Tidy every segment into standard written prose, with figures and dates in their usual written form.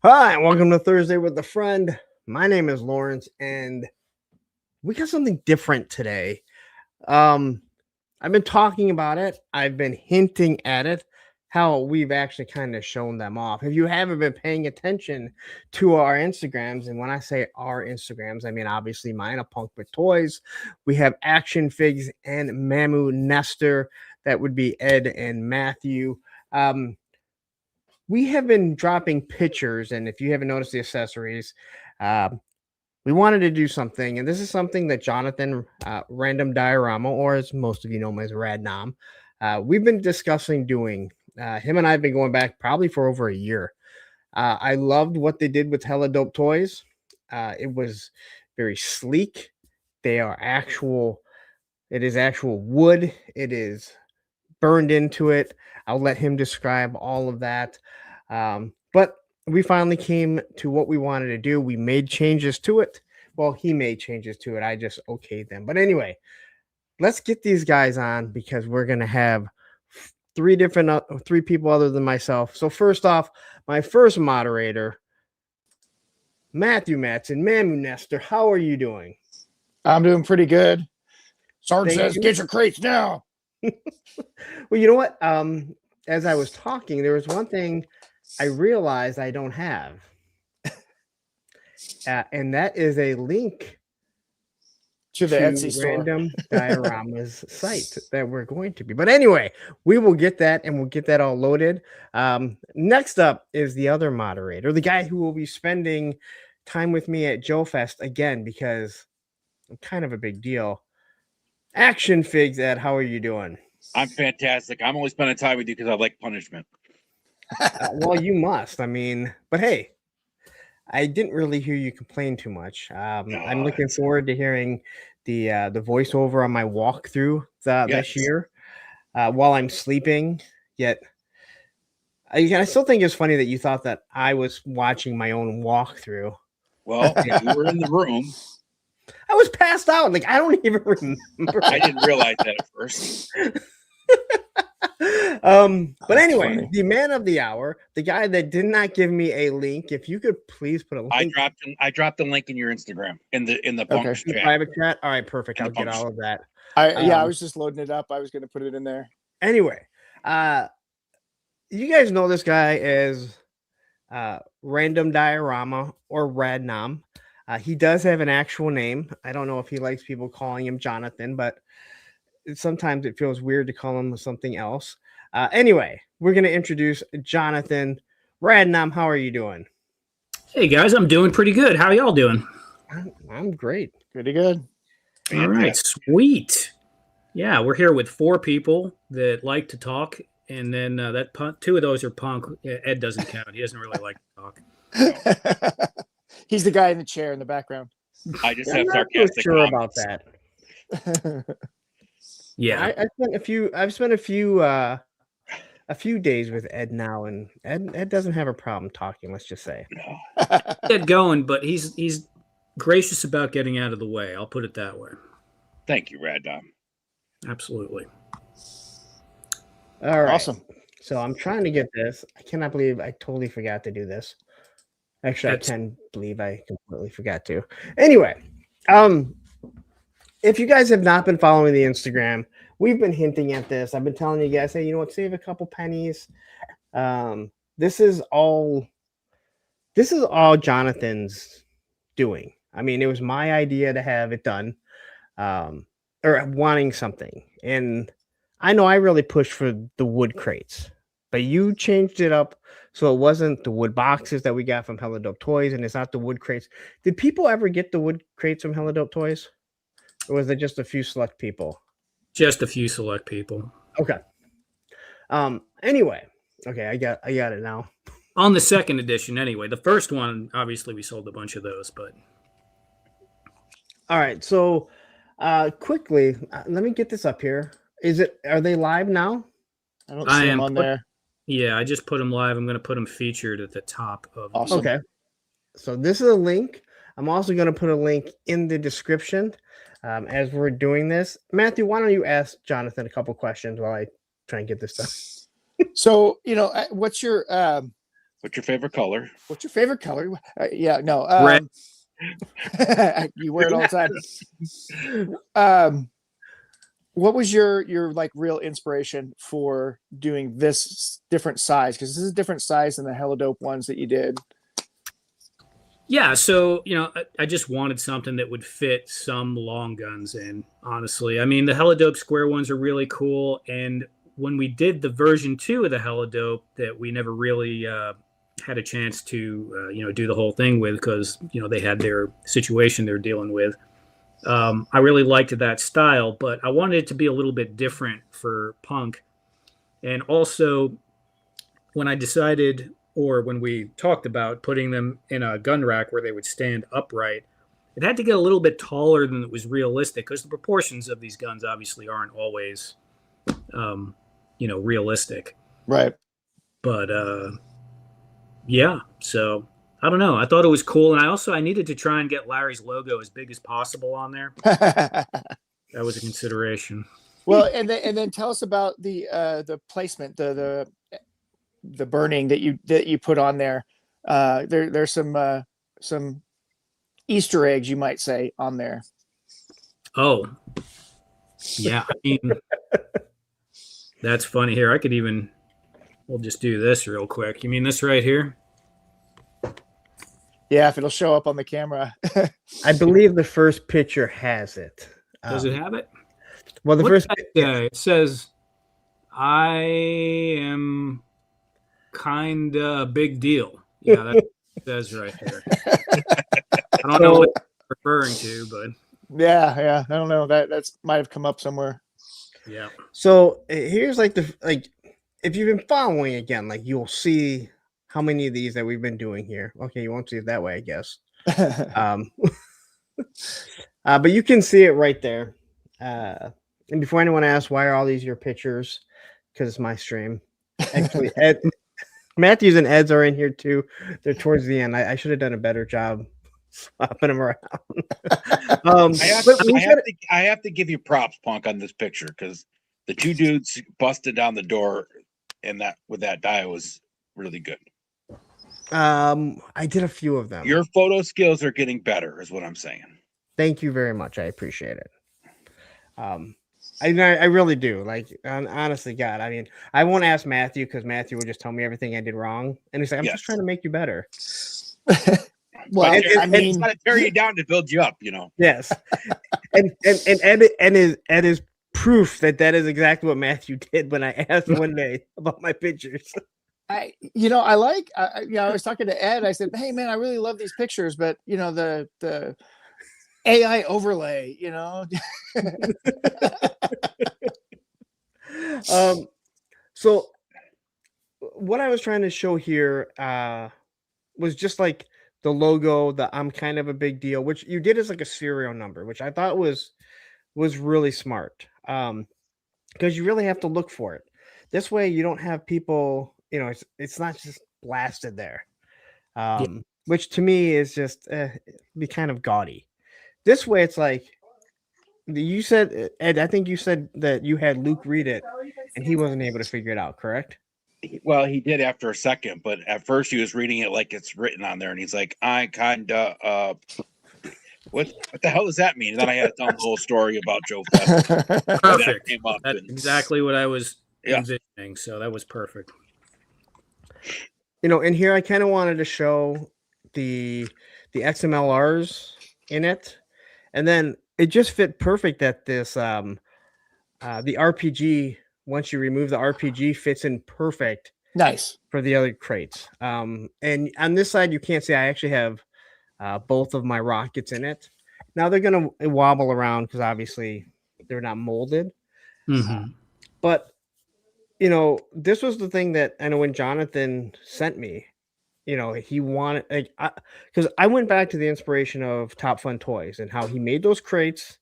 Hi, and welcome to Thursday with a Friend. My name is Lawrence, and we got something different today. Um, I've been talking about it, I've been hinting at it, how we've actually kind of shown them off. If you haven't been paying attention to our Instagrams, and when I say our Instagrams, I mean obviously mine, a Punk with Toys. We have Action Figs and Mamu Nestor. That would be Ed and Matthew. Um, we have been dropping pictures, and if you haven't noticed the accessories, um, we wanted to do something, and this is something that Jonathan, Random Diorama, or as most of you know him as Radnom, we've been discussing doing. Him and I have been going back probably for over a year. I loved what they did with Hella Dope Toys. It was very sleek. They are actual. It is actual wood. It is burned into it. I'll let him describe all of that. But we finally came to what we wanted to do. We made changes to it. Well, he made changes to it. I just okayed them. But anyway, let's get these guys on because we're gonna have three people other than myself. So first off, my first moderator, Matthew Matson, Mamu Nestor. How are you doing? I'm doing pretty good. Sergeant Thank says, you. "Get your crates now." Well, you know what? As I was talking, there was one thing I realized I don't have. And that is a link To the to Etsy store. Random Diorama's site that we're going to be. But anyway, we will get that and we'll get that all loaded. Next up is the other moderator, the guy who will be spending time with me at Joe Fest again because I'm kind of a big deal. Action Figs, Ed, how are you doing? I'm fantastic. I'm only spending time with you because I like punishment. Well, you must. I mean, but hey, I didn't really hear you complain too much. I'm looking forward to hearing the voiceover on my walkthrough this year while I'm sleeping. Yet, I still think it's funny that you thought that I was watching my own walkthrough. Well, you were in the room. I was passed out. Like I don't even remember. I didn't realize that at first. But anyway, funny. the man of the hour, the guy that did not give me a link. If you could please put a link. I dropped the link in your Instagram in the Okay. Punk's in the chat. private chat. All right, perfect. In I'll the get Punk's. all of that. I was just loading it up. I was going to put it in there. Anyway, you guys know this guy as Random Diorama or Radnom. He does have an actual name. I don't know if he likes people calling him Jonathan, but sometimes it feels weird to call him something else. Anyway, we're going to introduce Jonathan. Radnom, how are you doing? Hey guys, I'm doing pretty good. How y'all doing? I'm great. Pretty good. All right, sweet. Yeah, we're here with 4 people that like to talk, and then two of those are Punk. Ed doesn't count. He doesn't really like to talk. He's the guy in the chair in the background. I just I'm have not so sarcastic sure comments. about that. Yeah, I've spent a few days with Ed now, and Ed doesn't have a problem talking. Let's just say. get going, but he's gracious about getting out of the way. I'll put it that way. Thank you, Random. Absolutely. All right. Awesome. So I'm trying to get this. I cannot believe I totally forgot to do this. Actually, I can believe I completely forgot to. Anyway, if you guys have not been following the Instagram, we've been hinting at this. I've been telling you guys, hey, you know what? Save a couple pennies. This is all Jonathan's doing. I mean, it was my idea to have it done, or wanting something. And I know I really pushed for the wood crates, but you changed it up so it wasn't the wood boxes that we got from Hella Dope Toys, and it's not the wood crates. Did people ever get the wood crates from Hella Dope Toys? Or was it just a few select people? Just a few select people. Okay. Anyway, okay, I got it now. On the second edition, anyway. The first one, obviously, we sold a bunch of those, but. All right, so quickly, let me get this up here. Are they live now? I don't see them on there. Yeah, I just put them live. I'm going to put them featured at the top of. Awesome. Okay. So this is a link. I'm also going to put a link in the description as we're doing this. Matthew, why don't you ask Jonathan a couple questions while I try and get this done? So, what's your What's your favorite color? What's your favorite color? Yeah, no. Red. You wear it all the time. What was your like real inspiration for doing this different size? Because this is a different size than the Hella Dope ones that you did. Yeah, so I just wanted something that would fit some long guns in. Honestly, I mean the Hella Dope square ones are really cool, and when we did the version 2 of the Hella Dope that we never really had a chance to do the whole thing with because they had their situation they're dealing with. I really liked that style, but I wanted it to be a little bit different for punk. And also, when I decided, or when we talked about putting them in a gun rack where they would stand upright, it had to get a little bit taller than it was realistic because the proportions of these guns obviously aren't always, realistic. Right. But yeah, so I don't know. I thought it was cool, and I needed to try and get Larry's logo as big as possible on there. That was a consideration. Well, and then tell us about the placement, the burning that you put on there. There's some Easter eggs, you might say, on there. Oh, yeah. I mean, that's funny. Here, we'll just do this real quick. You mean this right here? Yeah, if it'll show up on the camera. I believe the first picture has it. Does it have it? Well, the first it says, "I am kind of a big deal." Yeah, that's what it says right there. I don't know what it's referring to, but yeah, I don't know. That's might have come up somewhere. Yeah. So here's if you've been following again, you'll see how many of these that we've been doing here. Okay, you won't see it that way, I guess. But you can see it right there. And before anyone asks, why are all these your pictures? Because it's my stream. Actually, Matthews and Ed's are in here too. They're towards the end. I should have done a better job swapping them around. I have to give you props, Punk, on this picture because the two dudes busted down the door and with that die was really good. I did a few of them. Your photo skills are getting better, is what I'm saying. Thank you very much. I appreciate it. I really do. Honestly, God, I mean, I won't ask Matthew because Matthew will just tell me everything I did wrong, and he's like, "I'm just trying to make you better." Well, it's got to tear you down to build you up, Yes, and Ed is proof that is exactly what Matthew did when I asked one day about my pictures. I was talking to Ed. I said, "Hey, man, I really love these pictures, but the AI overlay, So what I was trying to show here was just like the logo, the I'm kind of a big deal, which you did as like a serial number, which I thought was really smart. Because you really have to look for it. This way you don't have people, it's not just blasted there. Which to me is just be kind of gaudy. This way it's like you said, Ed, I think you said that you had Luke read it and he wasn't able to figure it out, correct? Well, he did after a second, but at first he was reading it like it's written on there, and he's like, "I kinda what the hell does that mean?" And then I had to tell him the whole story about Joe Fest. Perfect. That's exactly what I was envisioning, so that was perfect. And here I kind of wanted to show the XMLRs in it, and then it just fit perfect that this the RPG, once you remove the RPG, fits in perfect. Nice for the other crates. And on this side, you can't see I actually have both of my rockets in it. Now they're gonna wobble around because obviously they're not molded. Mm-hmm. But this was the thing that I know when Jonathan sent me. He wanted because I went back to the inspiration of Top Fun Toys and how he made those crates,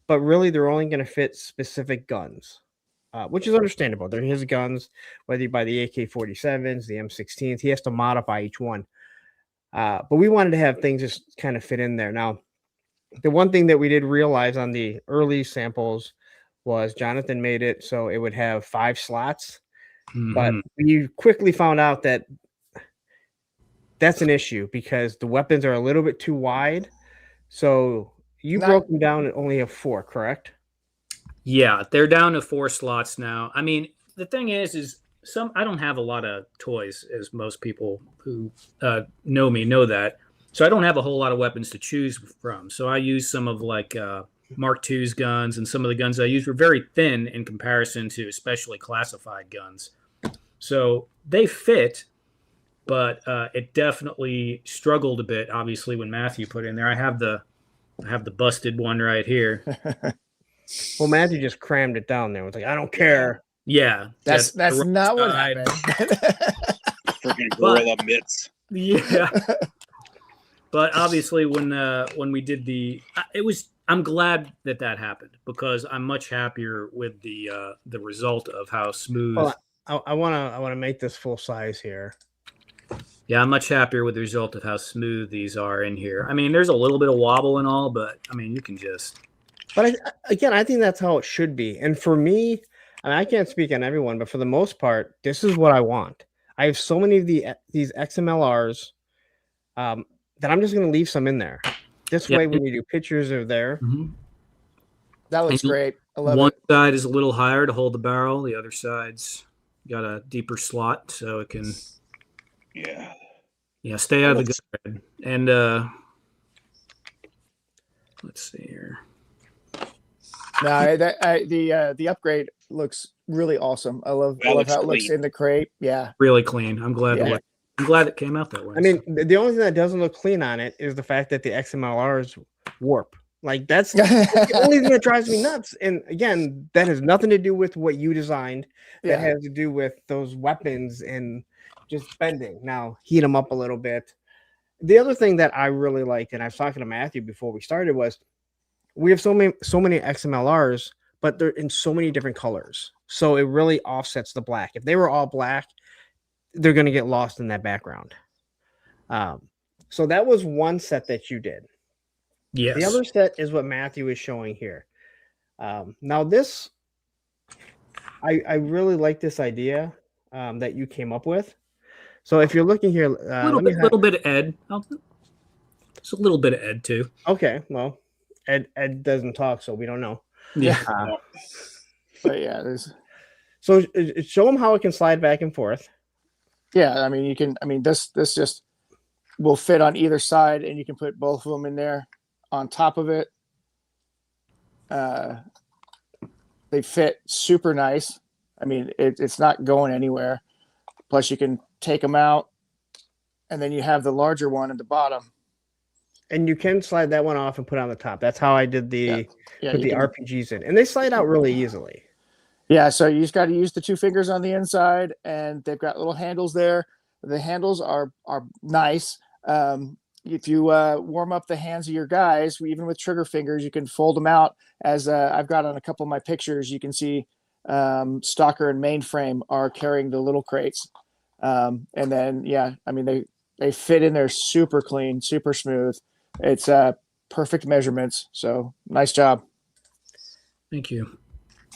but really they're only going to fit specific guns, which is understandable. They're his guns, whether you buy the AK-47s, the M16s, he has to modify each one. But we wanted to have things just kind of fit in there. Now, the one thing that we did realize on the early samples was Jonathan made it so it would have 5 slots, but we quickly found out that that's an issue because the weapons are a little bit too wide. So you Not- broke them down and only have 4, correct? Yeah, they're down to 4 slots now. I mean, the thing is I don't have a lot of toys, as most people who know me know that. So I don't have a whole lot of weapons to choose from. So I use some of like Mark II's guns, and some of the guns I use were very thin in comparison to especially classified guns. So they fit, but it definitely struggled a bit. Obviously, when Matthew put in there, I have the busted one right here. Well, Matthew just crammed it down there. It was like, I don't care. Yeah, That's the right not what side. happened. Freaking gorilla mitts. Yeah, but obviously when we did I'm glad that happened because I'm much happier with the result of how smooth. Well, I wanna make this full size here. Yeah, I'm much happier with the result of how smooth these are in here. I mean, there's a little bit of wobble and all, but I mean, you can just. But I think that's how it should be. And for me, I can't speak on everyone, but for the most part, this is what I want. I have so many of these XMLRs that I'm just going to leave some in there. This way, when you do pictures, they're there. Mm-hmm. That looks great. I love One it. side is a little higher to hold the barrel. The other side's got a deeper slot, so it can. Yeah, stay out of the gun. And let's see here. No, the upgrade looks really awesome. I love how it looks in the crate. Yeah, really clean. I'm glad. Yeah. I'm glad it came out that way. I mean, the only thing that doesn't look clean on it is the fact that the XMLRs warp. Like that's the only thing that drives me nuts. And again, that has nothing to do with what you designed. That has to do with those weapons and just bending. Now heat them up a little bit. The other thing that I really liked, and I was talking to Matthew before we started, was we have so many XMLRs, but they're in so many different colors. So it really offsets the black. If they were all black, they're going to get lost in that background. So that was one set that you did. Yes. The other set is what Matthew is showing here. Now this, I really like this idea that you came up with. So if you're looking here, a little bit of Ed. It's a little bit of Ed too. Okay, well, Ed doesn't talk, so we don't know. Yeah. But yeah, there's. So show them how it can slide back and forth. Yeah, I mean you can. I mean this just will fit on either side, and you can put both of them in there on top of it. They fit super nice. I mean it's not going anywhere. Plus you can take them out, and then you have the larger one at the bottom. And you can slide that one off and put it on the top. That's how I did the put the can, RPGs in, and they slide out really easily. Yeah, so you just got to use the 2 fingers on the inside, and they've got little handles there. The handles are nice. If you warm up the hands of your guys, even with trigger fingers, you can fold them out. As I've got on a couple of my pictures, you can see Stalker and Mainframe are carrying the little crates. And then, yeah, I mean, they fit in there super clean, super smooth. It's perfect measurements. So nice job. Thank you.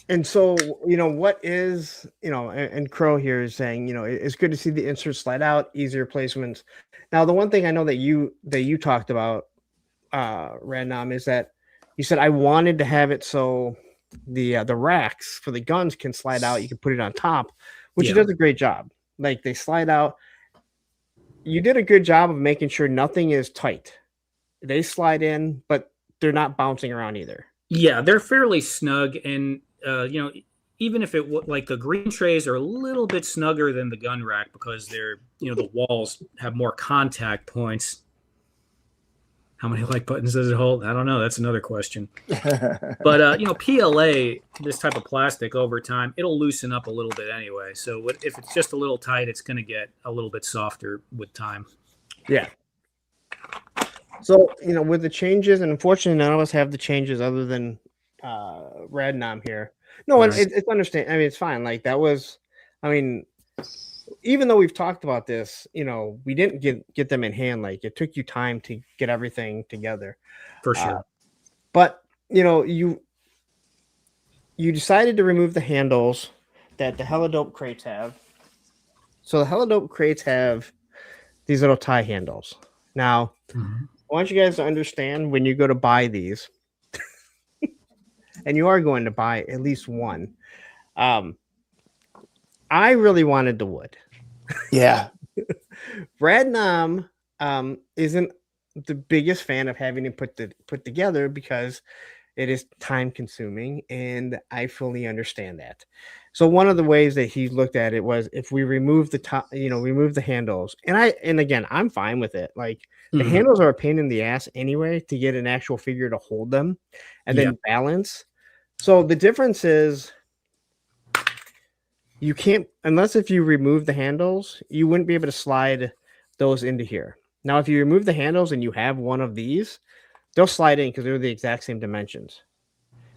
And so, what is, and Crow here is saying, it's good to see the inserts slide out, easier placements. Now, the one thing I know that you talked about, Random, is that you said I wanted to have it so the racks for the guns can slide out. You can put it on top, which it does a great job. Like they slide out. You did a good job of making sure nothing is tight. They slide in, but they're not bouncing around either. Yeah, they're fairly snug, and even if like the green trays are a little bit snugger than the gun rack because they're the walls have more contact points. How many like buttons does it hold? I don't know. That's another question. But PLA, this type of plastic, over time it'll loosen up a little bit anyway. So if it's just a little tight, it's going to get a little bit softer with time. Yeah. So with the changes, and unfortunately none of us have the changes other than Radnom here. No, right. It's understand. I mean, it's fine. Like that was, I mean, even though we've talked about this, we didn't get them in hand. Like it took you time to get everything together. For sure. But you decided to remove the handles that the Hella Dope crates have. So the Hella Dope crates have these little tie handles. Now, I want you guys to understand when you go to buy these, and you are going to buy at least one. I really wanted the wood. Yeah. Random isn't the biggest fan of having it put together because it is time consuming, and I fully understand that. So one of the ways that he looked at it was if we remove the top, remove the handles, and again, I'm fine with it. Like the handles are a pain in the ass anyway to get an actual figure to hold them and then balance. So the difference is you can't, unless if you remove the handles, you wouldn't be able to slide those into here. Now, if you remove the handles and you have one of these, they'll slide in because they're the exact same dimensions.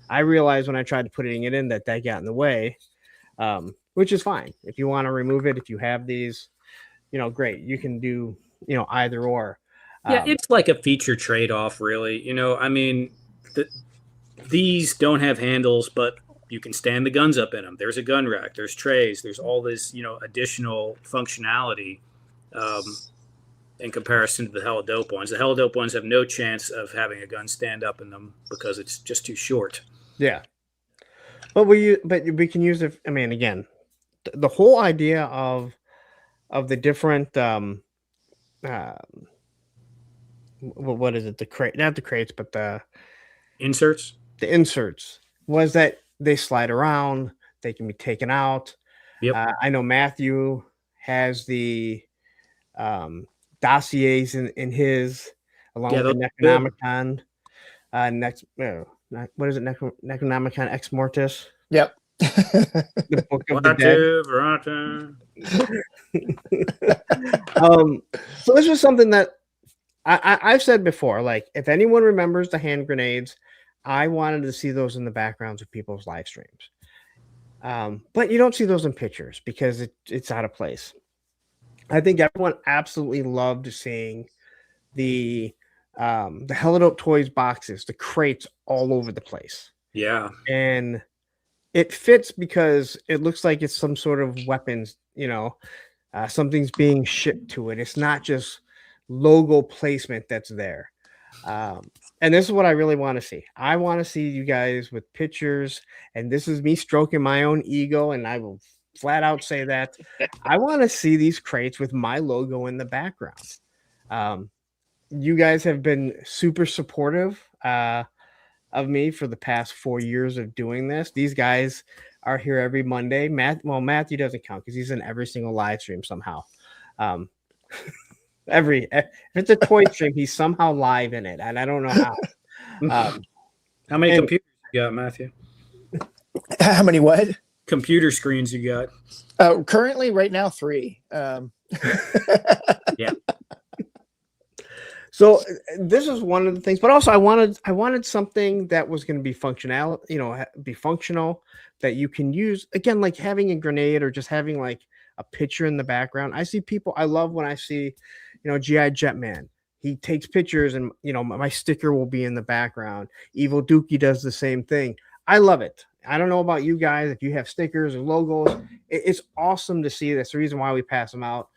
I realized when I tried to putting it in that got in the way, which is fine. If you want to remove it, if you have these, great. You can do, either or. Yeah, it's like a feature trade-off, really. I mean, these don't have handles, but you can stand the guns up in them. There's a gun rack. There's trays. There's all this, additional functionality in comparison to the hella dope ones. The hella dope ones have no chance of having a gun stand up in them because it's just too short. Yeah. But we can use it. I mean, again, the whole idea of the different what is it? The crate, not the crates, but the inserts. The inserts was that they slide around. They can be taken out. Yep. I know Matthew has the dossiers in his, along with the Necronomicon. What is it? Necronomicon Ex Mortis. Yep. The Book of the Dead. So this was something that I've said before. Like, if anyone remembers the hand grenades, I wanted to see those in the backgrounds of people's live streams. But you don't see those in pictures because it's out of place. I think everyone absolutely loved seeing the Hella Dope Toys boxes, the crates all over the place. Yeah. And it fits because it looks like it's some sort of weapons, something's being shipped to it. It's not just logo placement that's there. And this is what I really want to see. I want to see you guys with pictures, and this is me stroking my own ego, and I will flat out say that I want to see these crates with my logo in the background. You guys have been super supportive of me for the past 4 years of doing this. These guys are here every Monday. Matthew doesn't count because he's in every single live stream somehow. If it's a toy stream, he's somehow live in it, and I don't know how. How many computers you got, Matthew? How many what? Computer screens you got? Currently, right now, 3. Yeah. So this is one of the things, but also I wanted something that was going to be functional, be functional, that you can use, again, like having a grenade or just having like a picture in the background. I see people, I love when I see, G.I. Jetman. He takes pictures and, my sticker will be in the background. Evil Dookie does the same thing. I love it. I don't know about you guys, if you have stickers or logos, it's awesome to see. That's the reason why we pass them out.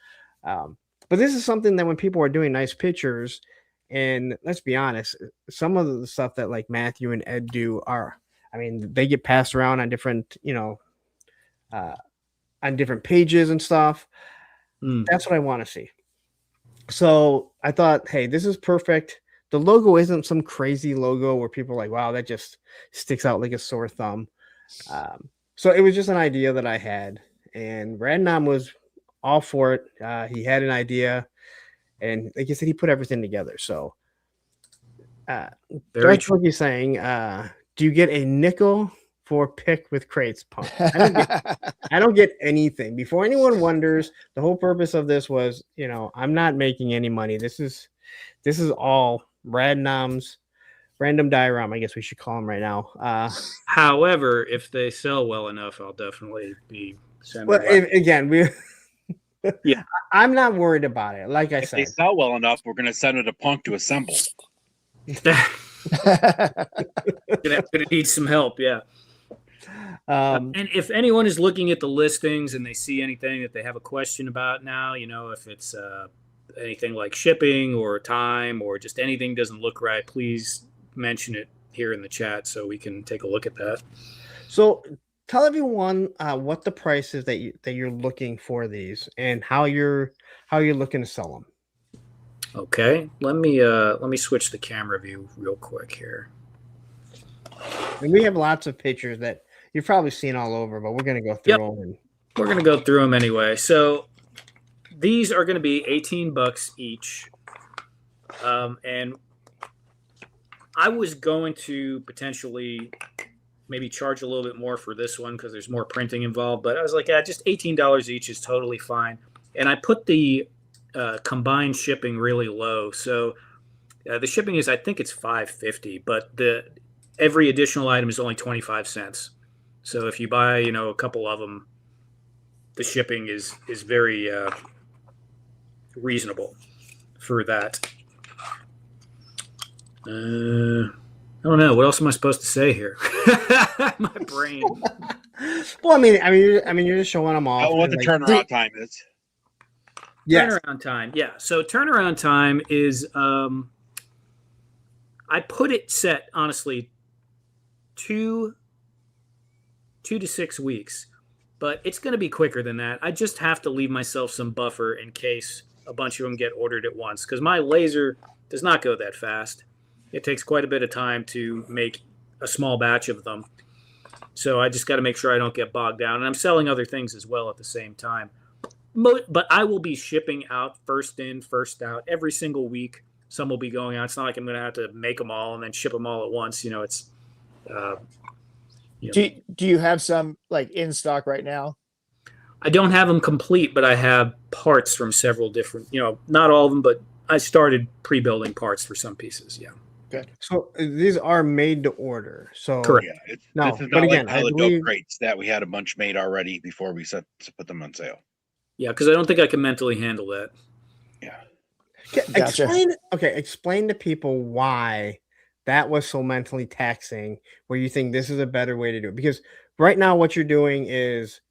But this is something that when people are doing nice pictures, and let's be honest, some of the stuff that like Matthew and Ed do they get passed around on different, on different pages and stuff. That's what I want to see. So I thought, hey, this is perfect. The logo isn't some crazy logo where people are like, wow, that just sticks out like a sore thumb. So it was just an idea that I had, and Random was all for it. He had an idea, and like I said, he put everything together. So Darth Boogie saying, do you get a nickel for pick with crates, Punk? I don't get anything. Before anyone wonders, the whole purpose of this was, I'm not making any money. This is all Random Diorama, I guess we should call them right now. However, if they sell well enough, I'll definitely be sending. Well, again, yeah, I'm not worried about it. Like I said, if they sell well enough, we're going to send it to Punk to assemble. Gonna need some help, yeah. And if anyone is looking at the listings and they see anything that they have a question about now, if it's anything like shipping or time or just anything doesn't look right, please mention it here in the chat so we can take a look at that. So tell everyone what the price is that you're looking for these and how you're looking to sell them. Okay, let me switch the camera view real quick here. And we have lots of pictures that you've probably seen all over, but we're going to go through them. And we're going to go through them anyway. So these are going to be $18 each. And I was going to potentially maybe charge a little bit more for this one because there's more printing involved. But I was like, just $18 each is totally fine. And I put the combined shipping really low. So the shipping is, I think it's $5.50, but every additional item is only 25 cents. So if you buy, a couple of them, the shipping is very reasonable for that. I don't know. What else am I supposed to say here? My brain. Well, I mean, you're just showing them off. I don't know what the turnaround time is. Yes. Turnaround time. Yeah. So turnaround time is, I put it set, honestly, 2 to 6 weeks, but it's going to be quicker than that. I just have to leave myself some buffer in case a bunch of them get ordered at once, because my laser does not go that fast. It takes quite a bit of time to make a small batch of them. So I just got to make sure I don't get bogged down. And I'm selling other things as well at the same time. But I will be shipping out first in, first out every single week. Some will be going out. It's not like I'm going to have to make them all and then ship them all at once. It's. Do you have some like in stock right now? I don't have them complete, but I have parts from several different, not all of them, but I started pre-building parts for some pieces. Yeah. Good. So these are made to order. So correct. Yeah, no, this is but not again, like I Hella believe, Dope crates that we had a bunch made already before we set to put them on sale. Yeah, because I don't think I can mentally handle that. Yeah. Gotcha. Explain to people why that was so mentally taxing, where you think this is a better way to do it. Because right now what you're doing is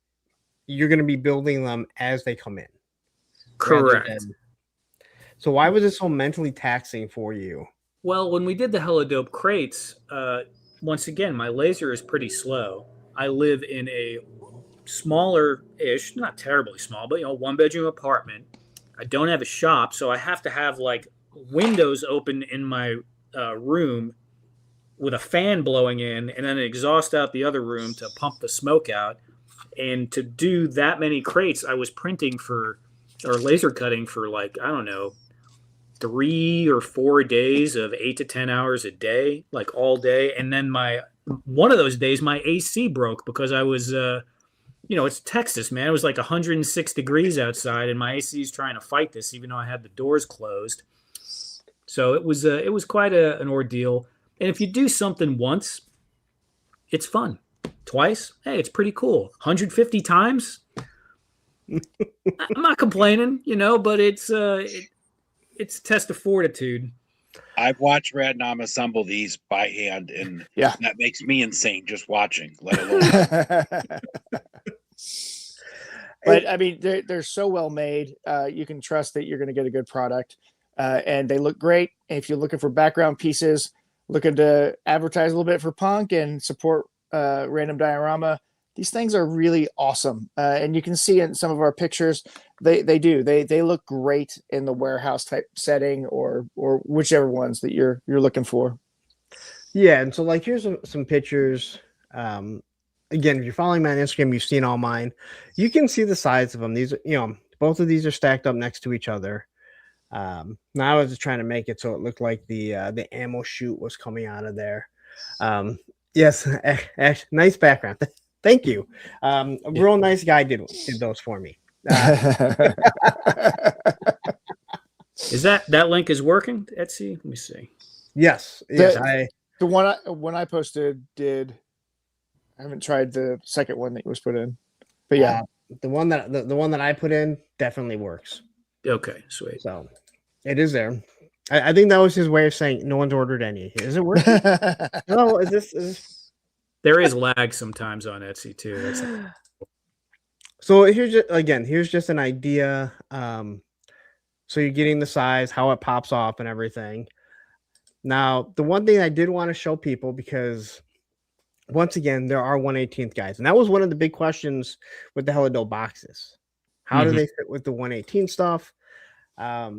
you're going to be building them as they come in. Correct. So why was it so mentally taxing for you? Well, when we did the Hella Dope crates, once again, my laser is pretty slow. I live in a smaller-ish, not terribly small, but 1-bedroom apartment. I don't have a shop, so I have to have like windows open in my room with a fan blowing in and then an exhaust out the other room to pump the smoke out. And to do that many crates, I was printing or laser cutting for like, I don't know, 3 or 4 days of 8 to 10 hours a day, like all day. And then one of those days, my AC broke because I was, it's Texas, man. It was like 106 degrees outside and my AC is trying to fight this, even though I had the doors closed. So it was quite an ordeal. And if you do something once, it's fun. Twice, hey, it's pretty cool. 150 times, I'm not complaining, but it's a test of fortitude. I've watched Random assemble these by hand, and that makes me insane just watching, let alone. But I mean, they're so well made. You can trust that you're going to get a good product, and they look great. And if you're looking for background pieces, looking to advertise a little bit for punk and support Random Diorama, these things are really awesome. And you can see in some of our pictures, they look great in the warehouse type setting or whichever ones that you're looking for. Yeah, and so like here's some pictures. Again, if you're following me on Instagram, you've seen all mine. You can see the size of them. These, both of these are stacked up next to each other. Now I was just trying to make it so it looked like the ammo chute was coming out of there. Yes, nice background. Thank you. A real nice guy did those for me. Is that link is working? Etsy. Let me see. Yes. The one I posted did. I haven't tried the second one that was put in, but yeah, the one that I put in definitely works. Okay, sweet. So it is there. I think that was his way of saying no one's ordered any. Is it working? No, is this? There is lag sometimes on Etsy too. So here's just an idea. So you're getting the size, how it pops off, and everything. Now, the one thing I did want to show people, because once again, there are 1/18th guys, and that was one of the big questions with the Helido boxes. How do Mhm. they fit with the 1/18 stuff? I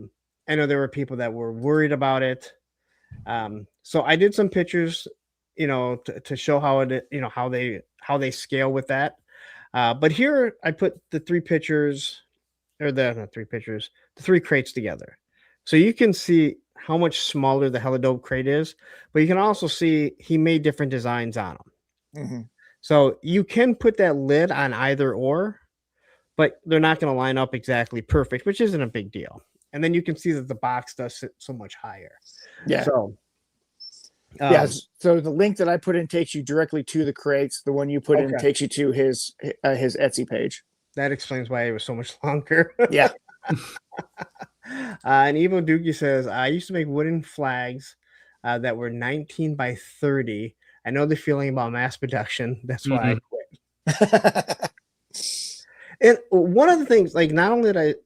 know there were people that were worried about it. So I did some pictures, to show how it, how they scale with that. But here I put the three pictures, or the not three pictures, the three crates together. So you can see how much smaller the Helidope crate is, but you can also see he made different designs on them. Mm-hmm. So you can put that lid on either or, but they're not going to line up exactly perfect, which isn't a big deal. And then you can see that the box does sit so much higher. Yeah. So, So the link that I put in takes you directly to the crates. The one you put in Okay. takes you to his Etsy page. that explains why it was so much longer. Yeah. And Evo Dookie says, I used to make wooden flags that were 19 by 30. I know the feeling about mass production. That's why I quit. And one of the things, like, not only did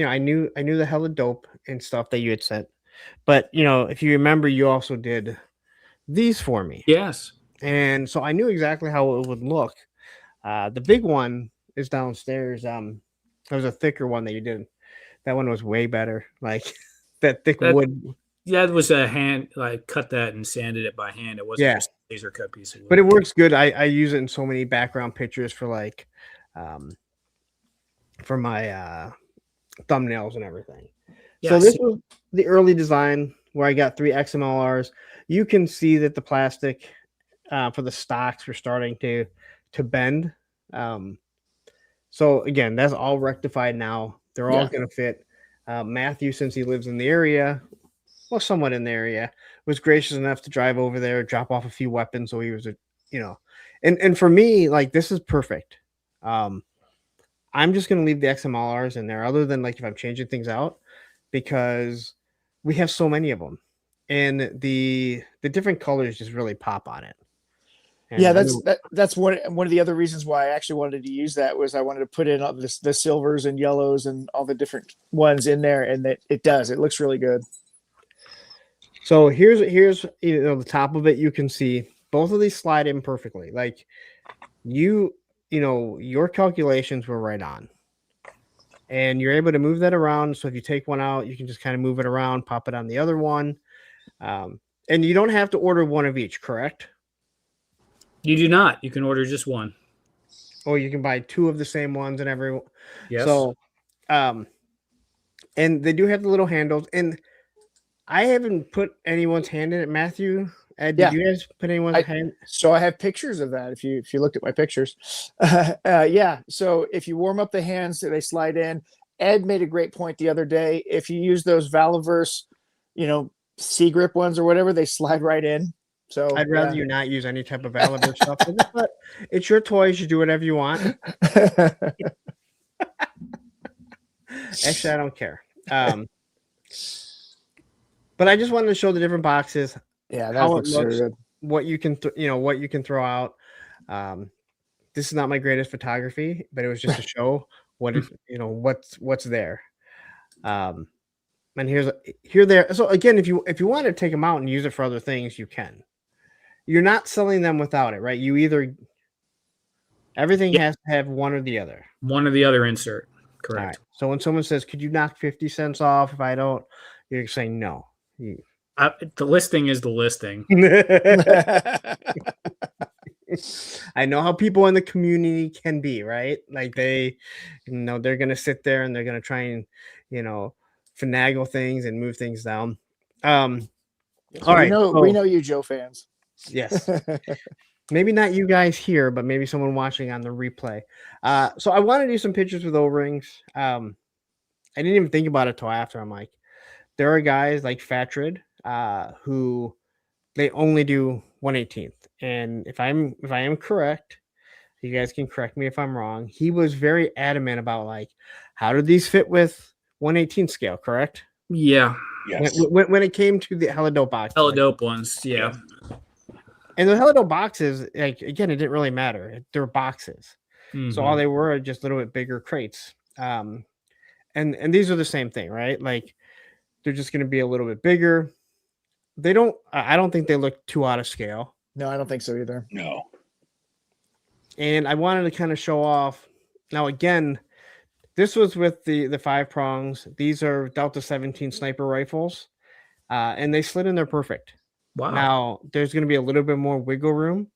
I knew the hella dope and stuff that you had sent, but if you remember, you also did these for me. Yes. And so I knew exactly how it would look. The big one is downstairs. There was a thicker one that you did. That one was way better. Like that thick wood. Yeah, it was a hand. I cut that and sanded it by hand. It wasn't just a laser cut piece of wood. But it works good. I use it in so many background pictures for like, for my thumbnails and everything. Yeah, so this was the early design where I got 3 XMLRs. You can see that the plastic for the stocks were starting to bend. So again, that's all rectified now. They're all going to fit. Matthew, since he lives in the area, well, somewhat in the area, was gracious enough to drive over there, drop off a few weapons. So he was, and for me, like, this is perfect. I'm just going to leave the XMLRs in there, other than like if I'm changing things out, because we have so many of them, and the different colors just really pop on it. And yeah, that's one of the other reasons why I actually wanted to use that, was I wanted to put in all the silvers and yellows and all the different ones in there, and that it looks really good. So here's the top of it. You can see both of these slide in perfectly. Like your calculations were right on, and you're able to move that around. So if you take one out, you can just kind of move it around, pop it on the other one, and you don't have to order one of each, correct? You do not. You can order just one. Or you can buy 2 of the same ones and every. Yes. So, and they do have the little handles, and I haven't put anyone's hand in it. Matthew, Ed, did you guys put anyone's hand? So I have pictures of that. If you looked at my pictures, yeah. So if you warm up the hands, they slide in. Ed made a great point the other day. If you use those Valaverse, C grip ones or whatever, they slide right in. So I'd rather you not use any type of Valaverse stuff. But it's your toys. You do whatever you want. Actually, I don't care. But I just wanted to show the different boxes. Yeah, that how looks it looks, so good. what you can, what you can throw out. This is not my greatest photography, but it was just to show what what's there. And here there. So again, if you want to take them out and use it for other things, you can. You're not selling them without it, right? Everything has to have one or the other. One or the other insert. Correct. Right. So when someone says, could you knock 50 cents off if I don't, you're saying no. The listing is the listing. I know how people in the community can be, right? Like they're going to sit there and they're going to try and, finagle things and move things down. All right. We know you, Joe fans. Yes. Maybe not you guys here, but maybe someone watching on the replay. So I want to do some pictures with O-rings. I didn't even think about it till after. I'm like, there are guys like Fatrid who they only do 1/18th. And if I am correct, you guys can correct me if I'm wrong. He was very adamant about like, how do these fit with 1/18 scale? Correct? Yeah. Yes. When it came to the Helidope box, Helidope ones, yeah. And the Helidope boxes, like, again, it didn't really matter. They're boxes. Mm-hmm. So all they were just a little bit bigger crates. And and these are the same thing, right? Like they're just going to be a little bit bigger. I don't think they look too out of scale. No, I don't think so either. No. And I wanted to kind of show off. Now, again, this was with the 5 prongs. These are Delta 17 sniper rifles, and they slid in there perfect. Wow. Now, there's going to be a little bit more wiggle room,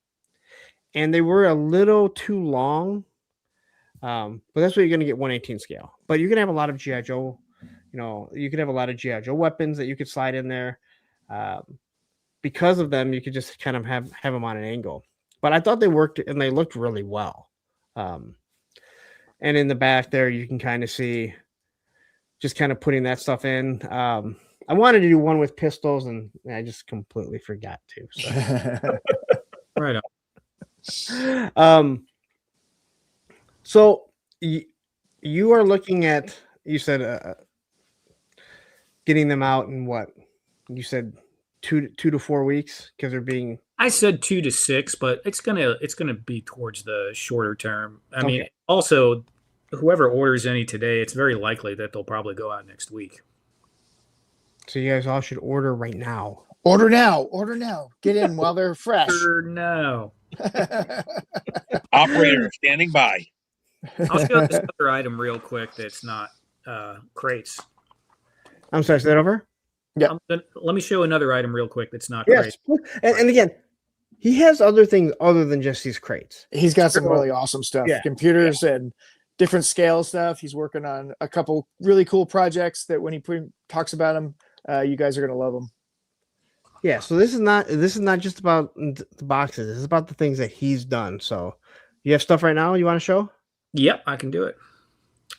and they were a little too long, but that's what you're going to get 1/18 scale. But you're going to have a lot of G.I. Joe, you could have a lot of G.I. Joe weapons that you could slide in there. Because of them, you could just kind of have them on an angle. But I thought they worked, and they looked really well. And in the back there, you can kind of see just kind of putting that stuff in. I wanted to do one with pistols, and I just completely forgot to. So. Right on. So you are looking at, you said getting them out in what? You said 2 to 4 weeks because they're being. I said 2 to 6, but it's gonna be towards the shorter term. I mean, also, whoever orders any today, it's very likely that they'll probably go out next week. So you guys all should order right now. Order now. Get in while they're fresh. No. Operator standing by. I'll show this other item real quick that's not crates. I'm sorry, say that over? Yeah. Let me show another item real quick that's not Yes. crates. And again, he has other things other than just these crates. He's got some really awesome stuff. Yeah. Computers and different scale stuff. He's working on a couple really cool projects that when he talks about them, you guys are going to love them. Yeah, so this is not just about the boxes. This is about the things that he's done. So you have stuff right now you want to show? Yep, I can do it.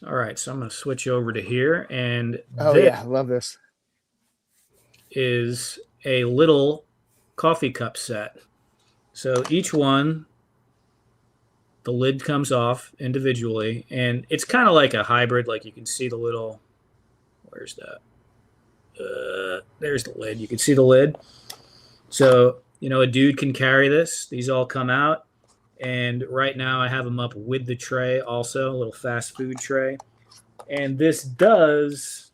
All right, so I'm going to switch over to here, and I love this. Is a little coffee cup set. So each one, the lid comes off individually, and it's kind of like a hybrid. Like you can see the little, where's that? There's the lid. You can see the lid. So, a dude can carry this. These all come out. And right now I have them up with the tray also, a little fast food tray. And this does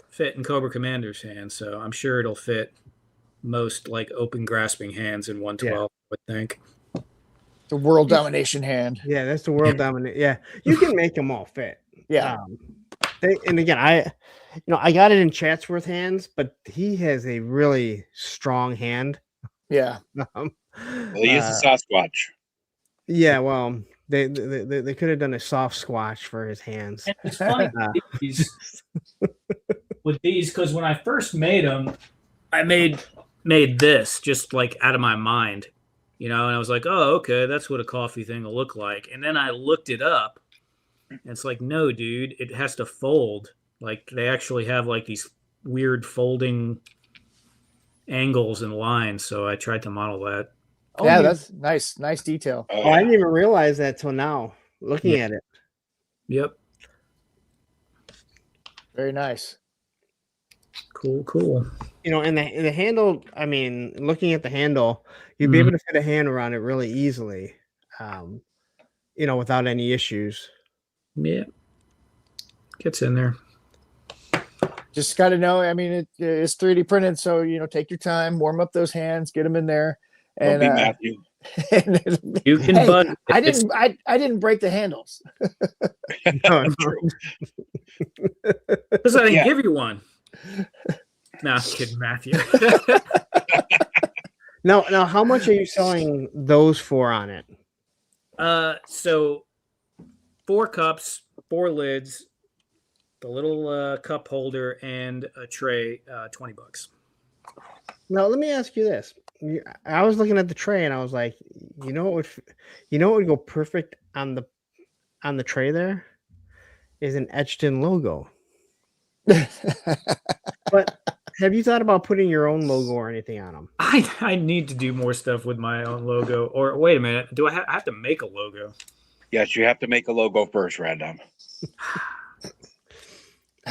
fit in Cobra Commander's hands. So I'm sure it'll fit most like open grasping hands in 112, I would think. The world domination hand. Yeah, that's the world dominant. Yeah, you can make them all fit. Yeah. And again, I got it in Chatsworth hands, but he has a really strong hand. Yeah. Well, he is a Sasquatch. Yeah, well, they could have done a soft squatch for his hands. And it's funny with these, because when I first made them, I made this just like out of my mind, and I was like, oh, okay, that's what a coffee thing will look like. And then I looked it up, and it's like, no, dude, it has to fold. Like they actually have like these weird folding angles and lines. So I tried to model that. Yeah, that's nice detail. Oh, I didn't even realize that till now, looking at it. Yep. Very nice. Cool. And the handle, I mean, looking at the handle, you'd be able to fit a hand around it really easily, without any issues. Yeah. Gets in there. Just got to know, I mean, it's 3D printed, so, take your time, warm up those hands, get them in there. And Matthew. You can I didn't break the handles. No, because I didn't give you one. No, I'm kidding, Matthew. Now, how much are you selling those for on it? So 4 cups, 4 lids, the little cup holder, and a tray, $20. Now, let me ask you this. I was looking at the tray and I was like, what would go perfect on the tray there is an etched in logo. But have you thought about putting your own logo or anything on them? I need to do more stuff with my own logo. Or wait a minute, do I have to make a logo? Yes, you have to make a logo first, Random.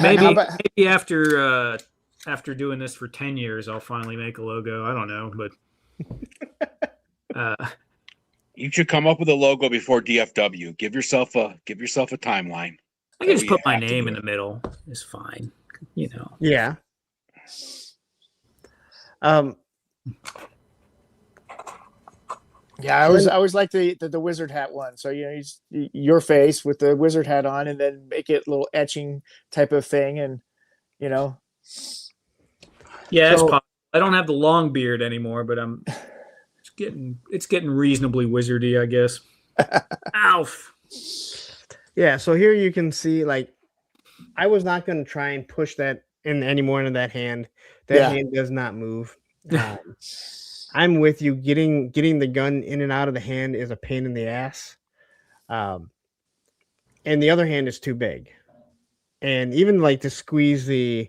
Maybe after doing this for 10 years, I'll finally make a logo. I don't know, but You should come up with a logo before DFW. Give yourself a timeline. I can just We put my have to name do in it. the middle. It's fine. You know. Yeah. Um, Yeah, I always like the wizard hat one. So your face with the wizard hat on, and then make it a little etching type of thing, and you know. Yeah, it's So- possible. I don't have the long beard anymore, but it's getting reasonably wizardy, I guess. Alf. yeah. So here you can see, like, I was not going to try and push that in any more into that hand. That Yeah. hand does not move. I'm with you. Getting the gun in and out of the hand is a pain in the ass. And the other hand is too big. And even like to squeeze the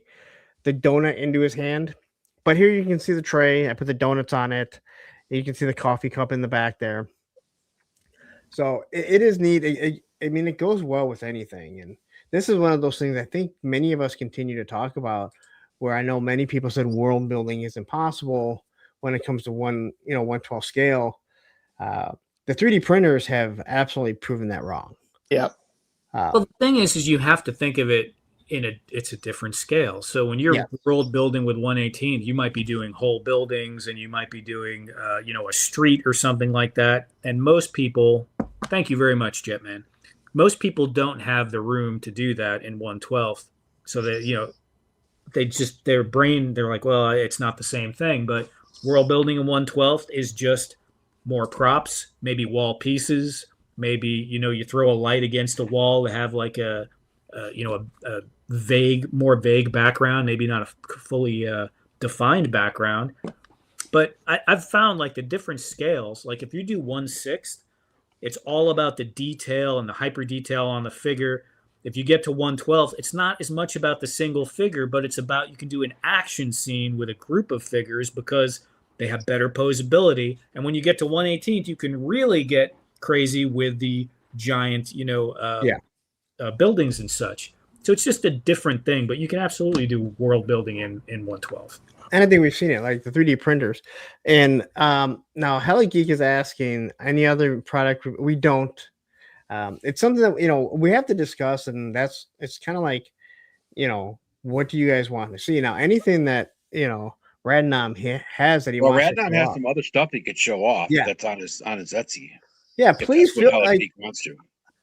donut into his hand. But here you can see the tray. I put the donuts on it. You can see the coffee cup in the back there. So it is neat. I mean, it goes well with anything. And this is one of those things I think many of us continue to talk about, where I know many people said world building is impossible when it comes to 1/12 scale. The 3D printers have absolutely proven that wrong. Yeah. Well, the thing is you have to think of it it's a different scale. So when you're world building with 1/18, you might be doing whole buildings, and you might be doing, a street or something like that. And most people, thank you very much, Jetman. Most people don't have the room to do that in 1/12. So that, their brain, they're like, well, it's not the same thing. But world building in 1/12 is just more props, maybe wall pieces. Maybe, you throw a light against a wall to have like a more vague background, maybe not a fully defined background. But I've found like the different scales, like if you do 1/6, it's all about the detail and the hyper detail on the figure. If you get to 1/12, it's not as much about the single figure, but it's about, you can do an action scene with a group of figures because they have better posability. And when you get to 1/18, you can really get crazy with the giant, buildings and such. So it's just a different thing, but you can absolutely do world building in 1/12. And I think we've seen it, like the 3D printers. And now Heli Geek is asking any other product. We don't. It's something that we have to discuss, and it's kind of like, what do you guys want to see? Now, anything that Radnom has that he wants. Radnom has some other stuff he could show off. Yeah. That's on his Etsy. Yeah, please feel like he wants to.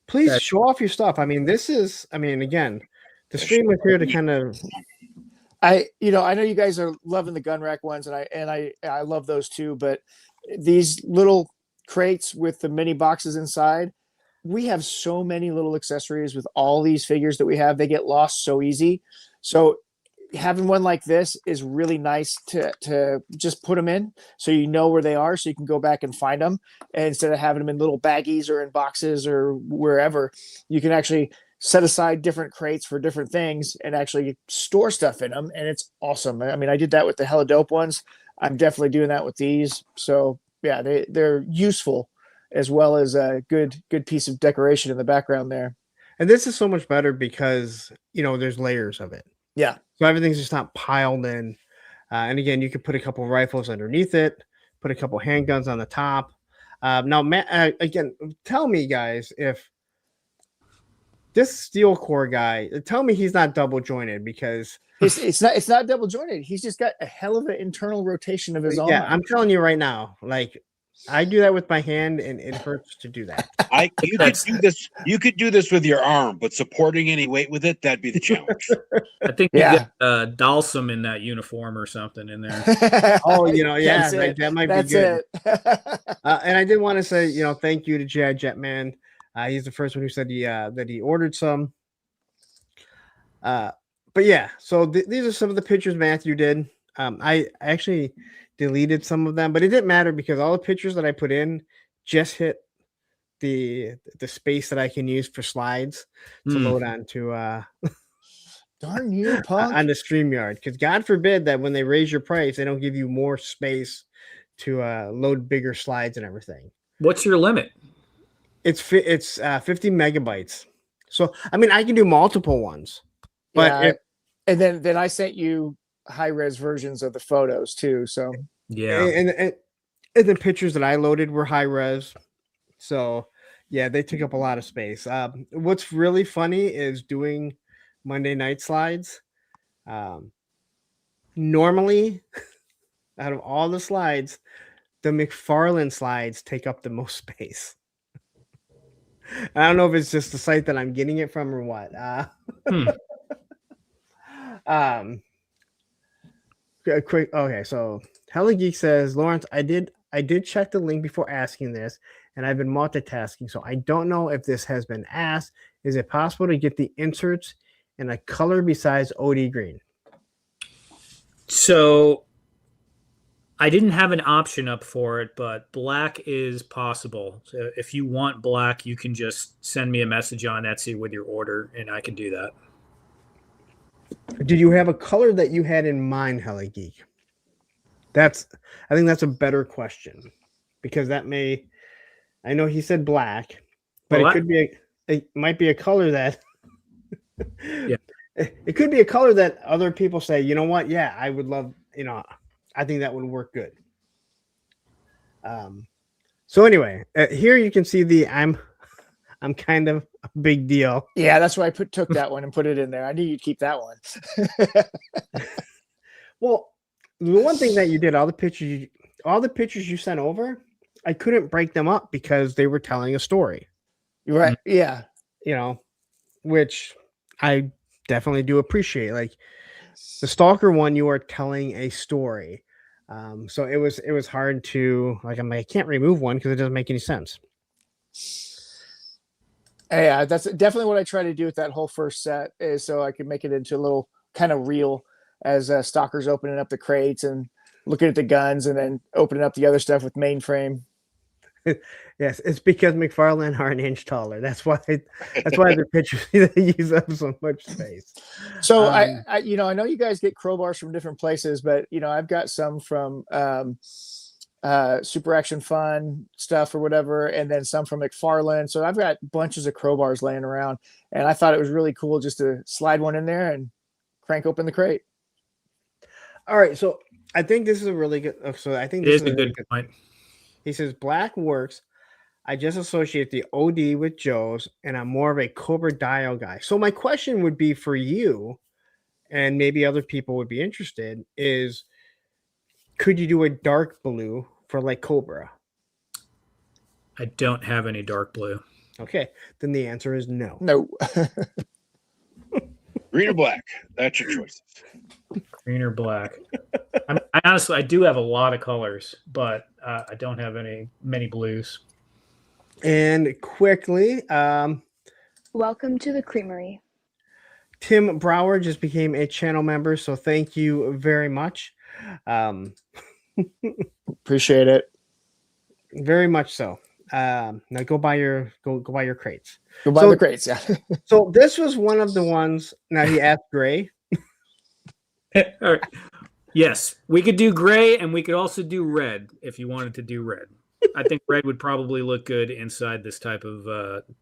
Please show off your stuff. I mean, again, the stream is here to kind of. I know you guys are loving the gun rack ones, and I love those too. But these little crates with the mini boxes inside, we have so many little accessories with all these figures that we have. They get lost so easy. So having one like this is really nice to just put them in, so you know where they are, so you can go back and find them. And instead of having them in little baggies or in boxes or wherever, you can actually set aside different crates for different things and actually store stuff in them. And it's awesome. I mean, I did that with the Hella Dope ones. I'm definitely doing that with these. So yeah, they're useful, as well as a good piece of decoration in the background there. And this is so much better because there's layers of it. Yeah. So everything's just not piled in. And again, you could put a couple rifles underneath it, put a couple handguns on the top. Now, Matt, again, tell me, guys, if this steel core guy, tell me he's not double jointed, because it's not double jointed. He's just got a hell of an internal rotation of his arm. Yeah, I'm telling you right now, like, I do that with my hand, and it hurts to do that. You could do this with your arm, but supporting any weight with it, that'd be the challenge. I think you get Dalsum in that uniform or something in there. Oh, yeah, that might be good. It. And I did want to say, thank you to Jetman. He's the first one who said that he ordered some. But yeah, so these are some of the pictures Matthew did. I actually deleted some of them, but it didn't matter because all the pictures that I put in just hit the space that I can use for slides to load onto darn you, punk. On the StreamYard, because God forbid that when they raise your price, they don't give you more space to load bigger slides and everything. What's your limit? It's 50 megabytes. So I mean, I can do multiple ones, but and then I sent you high res versions of the photos too. So yeah, and the pictures that I loaded were high res. So yeah, they took up a lot of space. What's really funny is doing Monday night slides. Um, Normally, out of all the slides, the McFarlane slides take up the most space. I don't know if it's just the site that I'm getting it from or what. Hmm. Um, quick. Okay, so Hella Geek says, Lawrence, I did check the link before asking this, and I've been multitasking, so I don't know if this has been asked. Is it possible to get the inserts in a color besides OD green? So I didn't have an option up for it, but black is possible. So if you want black, you can just send me a message on Etsy with your order, and I can do that. Did you have a color that you had in mind, Hella Geek? I think that's a better question, because that may, I know he said black, but Well, it could be it might be a color that Yeah. It could be a color that other people say, you know what? Yeah, I would love, I think that would work good. So anyway, here you can see I'm kind of a big deal. Yeah, that's why I took that one and put it in there. I knew you'd keep that one. Well, the one thing that you did, all the pictures you sent over, I couldn't break them up because they were telling a story. You're right. Yeah. Which I definitely do appreciate. Like the Stalker one, you are telling a story. So it was hard to I can't remove one because it doesn't make any sense. Yeah, that's definitely what I try to do with that whole first set, is so I could make it into a little kind of reel as Stalker's opening up the crates and looking at the guns, and then opening up the other stuff with mainframe. Yes, it's because McFarlane are an inch taller. That's why the pictures use up so much space. So I know you guys get crowbars from different places, but I've got some from Super Action Fun stuff or whatever, and then some from McFarlane. So I've got bunches of crowbars laying around, and I thought it was really cool just to slide one in there and crank open the crate. All right, so I think this is a really good. So I think It this is a good point. He says black works. I just associate the OD with Joe's, and I'm more of a Cobra dial guy. So my question would be for you, and maybe other people would be interested, is could you do a dark blue for like Cobra? I don't have any dark blue. Okay, then the answer is no. No. Green or black? That's your choice. Green or black. I honestly, I do have a lot of colors, but I don't have many blues. And quickly, welcome to the creamery. Tim Brower just became a channel member, so thank you very much. Appreciate it. Very much so. Now go buy your crates. Go buy the crates, yeah. So this was one of the ones. Now he asked gray. All right. Yes, we could do gray, and we could also do red if you wanted to do red. I think red would probably look good inside this type of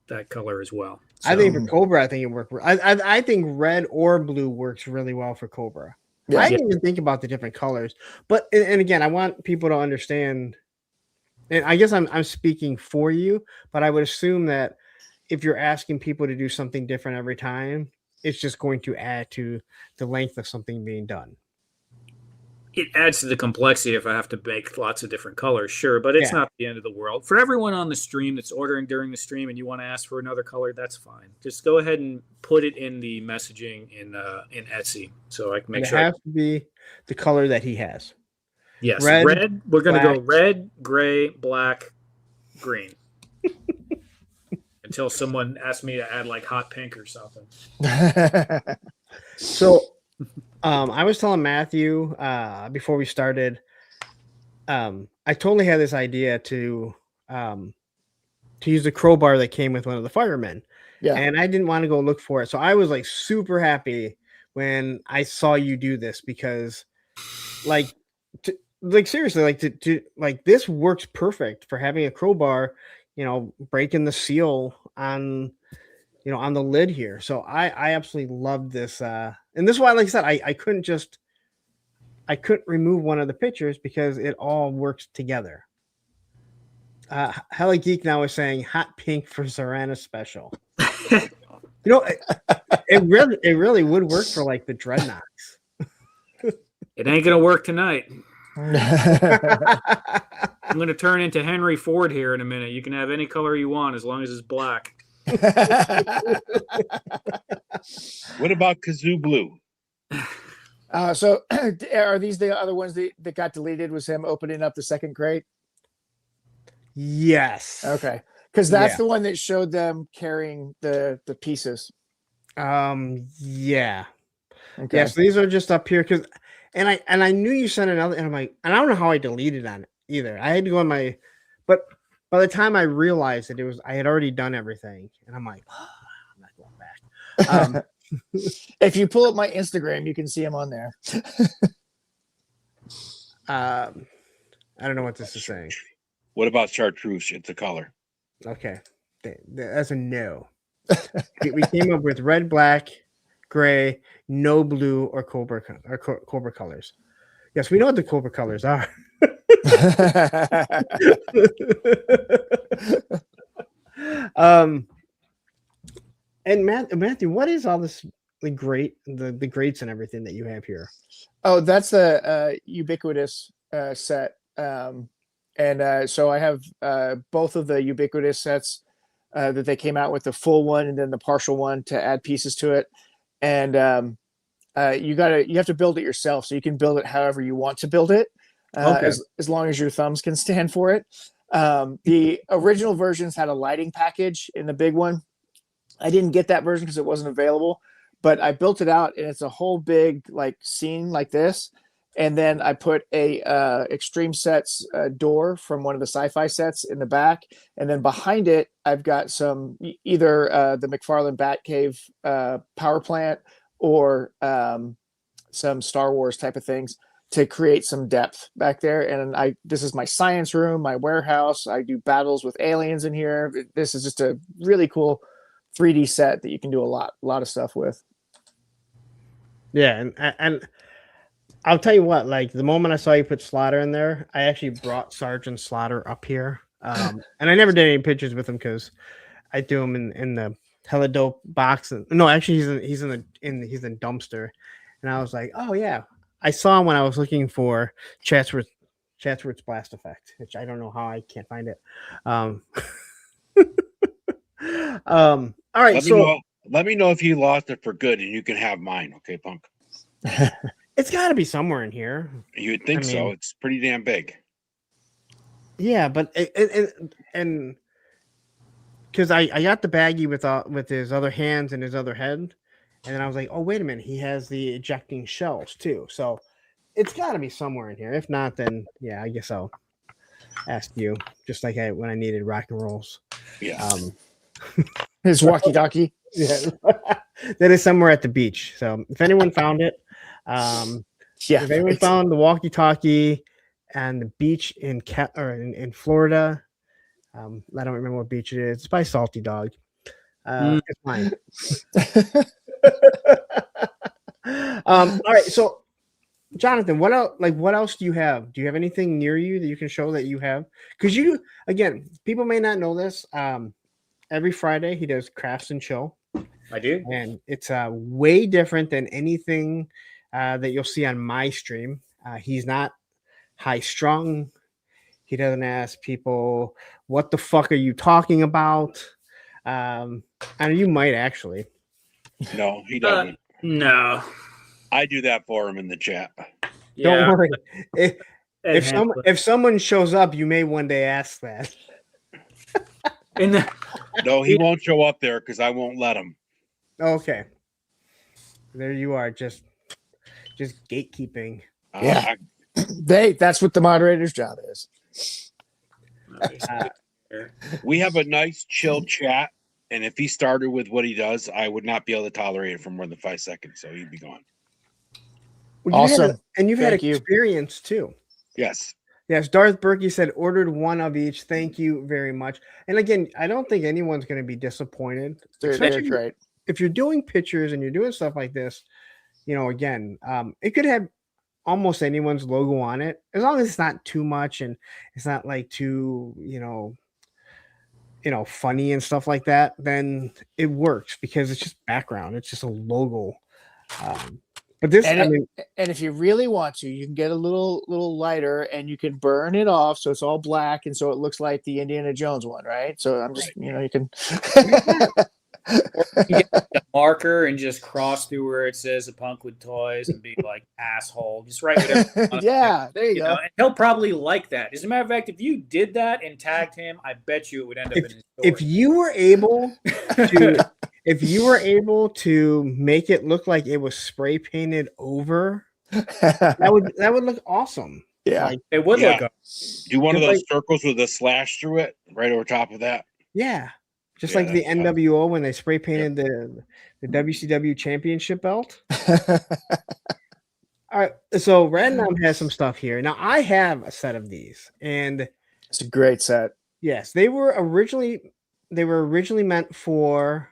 that color as well. So, I think for Cobra, I think it worked. I think red or blue works really well for Cobra. Yeah. I didn't even think about the different colors, but and again, I want people to understand. And I guess I'm speaking for you, but I would assume that if you're asking people to do something different every time, it's just going to add to the length of something being done. it adds to the complexity if I have to make lots of different colors, sure, but it's not the end of the world. For everyone on the stream that's ordering during the stream and you want to ask for another color, that's fine. Just go ahead and put it in the messaging in Etsy so I can make sure. It has to be the color that he has. Yes, red. We're going to go red, gray, black, green. Until someone asks me to add like hot pink or something. So I was telling Matthew before we started, I totally had this idea to use the crowbar that came with one of the firemen. Yeah. And I didn't want to go look for it. So I was like super happy when I saw you do this, because seriously, this works perfect for having a crowbar, breaking the seal on the lid here. So I absolutely love this. And this is why, like I said, I couldn't remove one of the pictures because it all works together. Hella Geek now is saying hot pink for Zorana special. You know, it really would work for like the dreadnoughts. It ain't gonna work tonight. Hmm. I'm gonna turn into Henry Ford here in a minute. You can have any color you want as long as it's black. What about Kazoo Blue? So are these the other ones that got deleted? Was him opening up the second crate? Yes. Okay. Because that's Yeah. the one that showed them carrying the pieces. Yeah. Okay. Yes, these are just up here because, and I knew you sent another, and I'm like, and I don't know how I deleted on it either. I had to go on my, but by the time I realized that I had already done everything, and I'm like, oh, I'm not going back. If you pull up my Instagram, you can see them on there. I don't know what this is saying. What about chartreuse? It's a color. Okay, that's a no. we came up with red, black, gray, no blue, or cobra colors. Yes, we know what the cobra colors are. And Matthew, what is all this the grates and everything that you have here? Oh, that's the ubiquitous set. So I have both of the ubiquitous sets that they came out with, the full one and then the partial one to add pieces to it. And you have to build it yourself, so you can build it however you want to build it, Okay. as long as your thumbs can stand for it. The original versions had a lighting package in the big one. I didn't get that version because it wasn't available, but I built it out, and it's a whole big like scene like this. And then I put a Extreme Sets door from one of the sci-fi sets in the back, and then behind it I've got some either the McFarlane Batcave power plant or some Star Wars type of things to create some depth back there. And this is my science room, my warehouse. I do battles with aliens in here. This is just a really cool 3D set that you can do a lot of stuff with. Yeah, and I'll tell you what, like the moment I saw you put Slaughter in there, I actually brought Sergeant Slaughter up here. And I never did any pictures with him because I threw him in the hella dope box. No, actually he's in the dumpster. And I was like, oh yeah. I saw him when I was looking for Chatsworth's blast effect, which I don't know how I can't find it. All right, Let me know if you lost it for good, and you can have mine. Okay, punk. it's got to be somewhere in here. You'd think so. It's pretty damn big. Yeah, but and because I got the baggie with his other hands and his other head, and then I was like, oh wait a minute, he has the ejecting shells too. So it's got to be somewhere in here. If not, then yeah, I guess I'll ask you, just like when I needed rock and rolls. Yeah. His walkie-talkie. Yeah, that is somewhere at the beach. So if anyone found it, if anyone found the walkie-talkie and the beach in in Florida, I don't remember what beach it is. It's by Salty Dog. It's mine. All right, so Jonathan, what else do you have? Do you have anything near you that you can show that you have? Because people may not know this. Every Friday he does Crafts and Chill. I do, and it's way different than anything that you'll see on my stream. He's not high strung. He doesn't ask people, "What the fuck are you talking about?" And you might actually. No, he doesn't. No, I do that for him in the chat. Don't worry. If someone shows up, you may one day ask that. No, he won't show up there because I won't let him. Okay. There you are, just gatekeeping. Yeah. That's what the moderator's job is. We have a nice chill chat, and if he started with what he does, I would not be able to tolerate it for more than 5 seconds, so he'd be gone. Well, awesome. You've had experience too. Yes. Yes, Darth Berkey said ordered one of each. Thank you very much. And again, I don't think anyone's going to be disappointed. They're great. If you're doing pictures and you're doing stuff like this, again, it could have almost anyone's logo on it, as long as it's not too much and it's not like too, funny and stuff like that, then it works because it's just background. It's just a logo. But this, and if you really want to, you can get a little lighter and you can burn it off so it's all black and so it looks like the Indiana Jones one, right? So I'm just, you can. Or you get the marker and just cross through where it says "a punk with toys" and be like asshole. Just write whatever. Yeah, there you go. And he'll probably like that. As a matter of fact, if you did that and tagged him, I bet you it would end up in his story. If you were able to make it look like it was spray painted over, that would look awesome. Yeah, like, it would look. Do one of those circles with a slash through it, right over top of that. Yeah. Just like the NWO when they spray painted the WCW championship belt. All right. So Random has some stuff here. Now I have a set of these, and it's a great set. Yes, they were originally meant for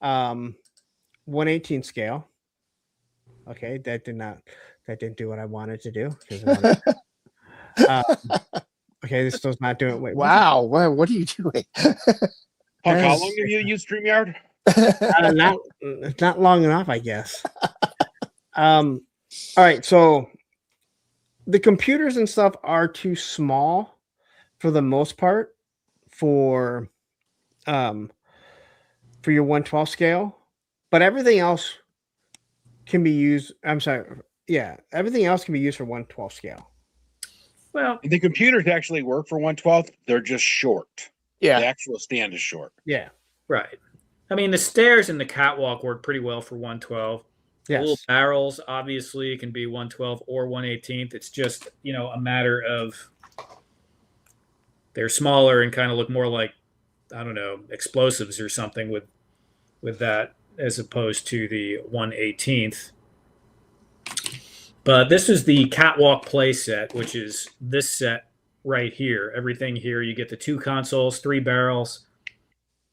1/18 scale. Okay, that didn't do what I wanted to do. Okay, this does not do it. Wait, wow, what are you doing? Punk, how long have you used StreamYard? Not long enough, I guess. All right, so the computers and stuff are too small for the most part for your 1/12 scale, but everything else can be used. I'm sorry, yeah, everything else can be used for 1/12 scale. Well, the computers actually work for 1/12. They're just short. Yeah, the actual stand is short. Yeah, right. I mean, the stairs and the catwalk work pretty well for 1/12. Yes. Little barrels obviously can be 1/12 or 1/18. It's just a matter of they're smaller and kind of look more like, I don't know, explosives or something with that as opposed to the 1/18. But this is the catwalk play set, which is this set right here. Everything here. You get the 2 consoles, 3 barrels,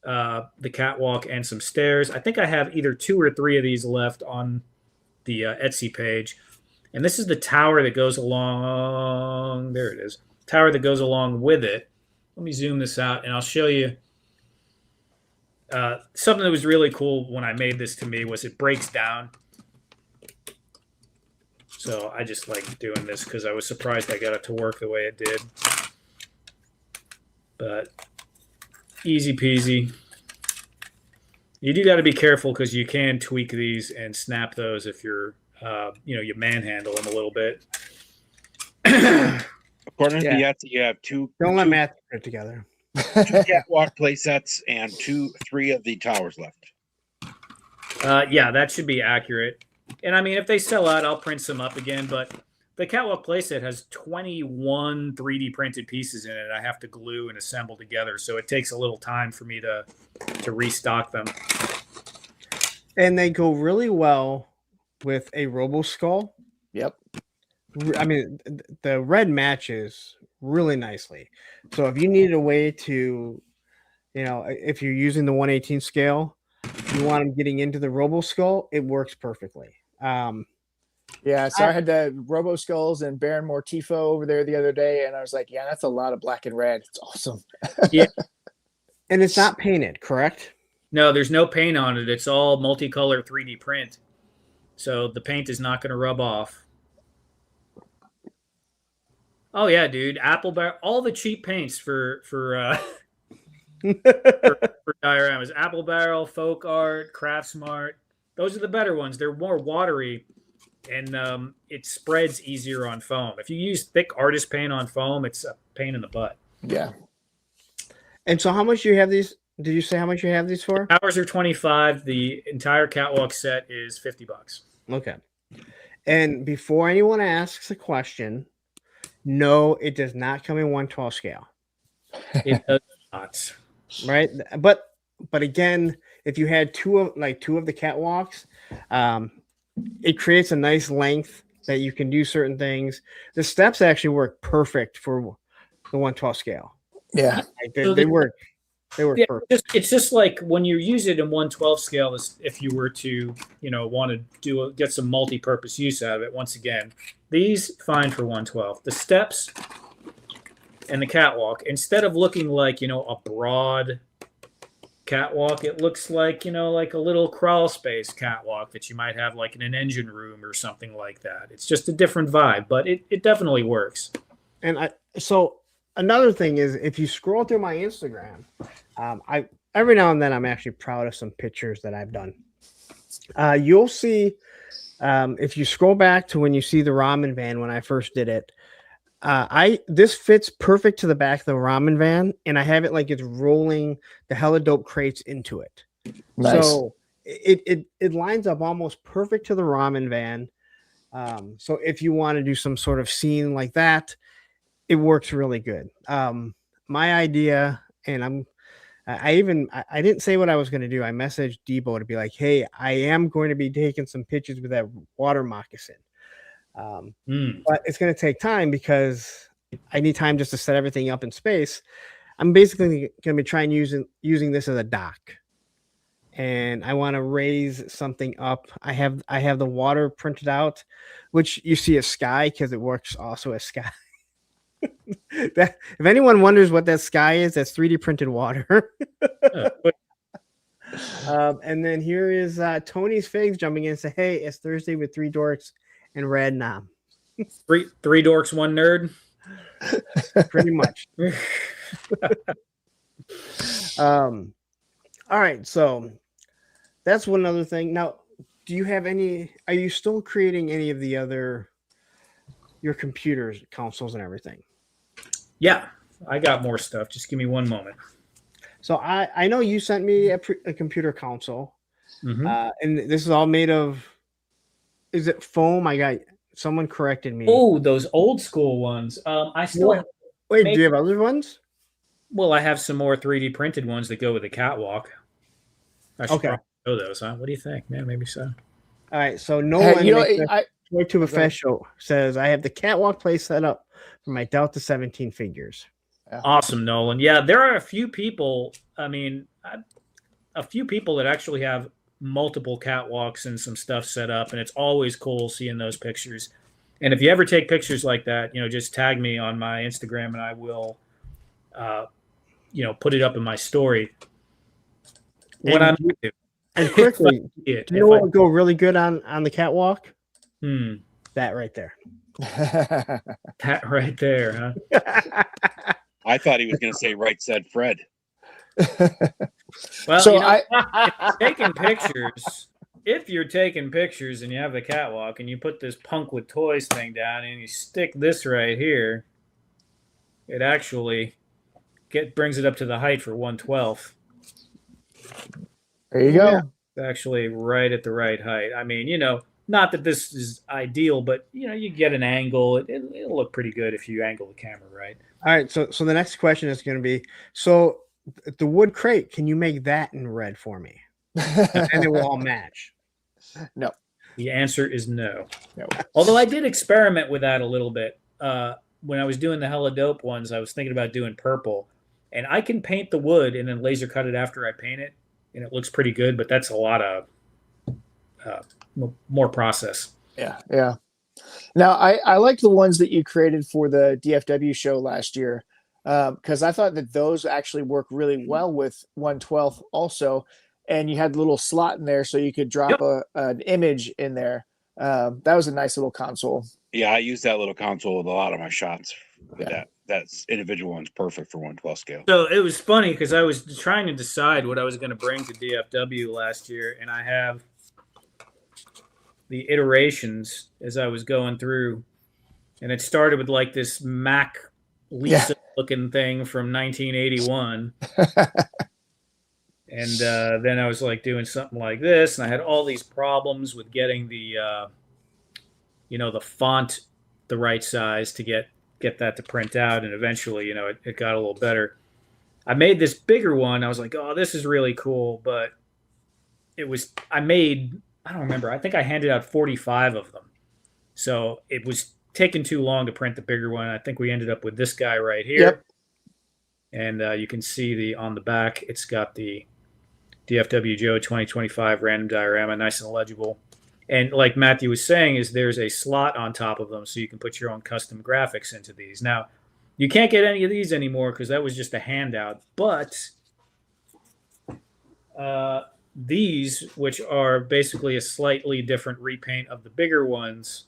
the catwalk, and some stairs. I think I have either 2 or 3 of these left on the Etsy page. And this is the tower that goes along. There it is. Tower that goes along with it. Let me zoom this out, and I'll show you something that was really cool when I made this to me was it breaks down. So I just like doing this because I was surprised I got it to work the way it did. But easy peasy. You do got to be careful because you can tweak these and snap those if you're, you manhandle them a little bit. According to the Etsy, you have two. Don't let Matt put it together. 2 catwalk play sets and 3 of the towers left. Yeah, that should be accurate. And I mean, if they sell out, I'll print some up again. But the catwalk playset has 21 3D printed pieces in it. I have to glue and assemble together, so it takes a little time for me to restock them. And they go really well with a Robo Skull. Yep. I mean, the red matches really nicely. So if you need a way to, if you're using the 1/18 scale, you want them getting into the Robo Skull, it works perfectly. Yeah, so I had the Robo Skulls and Baron Mortifo over there the other day, and I was like, yeah, that's a lot of black and red. It's awesome. Yeah. And it's not painted, correct? No, there's no paint on it. It's all multicolor 3D print. So the paint is not going to rub off. Oh yeah, dude. Apple Barrel, all the cheap paints for dioramas. Apple Barrel, Folk Art, Craft Smart. Those are the better ones. They're more watery, and it spreads easier on foam. If you use thick artist paint on foam, it's a pain in the butt. Yeah. And so how much do you have these? Did you say how much you have these for? Towers are $25. The entire catwalk set is $50. Okay. And before anyone asks a question, no, it does not come in 1/12 scale. It does not. Right? But again, if you had two of the catwalks, it creates a nice length that you can do certain things. The steps actually work perfect for the 1/12 scale. Yeah. They work. They work Yeah, perfect. it's just like when you use it in 1/12 scale, if you were to, want to get some multi-purpose use out of it. Once again, these fine for 1/12. The steps and the catwalk, instead of looking like, a broad catwalk, it looks like, like a little crawl space catwalk that you might have like in an engine room or something like that. It's just a different vibe, but it definitely works. And so another thing is, if you scroll through my Instagram, I every now and then I'm actually proud of some pictures that I've done. You'll see, if you scroll back to when you see the ramen van when I first did it, this fits perfect to the back of the ramen van, and I have it like it's rolling the hella dope crates into it. Nice. So it lines up almost perfect to the ramen van. So if you want to do some sort of scene like that, it works really good. My idea, and I didn't say what I was going to do. I messaged Debo to be like, hey, I am going to be taking some pictures with that water moccasin. But it's going to take time because I need time just to set everything up in space. I'm basically going to be trying using this as a dock, and I want to raise something up. I have the water printed out, which you see as sky because it works also as sky. If anyone wonders what that sky is, that's 3D printed water. And then here is Tony's Figs jumping in and say, hey, it's Thursday with 3 dorks and Rad Nom. Three dorks, one nerd. Pretty much. All right, so that's one other thing. Now, do you have are you still creating any of your computers, consoles, and everything? Yeah, I got more stuff. Just give me one moment. So I know you sent me a computer console, and this is all made of, is it foam? Someone corrected me. Oh, those old school ones. I still wait. Do you have other ones? Well, I have some more 3D printed ones that go with the catwalk. I should probably show those, huh? What do you think? Man, maybe so. All right. So Nolan, Toy Tube Okay. Official says, I have the catwalk place set up for my Delta 17 figures. Yeah. Awesome, Nolan. Yeah, there are a few people. I mean, a few people that actually have multiple catwalks and some stuff set up, and it's always cool seeing those pictures. And if you ever take pictures like that, just tag me on my Instagram, and I will, put it up in my story. And quickly, do you know what would go really good on the catwalk? That right there. That right there, huh? I thought he was going to say right said Fred. Well, so if you're taking pictures and you have the catwalk and you put this punk with toys thing down and you stick this right here, it actually brings it up to the height for 1/12. There you go. It's actually right at the right height. I mean, not that this is ideal, but you get an angle. It'll look pretty good if you angle the camera right. All right. So the next question is going to be, so the wood crate, can you make that in red for me? And it will all match. No. The answer is no. Although I did experiment with that a little bit. When I was doing the hella dope ones, I was thinking about doing purple. And I can paint the wood and then laser cut it after I paint it. And it looks pretty good, but that's a lot of more process. Yeah. Now, I like the ones that you created for the DFW show last year, because I thought that those actually work really well with 1/12 also. And you had the little slot in there so you could drop an image in there. That was a nice little console. Yeah, I use that little console with a lot of my shots. That's individual one's perfect for 1/12 scale. So it was funny because I was trying to decide what I was going to bring to DFW last year, and I have the iterations as I was going through, and it started with like this Mac Lisa looking thing from 1981. And then I was like doing something like this, and I had all these problems with getting the the font the right size to get that to print out, and eventually it got a little better. I made this bigger one. I was like, oh, this is really cool, but I don't remember, I think I handed out 45 of them, so it was taking too long to print the bigger one. I think we ended up with this guy right here. And you can see on the back, it's got the DFW Joe 2025 random diorama, nice and legible. And like Matthew was saying, is there's a slot on top of them so you can put your own custom graphics into these. Now, you can't get any of these anymore because that was just a handout. But these, which are basically a slightly different repaint of the bigger ones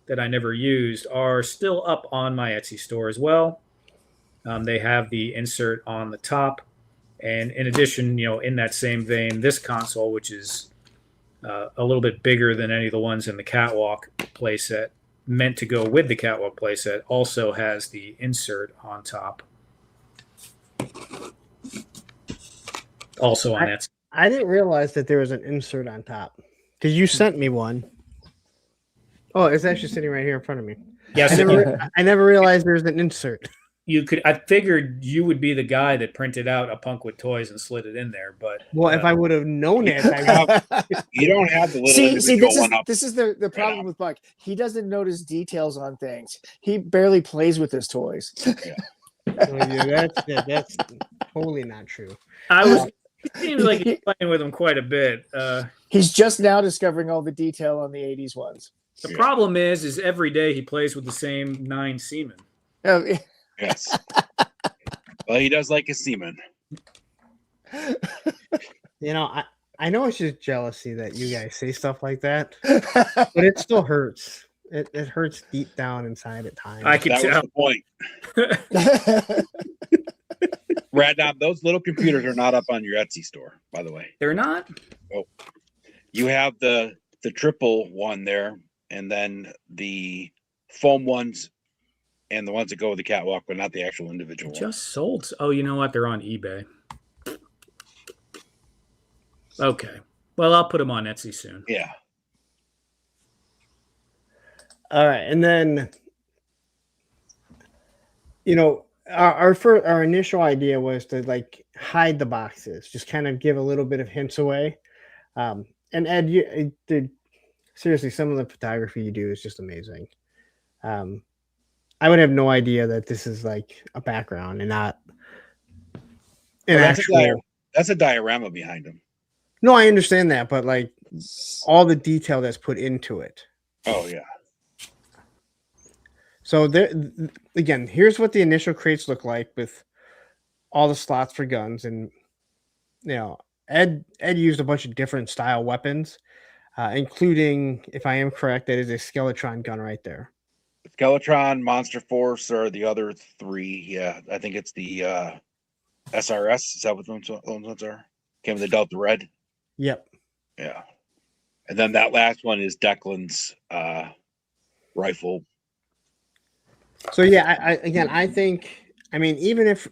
that I never used, are still up on my Etsy store as well. They have the insert on the top. And in addition, in that same vein, this console, which is a little bit bigger than any of the ones in the catwalk playset, meant to go with the catwalk playset, also has the insert on top. Also on Etsy. I didn't realize that there was an insert on top because you sent me one. Oh, it's actually sitting right here in front of me. Yes, I never realized there's an insert. I figured you would be the guy that printed out a Punk with Toys and slid it in there. But if I would have known it, you don't have the little see, one up. this is the problem with Buck. He doesn't notice details on things. He barely plays with his toys. Yeah, that's totally not true. It seems like he's playing with them quite a bit. He's just now discovering all the detail on the 80s ones. The problem is every day he plays with the same 9 semen. Oh, yeah. Yes. Well, he does like his semen. I know it's just jealousy that you guys say stuff like that, but it still hurts. It hurts deep down inside at times. I can tell. Was the point. Random, those little computers are not up on your Etsy store, by the way. They're not? Oh. You have the triple one there, and then the foam ones and the ones that go with the catwalk, but not the actual individual Just sold. Oh, you know what? They're on eBay. Okay. Well, I'll put them on Etsy soon. Yeah. All right, and then our initial idea was to hide the boxes, just kind of give a little bit of hints away. And Ed, seriously, some of the photography you do is just amazing. I would have no idea that this is like a background and not an actual. That's a diorama behind him. No, I understand that, but all the detail that's put into it. Oh yeah. So again, here's what the initial crates look like with all the slots for guns, and Ed used a bunch of different style weapons, including, if I am correct, that is a Skeletron gun right there. Skeletron, Monster Force are the other 3. Yeah, I think it's the SRS. Is that what those ones are? Came with the Delta Red. Yep. Yeah, and then that last one is Declan's rifle. So yeah, I think, even if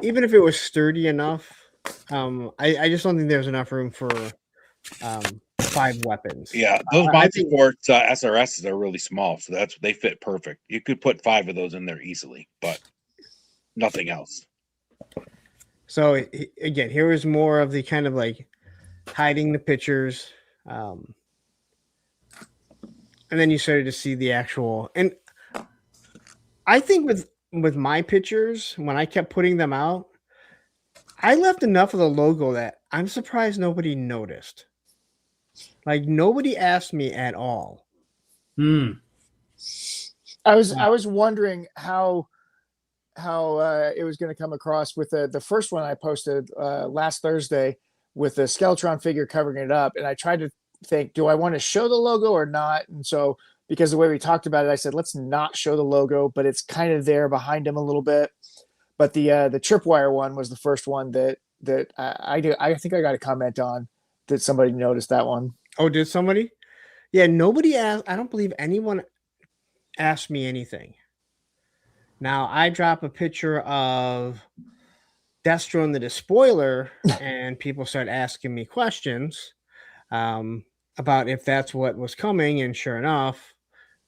it was sturdy enough, I just don't think there's enough room for 5 weapons. Yeah, those Monster Force SRSs are really small, so they fit perfect. You could put 5 of those in there easily, but nothing else. So again, here was more of the kind of hiding the pictures, and then you started to see the actual. And I think with my pictures, when I kept putting them out, I left enough of the logo that I'm surprised nobody noticed. Nobody asked me at all. I was wondering how it was going to come across with the first one I posted last Thursday with the Skeletron figure covering it up, and I tried to think, do I want to show the logo or not? And so, because the way we talked about it, I said let's not show the logo, but it's kind of there behind him a little bit. But the tripwire one was the first one that I think I got a comment on that somebody noticed that one. Oh, did somebody? Yeah, nobody asked. I don't believe anyone asked me anything. Now I drop a picture of Destro and the Despoiler, and people start asking me questions about if that's what was coming, and sure enough,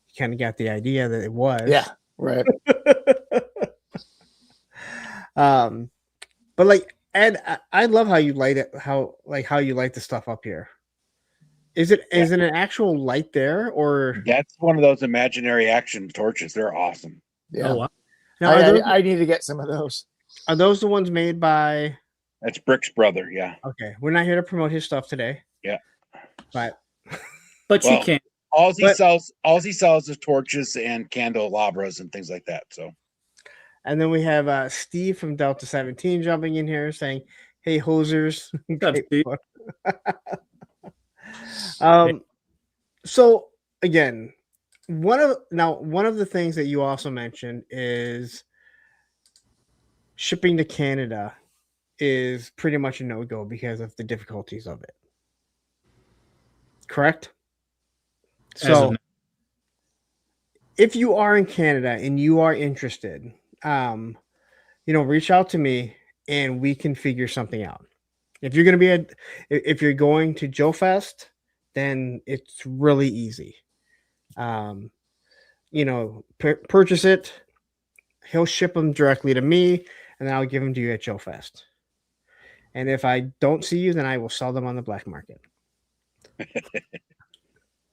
you kind of got the idea that it was. Yeah, right. But Ed, I love how you light it. How you light the stuff up here. Is it an actual light there, or that's one of those imaginary action torches? They're awesome. Yeah. Oh, wow. Now, I need to get some of those. are those the ones made by? That's Brick's brother. Yeah. Okay, we're not here to promote his stuff today. Yeah. But But Well, you can't. all he sells is torches and candelabras and things like that. So and then we have Steve from Delta 17 jumping in here saying, "Hey, hosers." What's up, Steve? So again, one of the things that you also mentioned is shipping to Canada is pretty much a no-go because of the difficulties of it. Correct? So if you are in Canada and you are interested, reach out to me and we can figure something out. If you're going to Joe Fest, then it's really easy. Purchase it. He'll ship them directly to me, and then I'll give them to you at Joe Fest. And if I don't see you, then I will sell them on the black market.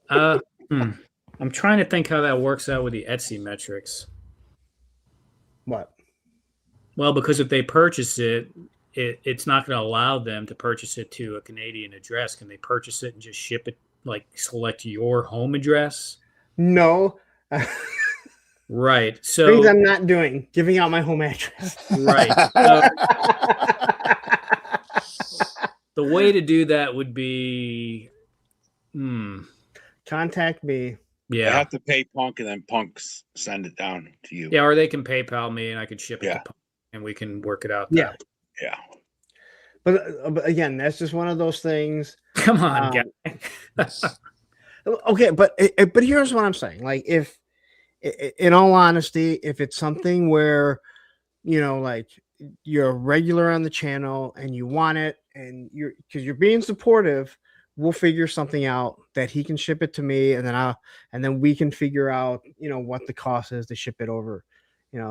I'm trying to think how that works out with the Etsy metrics. What? Well, because if they purchase it, it's not going to allow them to purchase it to a Canadian address. Can they purchase it and just ship it, like select your home address? No. Right. So things I'm not doing, giving out my home address. Right. So, the way to do that would be contact me. Yeah. I have to pay Punk and then Punk's send it down to you. Yeah, or they can PayPal me and I could ship it to Punk and we can work it out. Yeah. Yeah. But again, that's just one of those things. Come on, guy. Okay, but here's what I'm saying. Like, if in all honesty, if it's something where, like you're a regular on the channel and you want it and you're being supportive, we'll figure something out that he can ship it to me and then we can figure out, what the cost is to ship it over,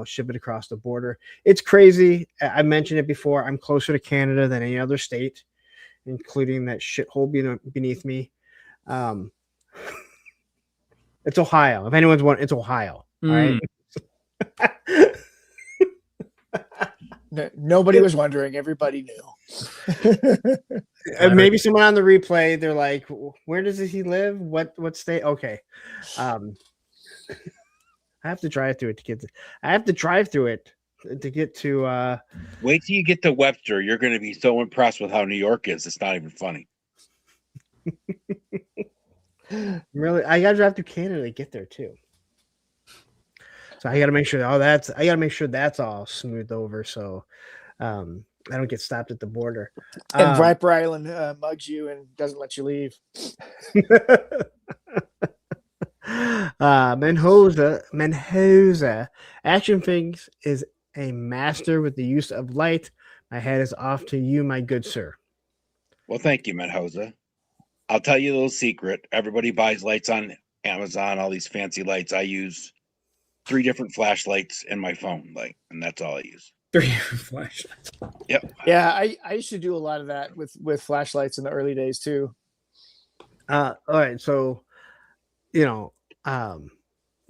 ship it across the border. It's crazy. I mentioned it before. I'm closer to Canada than any other state, including that shithole beneath me. It's Ohio. If anyone's wondering, it's Ohio. All right. Nobody was wondering. Everybody knew. And maybe someone on the replay, they're like, "Where does he live? What state?" Okay. I have to drive through it to get to. Wait till you get to Webster. You're going to be so impressed with how New York is. It's not even funny. Really, I gotta drive through Canada to get there too. So I gotta make sure that's all smoothed over, so I don't get stopped at the border. And Viper Island mugs you and doesn't let you leave. Menhoza Action Figs is a master with the use of light. My head is off to you, my good sir. Well, thank you, Menhoza. I'll tell you a little secret. Everybody buys lights on Amazon, all these fancy lights. I use 3 different flashlights in my phone, and that's all I use. 3 different flashlights. Yep. Yeah, I used to do a lot of that with flashlights in the early days too. All right, so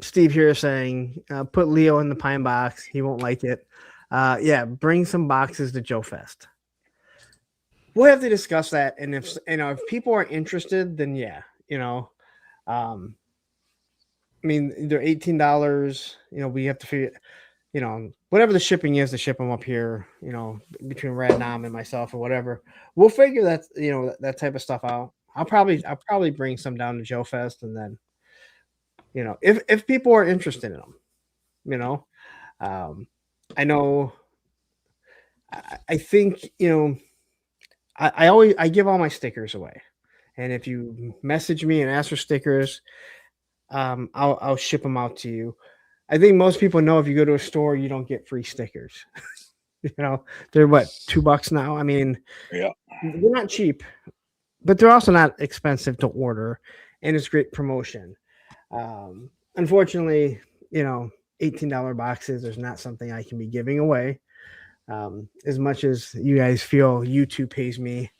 Steve here is saying put Leo in the pine box. He won't like it. Bring some boxes to Joe Fest. We'll have to discuss that, and if people are interested, then they're $18. We have to figure, whatever the shipping is to ship them up here, between Random and myself or whatever. We'll figure that that type of stuff out. I'll probably bring some down to Joe Fest, and then if people are interested in them, I know. I think I give all my stickers away, and if you message me and ask for stickers, I'll ship them out to you. I think most people know if you go to a store, you don't get free stickers. They're what, $2 now. I mean, yeah, they're not cheap, but they're also not expensive to order, and it's great promotion. Unfortunately, $18 boxes, there's not something I can be giving away. As much as you guys feel YouTube pays me,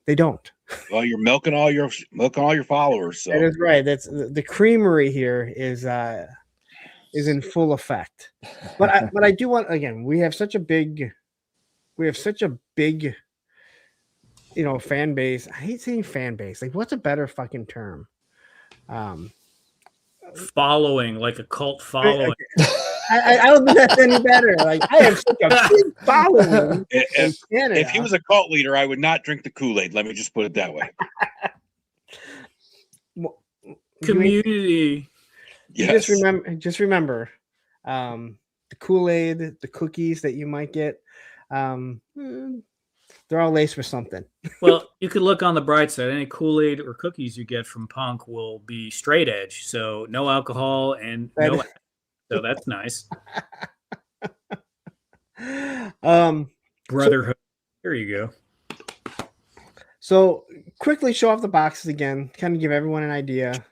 they don't. Well, you're milking all your followers. So. That is right. That's the creamery here is is in full effect. But I do want, again, we have such a big fan base. I hate saying fan base. Like, what's a better fucking term? Following, like a cult following. I don't think that's any better. Like, I have such a big following in Canada. If he was a cult leader, I would not drink the Kool-Aid. Let me just put it that way. Community. Yes. Just remember, the Kool-Aid, the cookies that you might get, they're all laced with something. Well, you could look on the bright side. Any Kool-Aid or cookies you get from Punk will be straight edge, so no alcohol and no. So that's nice. Brotherhood. Here you go. So quickly show off the boxes again, kind of give everyone an idea.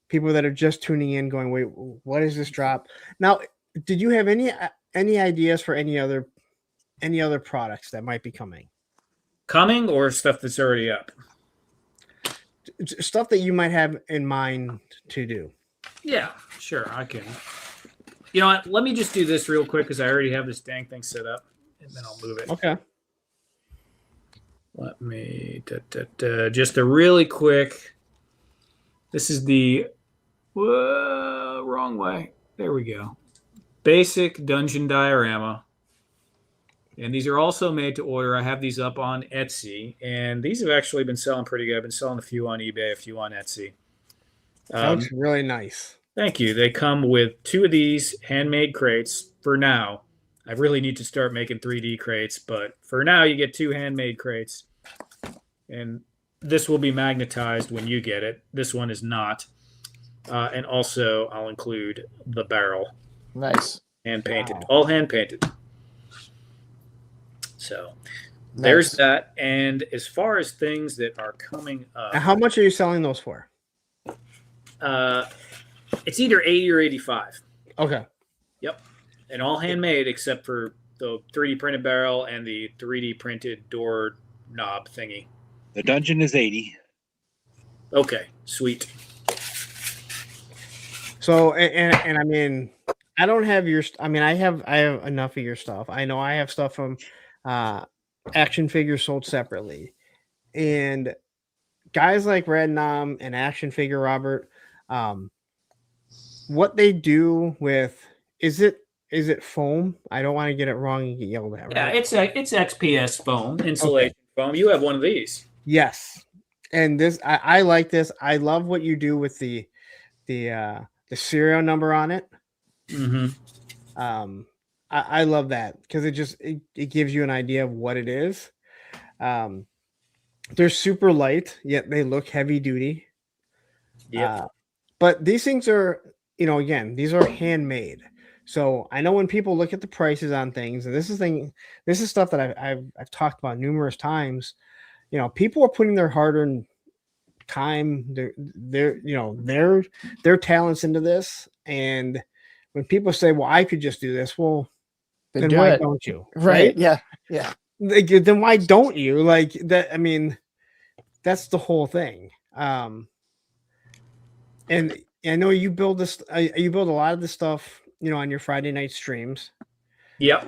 People that are just tuning in going, wait, what is this drop? Now, did you have any ideas for any other products that might be coming? Coming or stuff that's already up? Stuff that you might have in mind to do. Yeah, sure. I can. You know what? Let me just do this real quick because I already have this dang thing set up, and then I'll move it. Okay. Let me just a really quick. This is the wrong way. There we go. Basic dungeon diorama. And these are also made to order. I have these up on Etsy, and these have actually been selling pretty good. I've been selling a few on eBay, a few on Etsy. That looks really nice. Thank you. They come with 2 of these handmade crates for now. I really need to start making 3D crates, but for now you get 2 handmade crates. And this will be magnetized when you get it. This one is not. And also I'll include the barrel. Nice. Hand painted. Wow. All hand painted. So there's that. And as far as things that are coming up. And how much are you selling those for? It's either 80 or 85. Okay. Yep. And all handmade except for the 3D printed barrel and the 3D printed door knob thingy. The dungeon is 80. Okay, sweet. So and I mean, I don't have your. I mean, I have enough of your stuff. I know I have stuff from action figures sold separately, and guys like Random and Action Figure Robert, what they do with is it foam? I don't want to get it wrong and get yelled at. Right? Yeah, it's XPS foam, insulation foam. You have one of these. Yes, and this I like this. I love what you do with the serial number on it. Mm-hmm. I love that because it gives you an idea of what it is. They're super light, yet they look heavy duty. Yeah. But these things are, again, these are handmade. So I know when people look at the prices on things, and this is stuff that I've talked about numerous times. People are putting their hard-earned time, their talents into this, and when people say, "Well, I could just do this," well, then why don't you? Right? Yeah. Then why don't you? Like that? I mean, that's the whole thing. And I know you build this. You build a lot of this stuff, on your Friday night streams. Yep.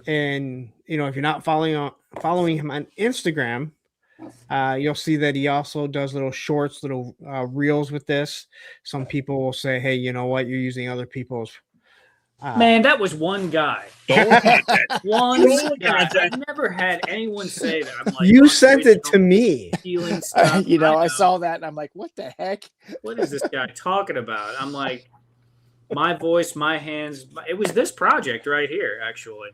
And if you're not following him on Instagram, you'll see that he also does little shorts, little reels with this. Some people will say, "Hey, you know what? You're using other people's." Man, that was one guy. One guy. I've never had anyone say that. I'm like, you sent it to me. Stuff. I saw that and I'm like, what the heck? What is this guy talking about? I'm like, my voice, my hands. It was this project right here, actually.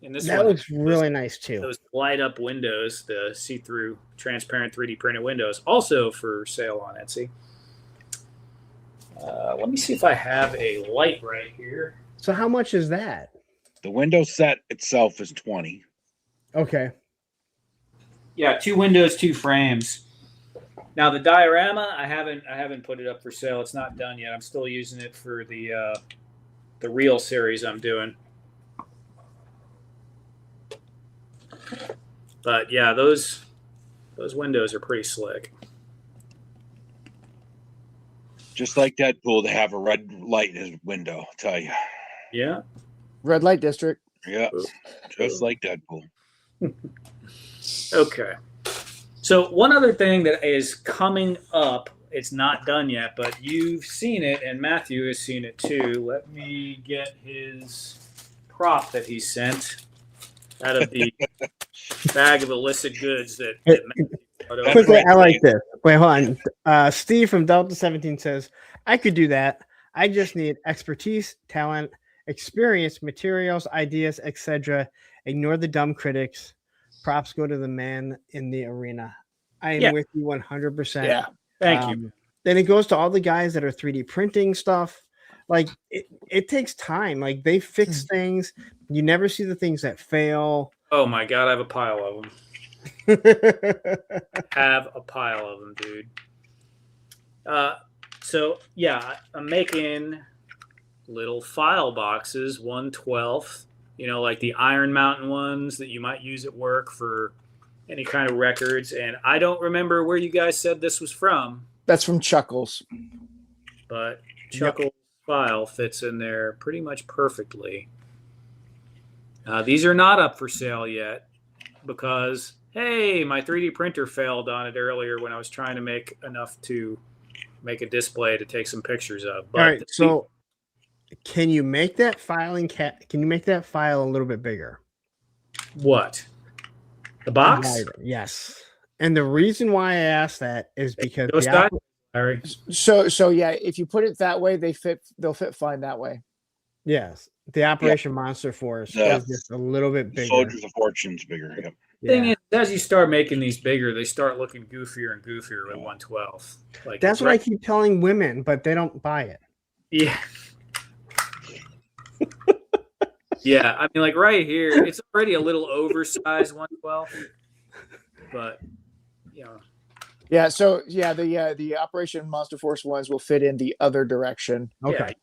And this that looks really nice too. Those light up windows, the see-through, transparent 3D printed windows, also for sale on Etsy. Let me see if I have a light right here. So how much is that? The window set itself is 20. Okay. Yeah, 2 windows, 2 frames. Now the diorama, I haven't put it up for sale. It's not done yet. I'm still using it for the reel series I'm doing. But yeah, those windows are pretty slick. Just like Deadpool to have a red light in his window, I'll tell you. Yeah. Red light district. Yeah, just like Deadpool. Okay. So one other thing that is coming up, it's not done yet, but you've seen it, and Matthew has seen it too. Let me get his prop that he sent out of the bag of illicit goods that Matthew brought over. Quickly, I like this. Wait, hold on. Steve from Delta 17 says, I could do that. I just need expertise, talent, experience, materials, ideas, etc. Ignore the dumb critics. Props go to the man in the arena. I am with you 100%. Yeah. Thank you. Then it goes to all the guys that are 3D printing stuff. Like it takes time. Like they fix things. You never see the things that fail. Oh my God, I have a pile of them. Have a pile of them, dude. So yeah, I'm making little file boxes, 1/12, like the Iron Mountain ones that you might use at work for any kind of records. And I don't remember where you guys said this was from. That's from Chuckles. But Chuckles file fits in there pretty much perfectly. These are not up for sale yet because, hey, my 3D printer failed on it earlier when I was trying to make enough to make a display to take some pictures of. But all right, so can you make that filing can you make that file a little bit bigger? What? The box? Yes. And the reason why I asked that is because Larry. So yeah, if you put it that way, they'll fit fine that way. Yes. The Operation Monster Force is just a little bit bigger. Soldiers of Fortune's bigger. Yep. Thing is, as you start making these bigger, they start looking goofier and goofier with 1/12. Like that's what I keep telling women, but they don't buy it. Yeah. Yeah, I mean, like right here, it's already a little oversized 1/12, but Yeah. So yeah, the Operation Monster Force ones will fit in the other direction. Okay.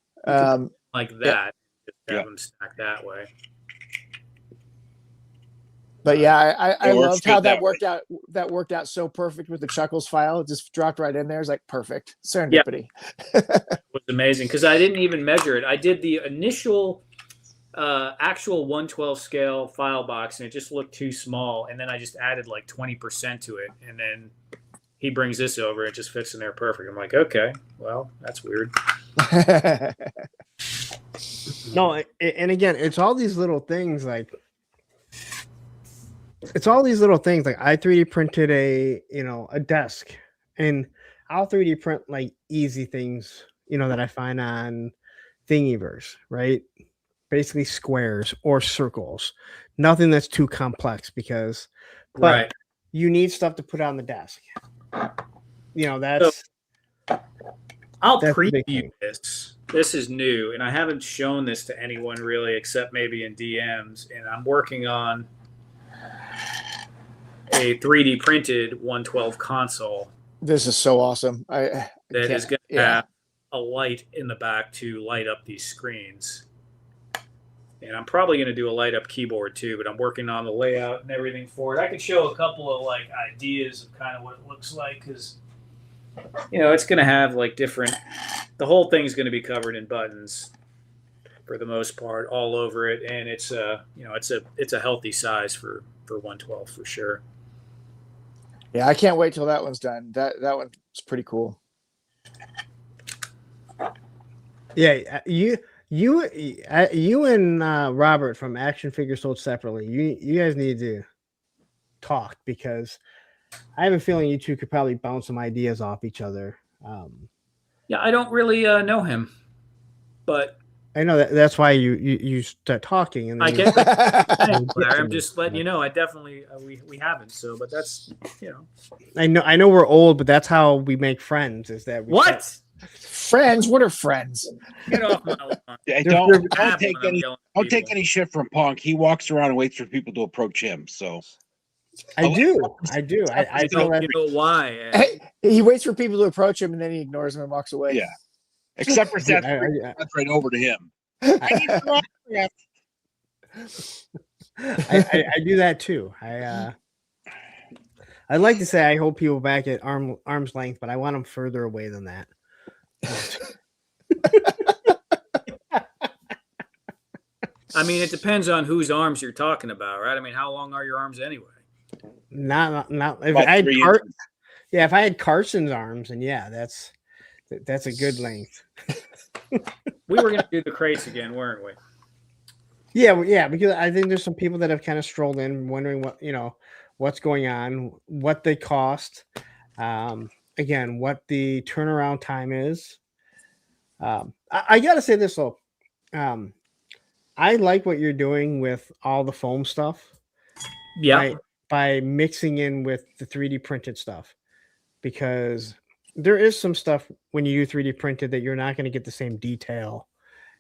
Like that, just have them stacked that way. But yeah, I loved how that worked out. That worked out so perfect with the Chuckles file. It just dropped right in there. It's like perfect serendipity. It was amazing because I didn't even measure it. I did the initial actual 1/12 scale file box, and it just looked too small. And then I just added like 20% to it, and then he brings this over. It just fits in there perfect. I'm like, okay, well, that's weird. No, and again, it's all these little things like. It's all these little things like I 3D printed a desk, and I'll 3D print like easy things, that I find on Thingiverse, right? Basically squares or circles, nothing that's too complex because you need stuff to put on the desk. That's I'll preview this. This is new, and I haven't shown this to anyone really except maybe in DMs, and I'm working on a 3D printed 1/12 console. This is so awesome. That is going to have a light in the back to light up these screens. And I'm probably going to do a light up keyboard too, but I'm working on the layout and everything for it. I could show a couple of like ideas of kind of what it looks like because, it's going to have like different, the whole thing's going to be covered in buttons for the most part all over it. And it's it's a healthy size for 1/12 for sure. Yeah, I can't wait till that one's done. That one's pretty cool. Yeah, you and Robert from Action Figures Sold Separately. You guys need to talk because I have a feeling you two could probably bounce some ideas off each other. Yeah, I don't really know him, but I know that's why you start talking, and then I get I'm just letting you know. I definitely we haven't. So, but that's I know we're old, but that's how we make friends. Is that friends? What are friends? Get off my lawn. Hey, don't take any shit from Punk. He walks around and waits for people to approach him. So I do. I feel that. Why? Hey, he waits for people to approach him and then he ignores them and walks away. Yeah. Except for Seth, that's right over to him. I need some I do that too. I'd like to say I hold people back at arm's length, but I want them further away than that. I mean, it depends on whose arms you're talking about, right? I mean, how long are your arms anyway? Not if About I had 3 inches. yeah, if I had Carson's arms, and yeah, that's a good length. We were going to do the crates again, weren't we? Yeah, because I think there's some people that have kind of strolled in wondering what's going on, what they cost, again, what the turnaround time is. I gotta say this though, I like what you're doing with all the foam stuff. Yeah. By mixing in with the 3D printed stuff, because there is some stuff when you do 3D printed that you're not going to get the same detail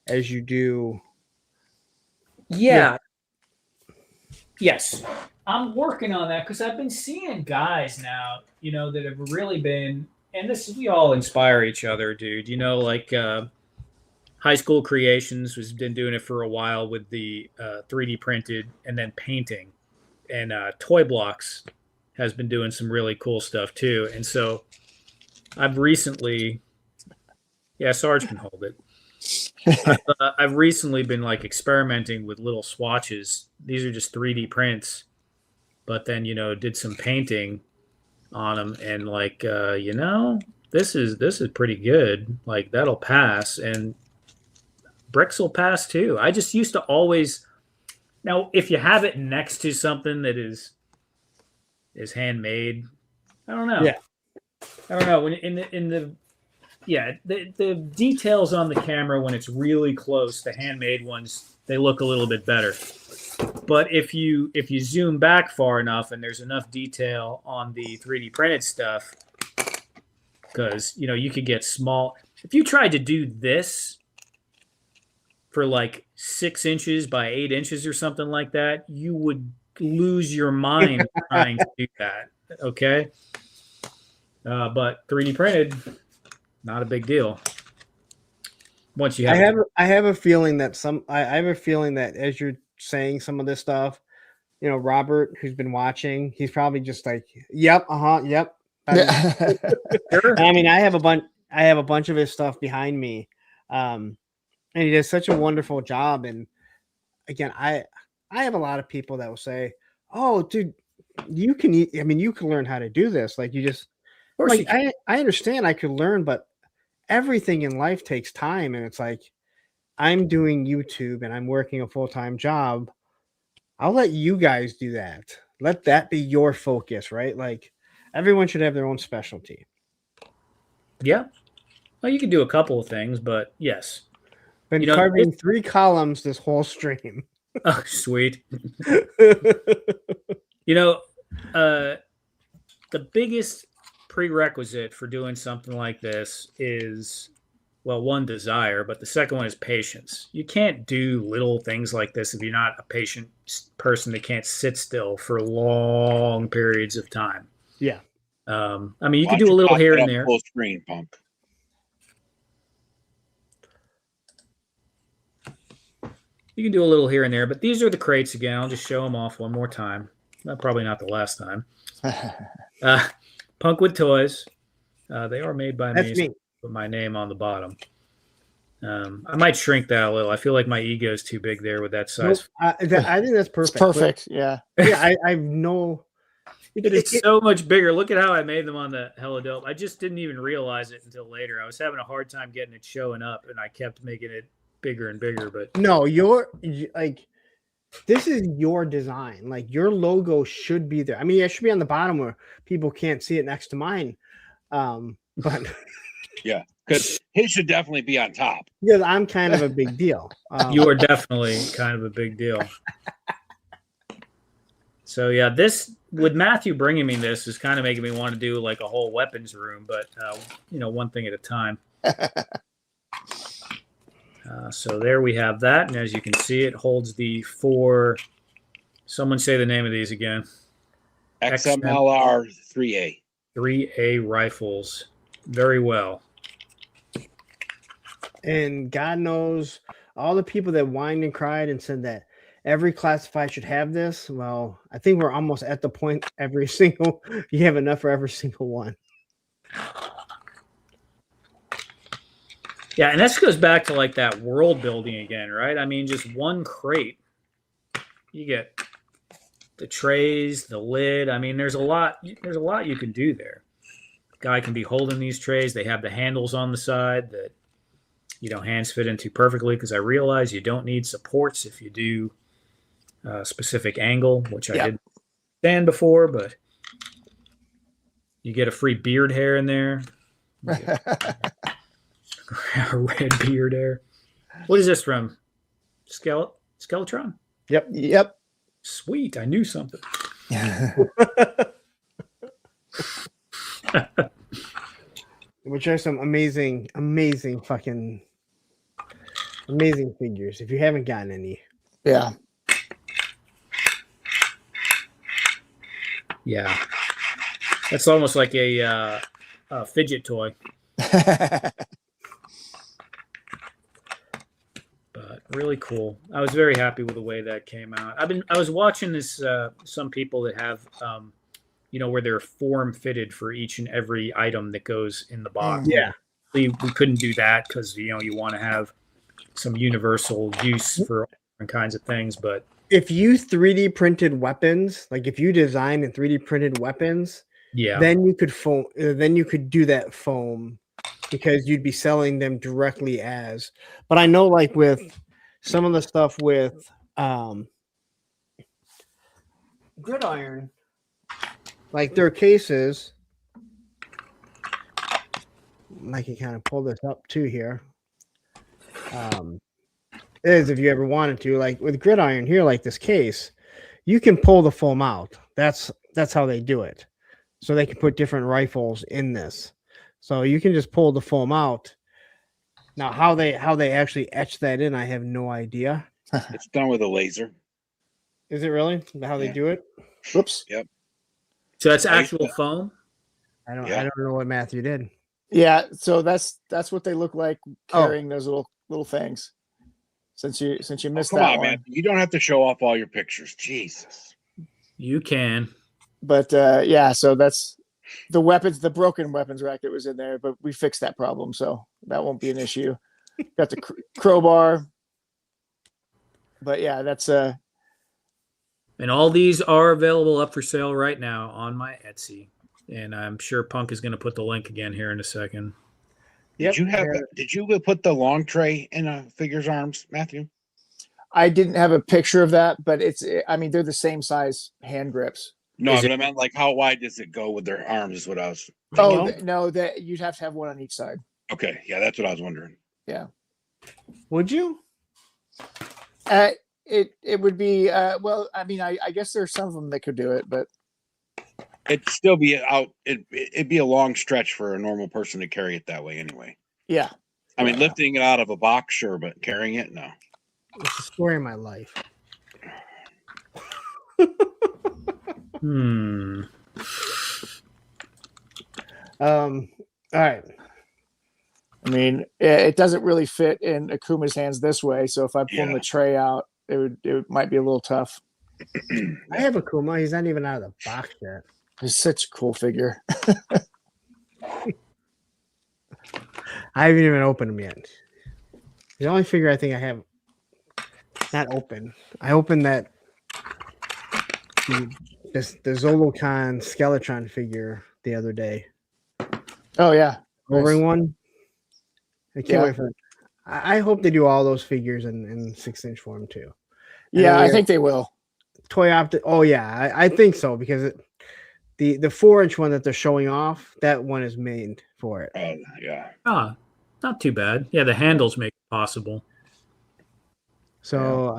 as you do. Yeah. Yes. I'm working on that because I've been seeing guys now, that have really been, and we all inspire each other, dude. Like High School Creations has been doing it for a while with the 3D printed and then painting. And Toy Blocks has been doing some really cool stuff too. And so I've recently, Sarge can hold it. I've recently been like experimenting with little swatches. These are just 3D prints, but then did some painting on them, and like this is pretty good. Like that'll pass, and bricks will pass too. I just used to always. Now, if you have it next to something that is handmade, I don't know. Yeah. I don't know. When the details on the camera when it's really close, the handmade ones, they look a little bit better. But if you zoom back far enough and there's enough detail on the 3D printed stuff, because you could get small. If you tried to do this for like 6 inches by 8 inches or something like that, you would lose your mind trying to do that. Okay. But 3D printed, not a big deal. Once you have, I have a feeling that I have a feeling that as you're saying some of this stuff, Robert, who's been watching, he's probably just like, yep, yep. Sure. I mean, I have a bunch of his stuff behind me. And he does such a wonderful job. And again, I have a lot of people that will say, "Oh, dude, you can learn how to do this. Like you just like I understand I could learn, but everything in life takes time." And it's like, I'm doing YouTube and I'm working a full-time job. I'll let you guys do that. Let that be your focus, right? Like everyone should have their own specialty. Yeah. Well, you can do a couple of things, but yes. Been carving 3 columns this whole stream. Oh, sweet. The biggest prerequisite for doing something like this is, well, one, desire, but the second one is patience. You can't do little things like this if you're not a patient person that can't sit still for long periods of time. Yeah. I mean, you can do a little here and there. Full screen, punk. You can do a little here and there, but these are the crates again. I'll just show them off one more time. Probably not the last time. Punkwood Toys. They are made by me. So put my name on the bottom. I might shrink that a little. I feel like my ego is too big there with that size. Nope, I think that's perfect. It's perfect. Yeah. Yeah. I know. It's so much bigger. Look at how I made them on the Hella Dope. I just didn't even realize it until later. I was having a hard time getting it showing up, and I kept making it bigger and bigger. But no, this is your design. Like your logo should be there. I mean, it should be on the bottom where people can't see it next to mine. But yeah, because his should definitely be on top. Because I'm kind of a big deal. You are definitely kind of a big deal. So yeah, this with Matthew bringing me this is kind of making me want to do like a whole weapons room, but one thing at a time. So there we have that, and as you can see, it holds the 4. Someone say the name of these again. XMLR 3A. 3A rifles. Very well. And God knows all the people that whined and cried and said that every classified should have this. Well, I think we're almost at the point you have enough for every single one. Yeah, and this goes back to like that world building again, right? I mean, just one crate, you get the trays, the lid. I mean, there's a lot you can do there. Guy can be holding these trays. They have the handles on the side that hands fit into perfectly, because I realize you don't need supports if you do a specific angle, which I didn't stand before, but you get a free beard hair in there. A red beard hair. What is this from? Skeletron? Yep. Sweet. I knew something. Which are some amazing fucking amazing figures. If you haven't gotten any. Yeah. Yeah. That's almost like a fidget toy. But really cool. I was very happy with the way that came out. I was watching this some people that have where they're form fitted for each and every item that goes in the box. Yeah. We couldn't do that because you want to have some universal use for different kinds of things. But if you 3D printed weapons, like if you designed and 3D printed weapons, then you could foam. Then you could do that foam, because you'd be selling them directly as. But I know, like with some of the stuff with Gridiron, like their cases, I can kind of pull this up too here. Is if you ever wanted to, like with Gridiron here, like this case, you can pull the foam out. That's how they do it. So they can put different rifles in this. So you can just pull the foam out. Now, how they actually etch that in, I have no idea. It's done with a laser. Is it really how they do it? Whoops. Yep. So that's actual foam? I don't know what Matthew did. Yeah, so that's what they look like carrying those little things. Since you missed that one. Man. You don't have to show off all your pictures. Jesus. You can. But so that's the weapons, the broken weapons rack that was in there, but we fixed that problem, so that won't be an issue. Got the crowbar. But yeah, that's and all these are available up for sale right now on my Etsy, and I'm sure Punk is going to put the link again here in a second. Did you put the long tray in a figure's arms, Matthew? I didn't have a picture of that, but they're the same size hand grips. No, but I meant like how wide does it go with their arms is what I was thinking. No, that you'd have to have one on each side. Okay, yeah, that's what I was wondering. Yeah. Would you? It would be I guess there's some of them that could do it, but it'd still be it'd be a long stretch for a normal person to carry it that way anyway. Yeah. I mean, lifting it out of a box, sure, but carrying it, no. It's the story of my life. All right. I mean, it doesn't really fit in Akuma's hands this way, so if I pull the tray out, it might be a little tough. I have Akuma. He's not even out of the box yet. He's such a cool figure. I haven't even opened him yet. The only figure I think I have not open. I opened that the Zolokhan Skeletron figure the other day. Oh yeah, Roving one. I can't wait for it. I hope they do all those figures in 6-inch form too. Yeah, I think they will. Toy Optic. Oh yeah, I think so, because the 4-inch one that they're showing off, that one is made for it. Yeah. Not too bad. Yeah, the handles make it possible. So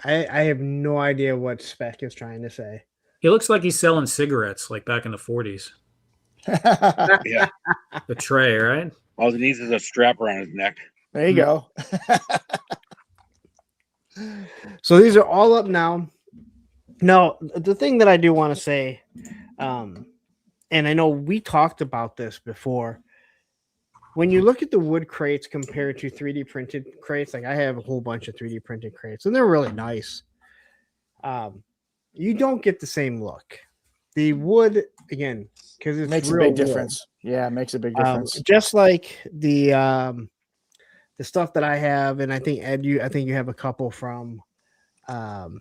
I have no idea what Spec is trying to say. He looks like he's selling cigarettes like back in the 40s. Yeah. The tray, right? All he needs is a strap around his neck. There you go. So these are all up now. Now, the thing that I do want to say, and I know we talked about this before, when you look at the wood crates compared to 3D printed crates, like I have a whole bunch of 3D printed crates, and they're really nice. You don't get the same look. The wood, again, because it makes a big difference. Yeah, it makes a big difference. Just like the the stuff that I have, and I think Ed, I think you have a couple from the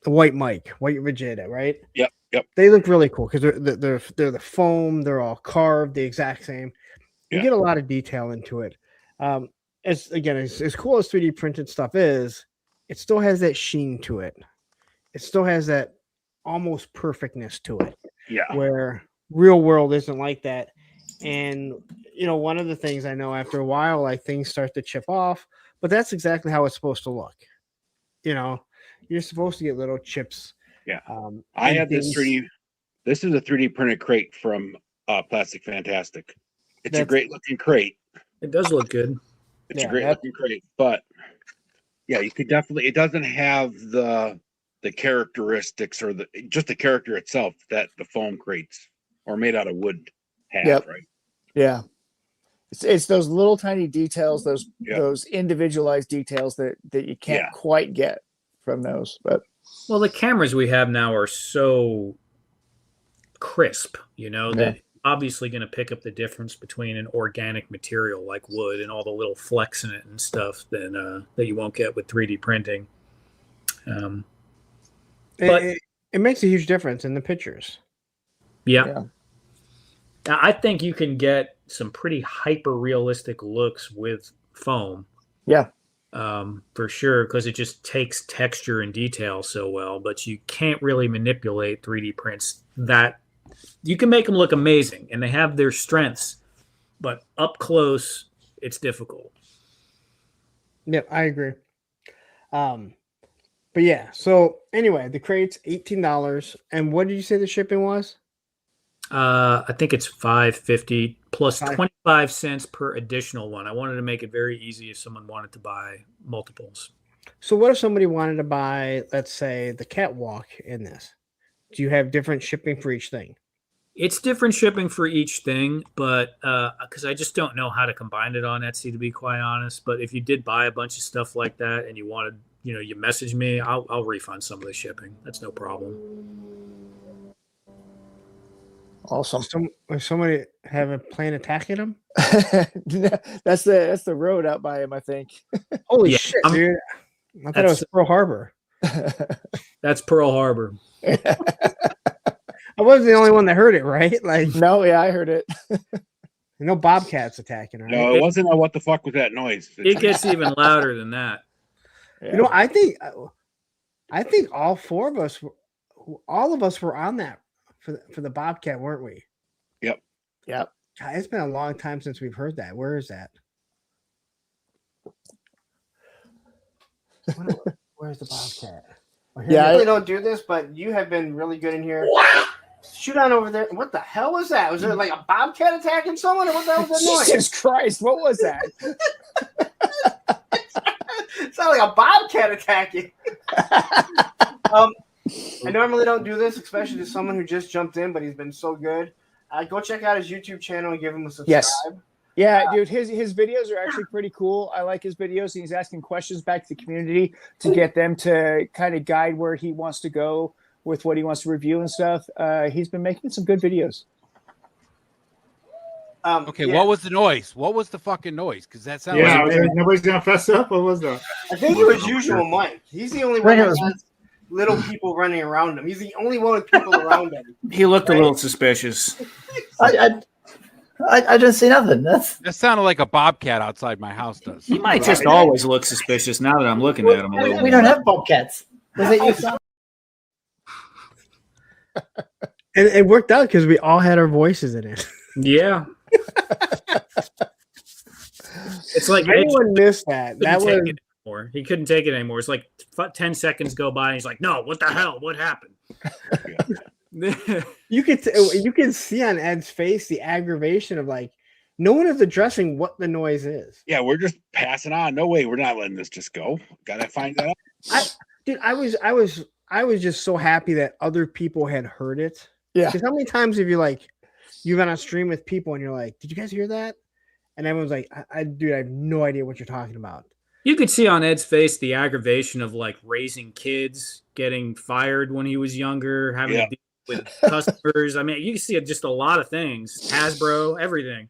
White Vegeta, right? Yep. They look really cool because they're the foam. They're all carved the exact same. You get a lot of detail into it. As cool as 3D printed stuff is, it still has that sheen to it. It still has that almost perfectness to it. Yeah. Where real world isn't like that. And one of the things I know after a while, like things start to chip off, but that's exactly how it's supposed to look. You're supposed to get little chips. Yeah. I had this 3D. This is a 3D printed crate from Plastic Fantastic. It's a great looking crate. It does look good. It's a great looking crate, but yeah, you could definitely. It doesn't have the characteristics or just the character itself that the foam crates or made out of wood have, right? Yeah. It's those little tiny details, those individualized details that you can't quite get from those. But well, the cameras we have now are so crisp, that obviously going to pick up the difference between an organic material like wood and all the little flecks in it and stuff that you won't get with 3D printing. But it makes a huge difference in the pictures. Yeah. Now, I think you can get some pretty hyper realistic looks with foam. Yeah. For sure, because it just takes texture and detail so well, but you can't really manipulate 3D prints that you can make them look amazing and they have their strengths, but up close, it's difficult. Yep, I agree. But yeah, so anyway, the crate's $18. And what did you say the shipping was? I think it's $5.50 plus 25 cents per additional one. I wanted to make it very easy if someone wanted to buy multiples. So what if somebody wanted to buy, let's say, the catwalk in this? Do you have different shipping for each thing? It's different shipping for each thing, but because I just don't know how to combine it on Etsy, to be quite honest. But if you did buy a bunch of stuff like that and you wanted, you message me, I'll refund some of the shipping. That's no problem. Awesome. If somebody have a plane attacking them? That's the road out by him, I think. Holy shit, dude. I thought it was Pearl Harbor. That's Pearl Harbor. I wasn't the only one that heard it, right? Like, no, yeah, I heard it. No bobcats attacking, right? No, it wasn't a what the fuck was that noise? It gets even louder than that. Yeah. I think all four of us, all of us were on that for the bobcat, weren't we? Yep. God, it's been a long time since we've heard that. Where is that? Where's the bobcat? I really don't do this, but you have been really good in here. Shoot on over there. What the hell was that? Was there like a bobcat attacking someone, or what the hell was that noise? Jesus Christ, what was that? It sounded like a bobcat attacking. I normally don't do this, especially to someone who just jumped in, but he's been so good. Go check out his YouTube channel and give him a subscribe. Yes. Yeah, dude, his videos are actually pretty cool. I like his videos. He's asking questions back to the community to get them to kind of guide where he wants to go with what he wants to review and stuff. He's been making some good videos. What was the noise? What was the fucking noise? Because that sounds nobody's gonna fess up. What was that? I think it was usual Mike. He's the only one that has little people running around him. He's the only one with people around him. He looked a little suspicious. I didn't see nothing. That sounded like a bobcat outside my house does. He might just always look suspicious now that I'm looking at him a little. We don't have bobcats. Was it you? And it worked out because we all had our voices in it. Yeah. It's like anyone missed that. He couldn't take it anymore. It's like 10 seconds go by and he's like, no, what the hell? What happened? You can see on Ed's face the aggravation of like no one is addressing what the noise is. Yeah, we're just passing on. No way, we're not letting this just go. Gotta find that out. I was just so happy that other people had heard it. Yeah. Because how many times have you've been on a stream with people and you're like, did you guys hear that? And everyone's like, dude, I have no idea what you're talking about. You could see on Ed's face the aggravation of like raising kids, getting fired when he was younger, having to deal with customers. I mean, you can see just a lot of things. Hasbro, everything.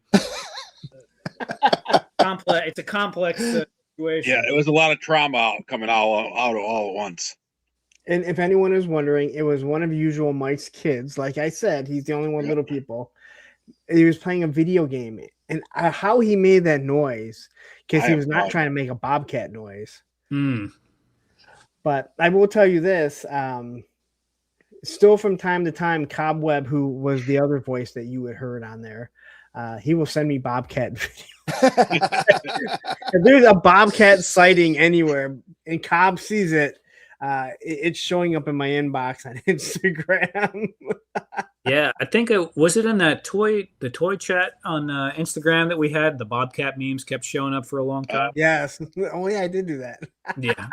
complex. It's a complex situation. Yeah, it was a lot of trauma coming out all at once. And if anyone is wondering, it was one of Usual Mike's kids. Like I said, he's the only one little people. He was playing a video game, and how he made that noise, because he was not trying to make a bobcat noise. But I will tell you this: still from time to time, Cobweb, who was the other voice that you had heard on there, he will send me bobcat videos. If there's a bobcat sighting anywhere and Cobb sees it, it's showing up in my inbox on Instagram. Yeah, I think it was in that the toy chat on Instagram that we had. The bobcat memes kept showing up for a long time. Yes. Oh yeah, I did do that. Yeah.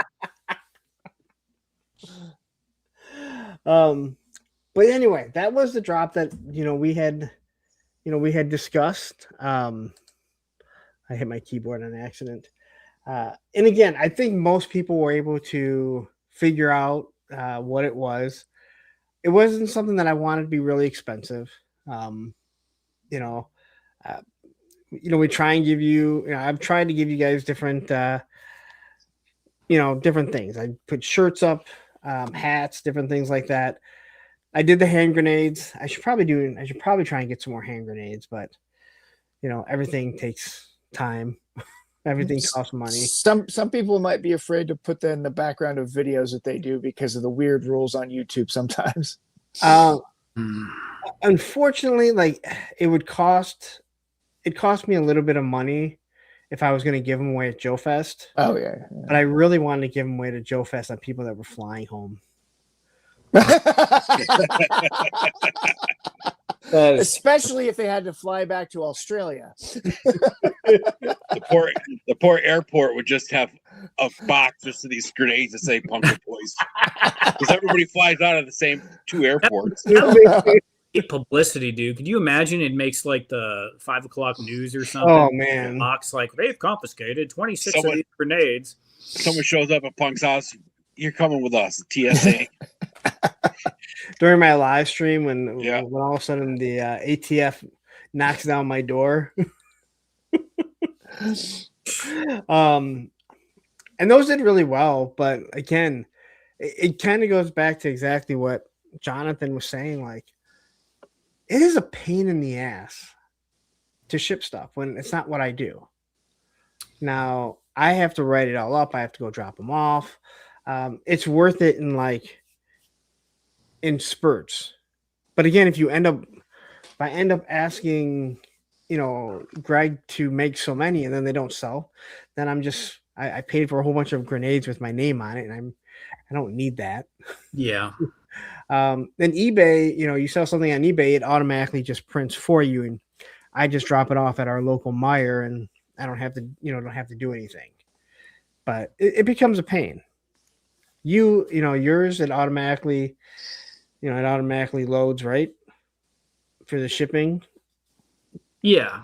But anyway, that was the drop that we had discussed. I hit my keyboard on accident. And again, I think most people were able to figure out what it was. It wasn't something that I wanted to be really expensive. We try and give you, I've tried to give you guys different, different things. I put shirts up, hats, different things like that. I did the hand grenades. I should probably try and get some more hand grenades, but everything takes time. Everything costs money. Some people might be afraid to put that in the background of videos that they do because of the weird rules on YouTube sometimes. Unfortunately, like it cost me a little bit of money if I was going to give them away at Joe Fest. Oh yeah. But I really wanted to give them away to Joe Fest on people that were flying home. Especially if they had to fly back to Australia. The poor airport would just have a box just to these grenades that say "Pumpkin Boys," because everybody flies out of the same two airports. Publicity, dude. Could you imagine? It makes like the 5 o'clock news or something. Oh man, box like they've confiscated 26 of these grenades. Someone shows up at Punk's house. You're coming with us, TSA. During my live stream, when all of a sudden the ATF knocks down my door. And those did really well, but again, it kind of goes back to exactly what Jonathan was saying. Like, it is a pain in the ass to ship stuff when it's not what I do. Now I have to write it all up. I have to go drop them off. It's worth it in spurts. But again, if I end up asking, Greg to make so many and then they don't sell, then I paid for a whole bunch of grenades with my name on it, and I don't need that. Yeah. Then eBay, you sell something on eBay, it automatically just prints for you, and I just drop it off at our local Meijer, and I don't have to do anything. But it becomes a pain. Yours, it automatically loads, right? For the shipping. Yeah.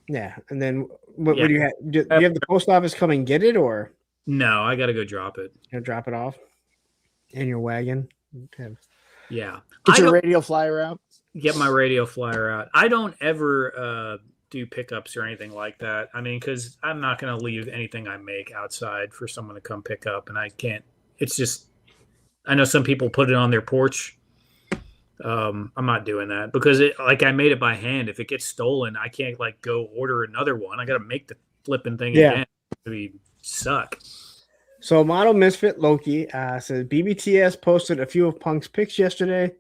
Yeah. And then what do you have? Do you have the post office come and get it, or? No, I got to go drop it. Drop it off in your wagon. Okay. Yeah. Get your radio flyer out. Get my radio flyer out. I don't ever do pickups or anything like that. I mean, because I'm not going to leave anything I make outside for someone to come pick up, and I can't. It's just, I know some people put it on their porch. I'm not doing that because I made it by hand. If it gets stolen, I can't go order another one. I got to make the flipping thing again. It suck. So Model Misfit Loki says BBTS posted a few of Punk's pics yesterday.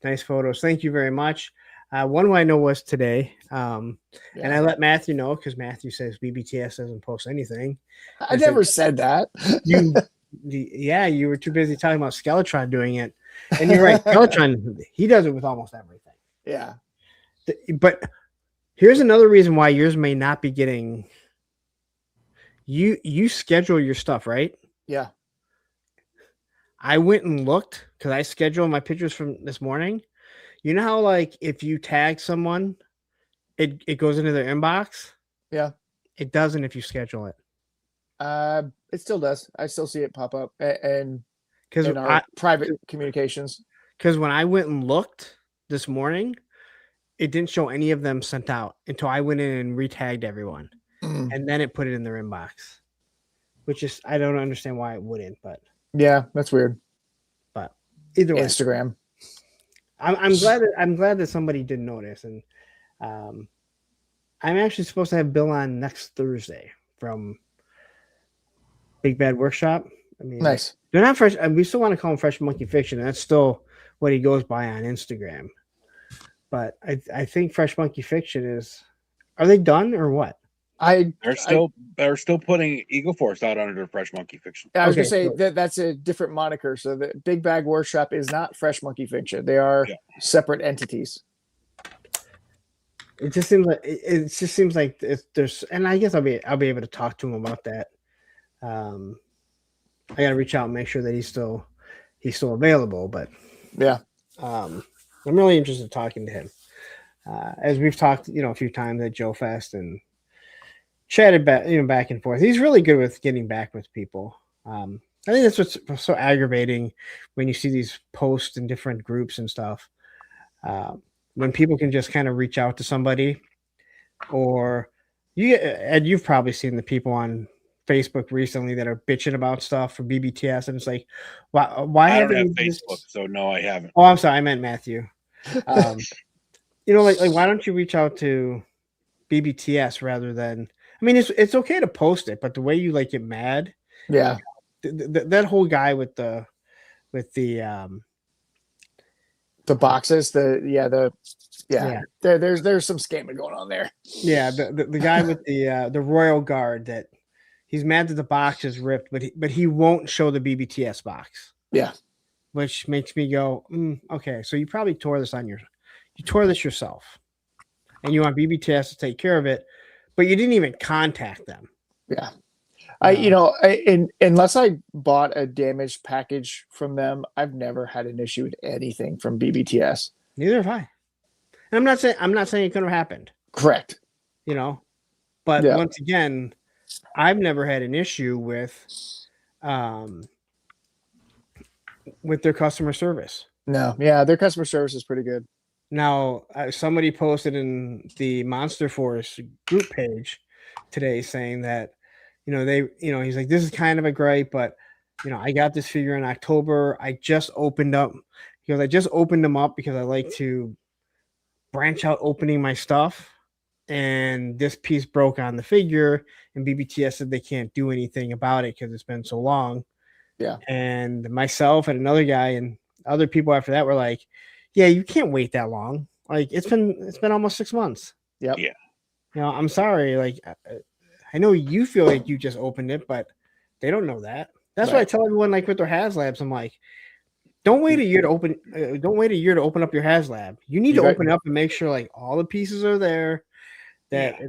Nice photos. Thank you very much. One I know was today. And I let Matthew know because Matthew says BBTS doesn't post anything. I never said that. You were too busy talking about Skeletron doing it. And you're right. Skeletron, he does it with almost everything. Yeah. But here's another reason why yours may not be getting. You schedule your stuff, right? Yeah. I went and looked because I scheduled my pictures from this morning. You know how if you tag someone, it goes into their inbox? Yeah. It doesn't if you schedule it. It still does. I still see it pop up and because in our private communications. Because when I went and looked this morning, it didn't show any of them sent out until I went in and retagged everyone. and then it put it in their inbox, which is I don't understand why it wouldn't, but Yeah, that's weird. but either way, Instagram. I'm glad that somebody did notice, and I'm actually supposed to have Bill on next Thursday from Big Bad Workshop. I mean, Nice. they're not fresh. We still want to call him Fresh Monkey Fiction, and that's still what he goes by on Instagram. But I think Fresh Monkey Fiction is. Are they done or what? They're still putting Eagle Force out under Fresh Monkey Fiction. I was Okay, gonna say so- that's a different moniker. So the Big Bag Workshop is not Fresh Monkey Fiction. They are separate entities. It just seems like there's, and I guess I'll be able to talk to him about that. I got to reach out and make sure that he's still available. But Yeah. I'm really interested in talking to him. As we've talked, a few times at Joe Fest and chatted back and forth. He's really good with getting back with people. I think that's what's so aggravating when you see these posts in different groups and stuff. When people can just kind of reach out to somebody, or you've probably seen the people on Facebook recently that are bitching about stuff for BBTS, and it's like, why I don't haven't have you Facebook, so no, I haven't. Oh, I'm sorry, I meant Matthew. Like why don't you reach out to BBTS rather than? I mean, it's okay to post it, but the way you get mad, Yeah. that whole guy with the boxes, there's some scamming going on there. Yeah, the guy with the Royal Guard, that he's mad that the box is ripped, but he won't show the BBTS box. Yeah, which makes me go, okay, so you probably tore this yourself, and you want BBTS to take care of it, but you didn't even contact them. Yeah. Unless I bought a damaged package from them, I've never had an issue with anything from BBTS. Neither have I. And I'm not saying it couldn't have happened. Correct. But once again, I've never had an issue with their customer service. No, yeah, their customer service is pretty good. Now, somebody posted in the Monster Force group page today saying that, he's like, this is kind of a gripe, but, I got this figure in October. I just opened up, I just opened them up because I like to branch out opening my stuff. And this piece broke on the figure, and BBTS said they can't do anything about it because it's been so long. Yeah. And myself and another guy and other people after that were like, yeah, you can't wait that long. Like it's been almost 6 months. Yep. Yeah. I'm sorry. Like, I know you feel like you just opened it, but they don't know that. That's why I tell everyone, like with their HasLabs, I'm like, don't wait a year to open. Don't wait a year to open up your HasLab. You need to open up and make sure like all the pieces are there. That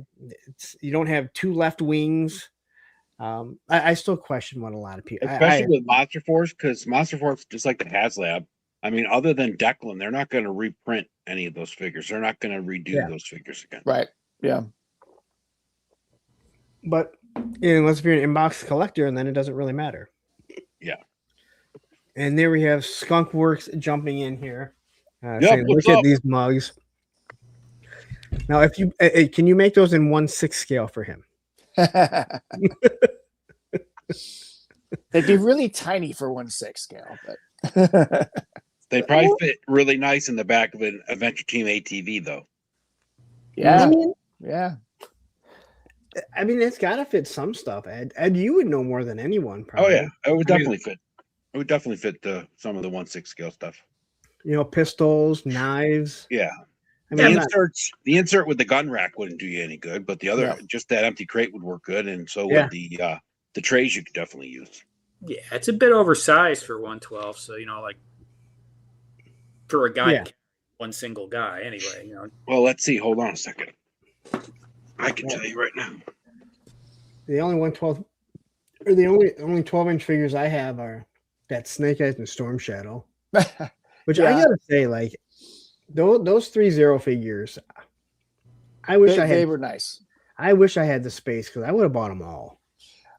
you don't have two left wings. I still question what a lot of people, especially with Monster Force, because Monster Force, just like the HasLab, I mean, other than Declan, they're not going to reprint any of those figures. They're not going to redo those figures again. Right. Yeah. But unless you're an inbox collector, and then it doesn't really matter. Yeah. And there we have Skunk Works jumping in here. Saying, look at these mugs. Now, if you can you make those in 1/6 scale for him? They'd be really tiny for 1/6 scale, but they probably fit really nice in the back of an Adventure Team ATV, though. Yeah, I mean, it's got to fit some stuff. Ed, you would know more than anyone. Probably. Oh yeah, it would definitely fit. It would definitely fit some of the 1/6 scale stuff. Pistols, knives. Yeah. I mean, the insert with the gun rack wouldn't do you any good, but the other, just that empty crate would work good, and so would the trays you could definitely use. Yeah, it's a bit oversized for 112, so like for a guy, one single guy, anyway. Well, let's see. Hold on a second. I can tell you right now. The only 112, or the only 12-inch figures I have are that Snake Eyes and Storm Shadow, which I gotta say, like. Those 3-0 figures, I wish they were nice. I wish I had the space because I would have bought them all.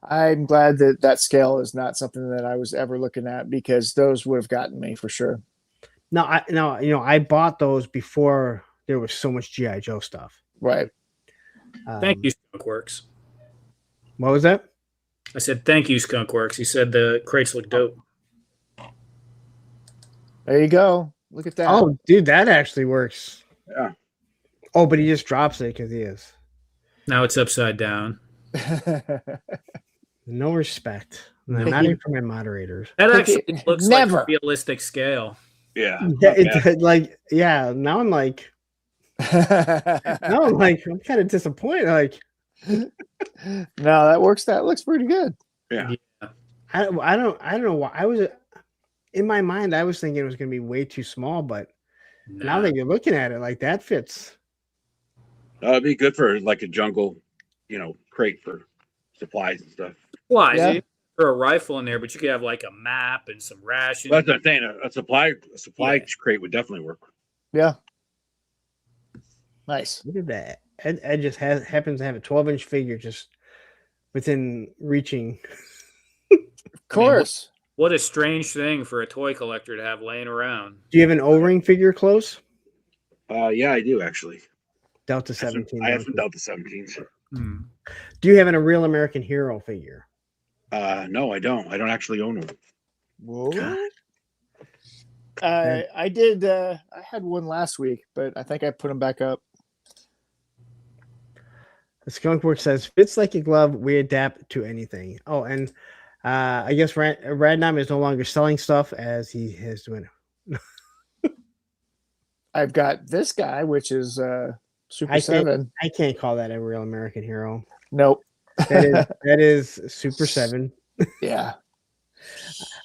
I'm glad that scale is not something that I was ever looking at, because those would have gotten me for sure. No, I bought those before there was so much GI Joe stuff. Right. Thank you, Skunk Works. What was that? I said, thank you, Skunkworks. He said the crates look dope. There you go. Look at that. Oh, dude, that actually works. Yeah. Oh, but he just drops it because he is. Now it's upside down. No respect. Not even for my moderators. That actually looks Never. like a realistic scale. Yeah. Yeah, it's like, yeah. Now I'm like, I'm kind of disappointed. Like, no, that works. That looks pretty good. Yeah. I don't know why I was in my mind. I was thinking it was going to be way too small, but now that you're looking at it, like that fits. It'd be good for like a jungle, crate for supplies and stuff. Why? Yeah. For a rifle in there, but you could have like a map and some rations. That's what I'm saying. A supply crate would definitely work. Yeah. Nice. Look at that. Ed just happens to have a 12-inch figure just within reaching. Of course. What a strange thing for a toy collector to have laying around. Do you have an O-ring figure close? Yeah, I do actually. Delta 17. I have some Delta 17s. Do you have a Real American Hero figure? No, I don't. I don't actually own one. Whoa. I did. I had one last week, but I think I put them back up. The Skunkworks says, fits like a glove. We adapt to anything. Oh, and I guess Radnam is no longer selling stuff as he is doing. I've got this guy, which is Super 7. I can't call that a Real American Hero. Nope. That is Super 7. Yeah.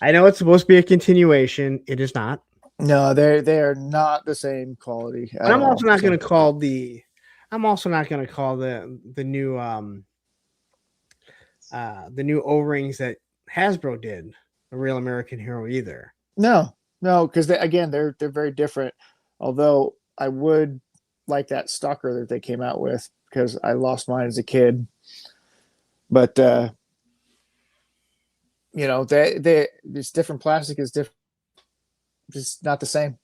I know it's supposed to be a continuation. It is not. No, they are not the same quality. But I'm also not going to call the. I'm also not going to call the new O-rings that Hasbro did a Real American Hero either. No, because they're very different. Although I would like that stalker that they came out with because I lost mine as a kid. But this different plastic is different. Just not the same.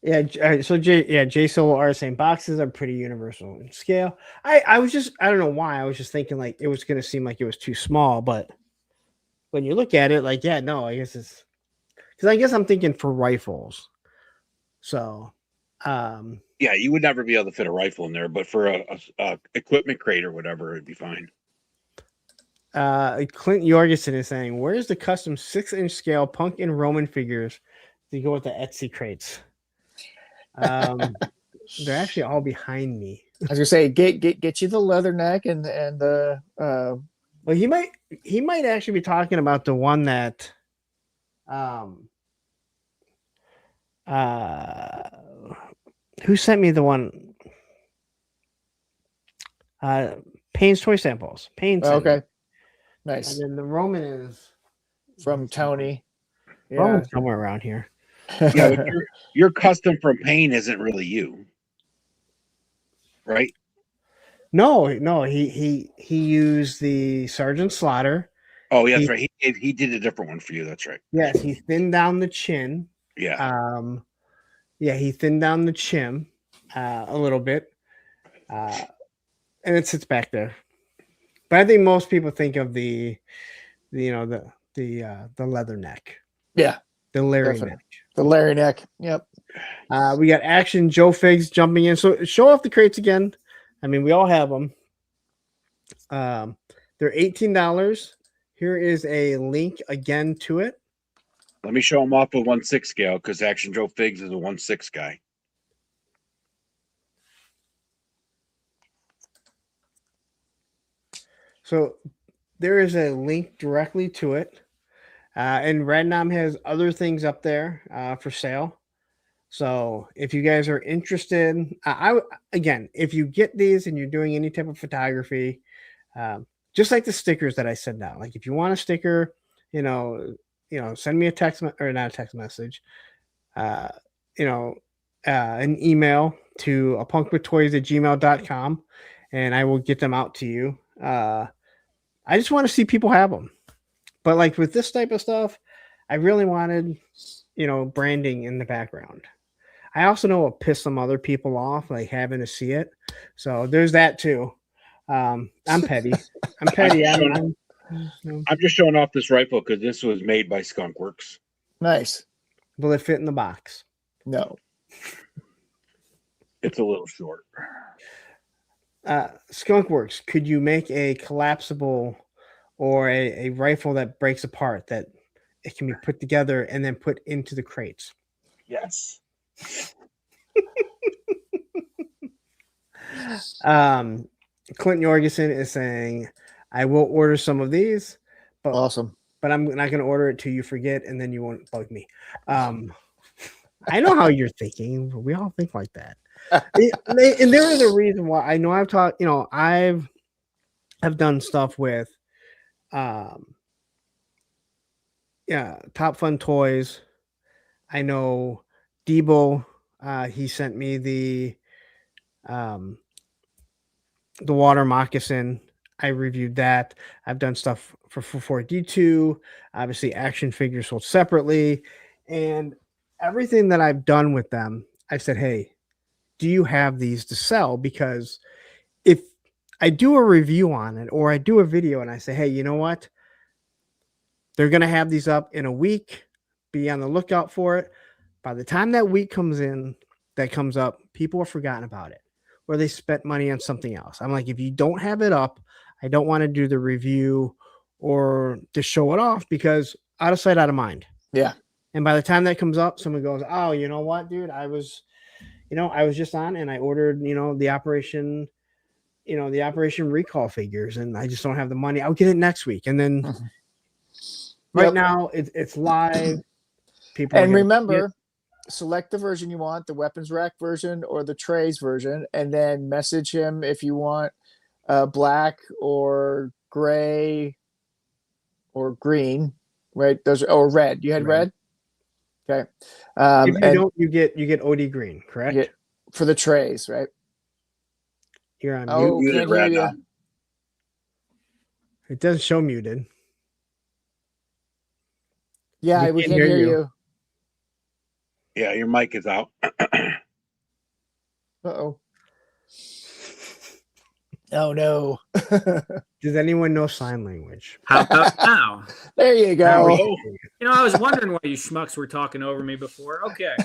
Yeah, so J Solo are saying boxes are pretty universal in scale. I don't know why. I was just thinking like it was gonna seem like it was too small, but when you look at it, like, yeah, no, I guess it's because I guess I'm thinking for rifles. So yeah, you would never be able to fit a rifle in there, but for a equipment crate or whatever, it'd be fine. Clint Jorgensen is saying, where's the custom 6-inch scale punk and Roman figures to go with the Etsy crates? They're actually all behind me. I was gonna say, get you the leather neck and the well, he might actually be talking about the one that who sent me the one Payne's Toy Samples. Payne sent okay. me. Nice. And then the Roman is from Tony. Roman's somewhere around here. Yeah, but your custom from Payne isn't really you, right? No, he used the Sergeant Slaughter. Oh, yeah, that's right. He did a different one for you. That's right. Yes, he thinned down the chin. Yeah. He thinned down the chin a little bit, and it sits back there. But I think most people think of the leather neck. Yeah, the Larry definitely. neck. The Larry neck. Yep. We got Action Joe Figs jumping in. So show off the crates again. I mean, we all have them. They're $18. Here is a link again to it. Let me show them off a 1/6 scale because Action Joe Figs is a 1/6 guy. So there is a link directly to it. And Radnom has other things up there for sale. So if you guys are interested, if you get these and you're doing any type of photography, just like the stickers that I send out, like if you want a sticker, send me a text or not a text message, an email to apunkwithtoys@gmail.com and I will get them out to you. I just want to see people have them. But like with this type of stuff, I really wanted, branding in the background. I also know it'll piss some other people off, like having to see it. So there's that too. I'm petty. I'm petty. I'm I'm just showing off this rifle because this was made by Skunk Works. Nice. Will it fit in the box? No. It's a little short. Skunk Works, could you make a collapsible or a rifle that breaks apart that it can be put together and then put into the crates? Yes. Clinton Jorgensen is saying, I will order some of these, but Awesome. but I'm not going to order it till you forget, and then you won't bug me. I know how you're thinking. We all think like that. And there is a reason why. I know I've talked, I've done stuff with Top Fun Toys. I know Debo, he sent me the water moccasin. I reviewed that. I've done stuff for 4D2, obviously action figures sold separately, and everything that I've done with them, I said, hey, do you have these to sell? Because if I do a review on it or I do a video and I say, hey, you know what? They're going to have these up in a week. Be on the lookout for it. By the time that week comes up, people have forgotten about it or they spent money on something else. I'm like, if you don't have it up, I don't want to do the review or to show it off because out of sight, out of mind. Yeah. And by the time that comes up, someone goes, oh, you know what, dude, I was just on and I ordered, the Operation Recall figures and I just don't have the money. I'll get it next week. And then right now it's live. People and remember, select the version you want, the weapons rack version or the trays version, and then message him if you want black or gray or green, right? Those are, or red. You had red? Okay. If you don't, you get OD green, correct? For the trays, right? You're on mute. Can't hear you. It does show muted. Yeah, we can't hear you. Yeah, your mic is out. Uh-oh. Oh, no. Does anyone know sign language? How about now? There you go. I was wondering why you schmucks were talking over me before. Okay.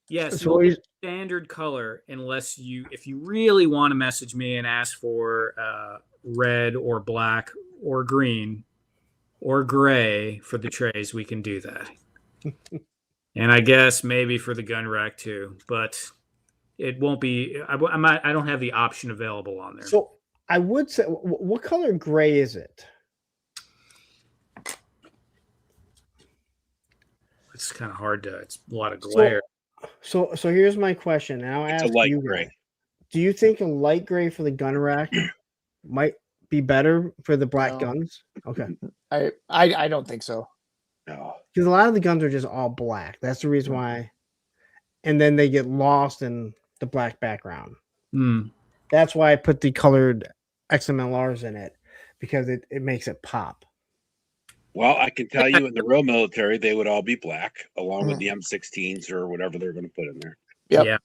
Yes, So standard color unless if you really want to message me and ask for red or black or green or gray for the trays, we can do that. And I guess maybe for the gun rack too, but it won't be. I don't have the option available on there. So I would say, what color gray is it? It's kind of hard to. It's a lot of glare. So here's my question. And I'll ask you, gray. Do you think a light gray for the gun rack might be better for the black guns? Okay. I don't think so. No. Because a lot of the guns are just all black. That's the reason why. And then they get lost in the black background. That's why I put the colored XMLRs in it, because it makes it pop. Well, I can tell you in the real military, they would all be black, along with the M16s or whatever they're going to put in there. Yep. Yeah.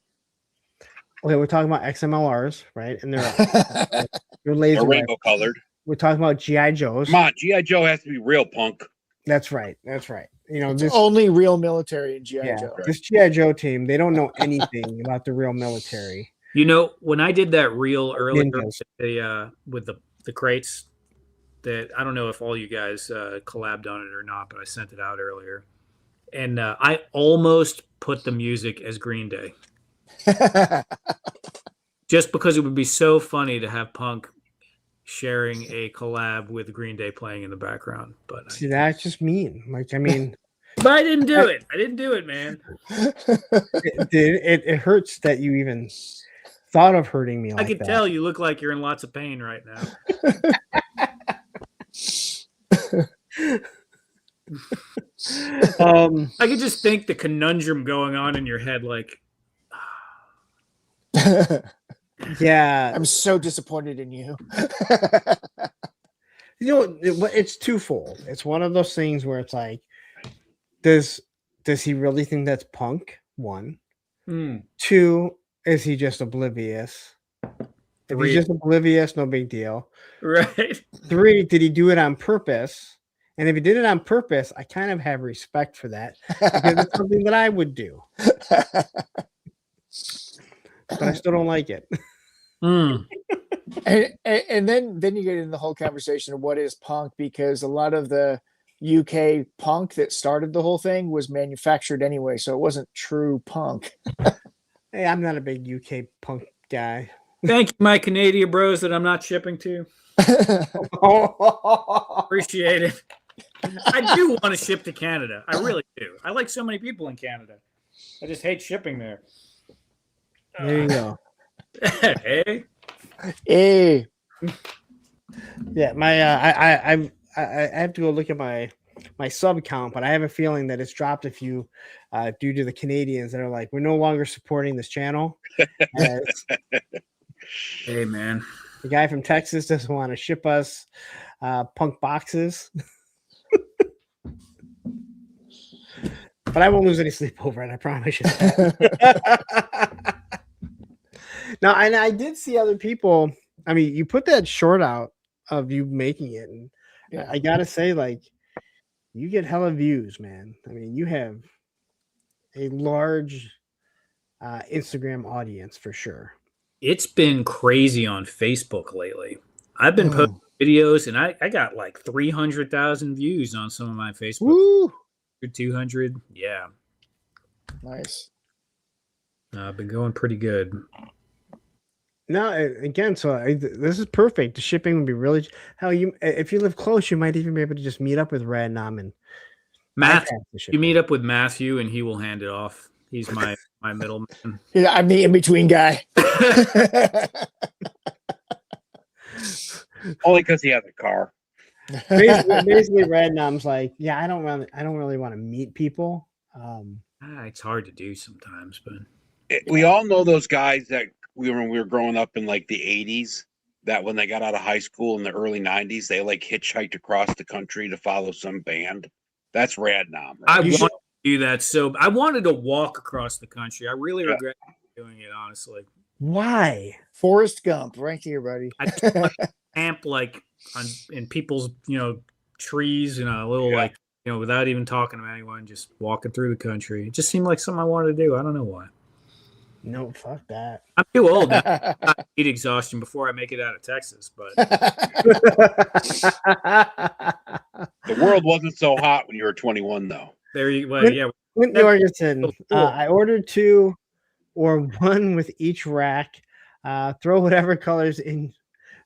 Okay, we're talking about XMLRs, right? And they're laser rainbow colored. We're talking about GI Joes. Come on, GI Joe has to be real, punk. That's right. This only real military in GI Joe. This GI Joe team, they don't know anything about the real military. When I did that reel earlier with the crates, that I don't know if all you guys collabed on it or not, but I sent it out earlier, and I almost put the music as Green Day, just because it would be so funny to have Punk sharing a collab with Green Day playing in the background. But see, that's just mean. Like, I mean, but I didn't do it. I didn't do it, man. It hurts that you even thought of hurting me. Like I could tell you look like you're in lots of pain right now. I could just think the conundrum going on in your head, like, yeah, I'm so disappointed in you. It's twofold. It's one of those things where it's like, does he really think that's Punk? One. Hmm. Two, is he just oblivious? If Three. he's just oblivious, no big deal. Right. Three, did he do it on purpose? And if he did it on purpose, I kind of have respect for that because it's something that I would do, but I still don't like it. Hmm. And then you get in the whole conversation of what is punk, because a lot of the UK punk that started the whole thing was manufactured anyway, so it wasn't true punk. Hey, I'm not a big UK punk guy. Thank you, my Canadian bros that I'm not shipping to. Appreciate it. I do want to ship to Canada. I really do. I like so many people in Canada. I just hate shipping there. There you go. Hey. Hey, Yeah, my I have to go look at my sub count, but I have a feeling that it's dropped a few due to the Canadians that are like, we're no longer supporting this channel. Hey, man. The guy from Texas doesn't want to ship us punk boxes. But I won't lose any sleep over it, I promise you. Now, and I did see other people. I mean, you put that short out of you making it, and Yeah. I gotta say, like, you get hella views, man. I mean, you have a large Instagram audience for sure. It's been crazy on Facebook lately. I've been posting videos, and I got like 300,000 views on some of my Facebook. Woo! 200. Yeah. Nice. I've been going pretty good. No, again, so this is perfect. The shipping would be really how you if you live close, you might even be able to just meet up with Random and Matthew, bypass the you shipping. meet up with Matthew, and he will hand it off. He's my middleman. Yeah, I'm the in-between guy. Only because he has a car. Basically, Random's like, yeah, I don't really want to meet people. It's hard to do sometimes, but We all know those guys that when we were growing up in like the 80s, that when they got out of high school in the early 90s, they like hitchhiked across the country to follow some band. That's Radnom. Right? I wanted to do that. So I wanted to walk across the country. I really regret doing it, honestly. Why? Forrest Gump, right here, buddy. I just want to camp like in people's, trees, a little like, without even talking to anyone, just walking through the country. It just seemed like something I wanted to do. I don't know why. No, fuck that. I'm too old now. I need exhaustion before I make it out of Texas, but The world wasn't so hot when you were 21, though. there you yeah. Clint Jorgensen, I ordered 2 or 1 with each rack. Throw whatever colors in.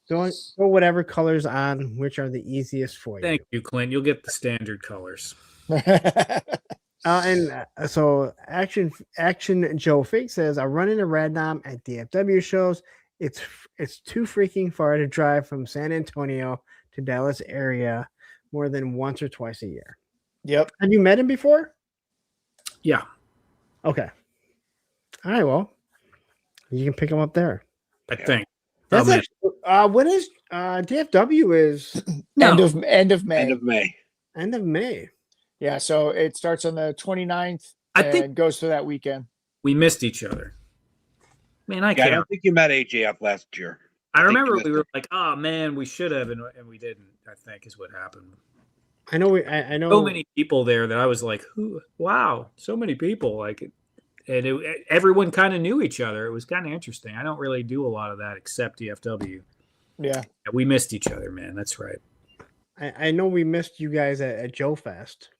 Throw whatever colors on, which are the easiest for you. Thank you, Clint. You'll get the standard colors. So Action Joe Fake says, I run into Radnom at DFW shows. It's too freaking far to drive from San Antonio to Dallas area more than once or twice a year. Yep. Have you met him before? Yeah. Okay. All right. Well, you can pick him up there. I think. That's actually, when is DFW is End of May. End of May. End of May. Yeah, so it starts on the 29th I think and goes for that weekend. we missed each other. Man, I I can't. don't think you met AJF last year. I remember we were like, oh man, we should have, and we didn't, I think is what happened. I know. I know So many people there that I was like, wow, so many people. Like, and everyone kind of knew each other. It was kind of interesting. I don't really do a lot of that except DFW. Yeah. We missed each other, man. That's right. I know we missed you guys at Joe Fest.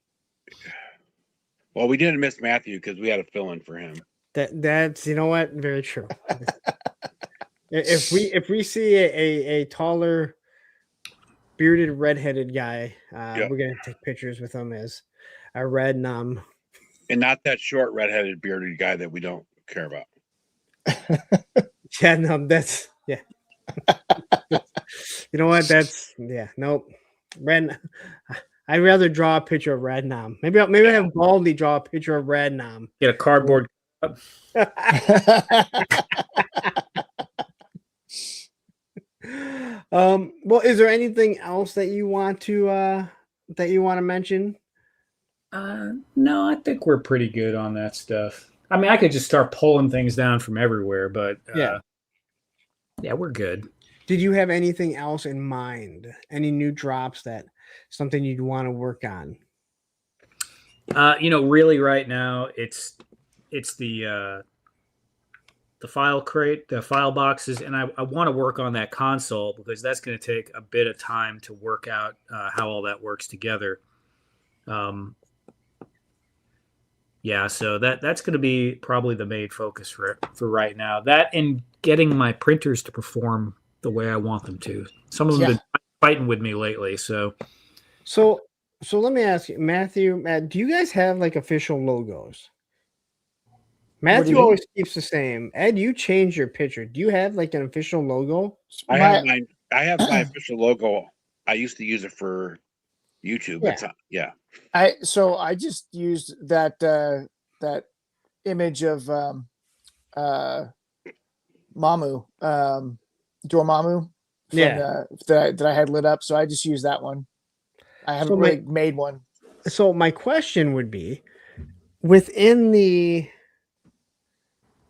Well, we didn't miss Matthew because we had a fill in for him. That's you know what, very true. if we see a taller, bearded, redheaded guy, we're gonna take pictures with him as a red nom, and not that short, redheaded, bearded guy that we don't care about. Yeah, no, that's yeah. You know what? That's yeah. Nope. Red. I'd rather draw a picture of Radnom. Maybe I have Baldy draw a picture of Radnom. Get a cardboard cup. Well, is there anything else that you want to mention? No, I think we're pretty good on that stuff. I mean, I could just start pulling things down from everywhere, but Yeah. yeah, we're good. Did you have anything else in mind? Any new drops that something you'd want to work on? Really, right now it's the file crate, the file boxes, and I want to work on that console because that's going to take a bit of time to work out how all that works together. Yeah, so that's going to be probably the main focus for right now. That and getting my printers to perform the way I want them to. Some of them have been fighting with me lately, so let me ask you, Matthew, Matt, do you guys have like official logos? Matthew always keeps the same. Ed, you change your picture. Do you have like an official logo? I have mine. I have my official logo. I used to use it for YouTube. Yeah. It's yeah. I just used that that image of Mamu, Dormammu from that I had lit up. So I just used that one. I haven't really made one. So my question would be, within the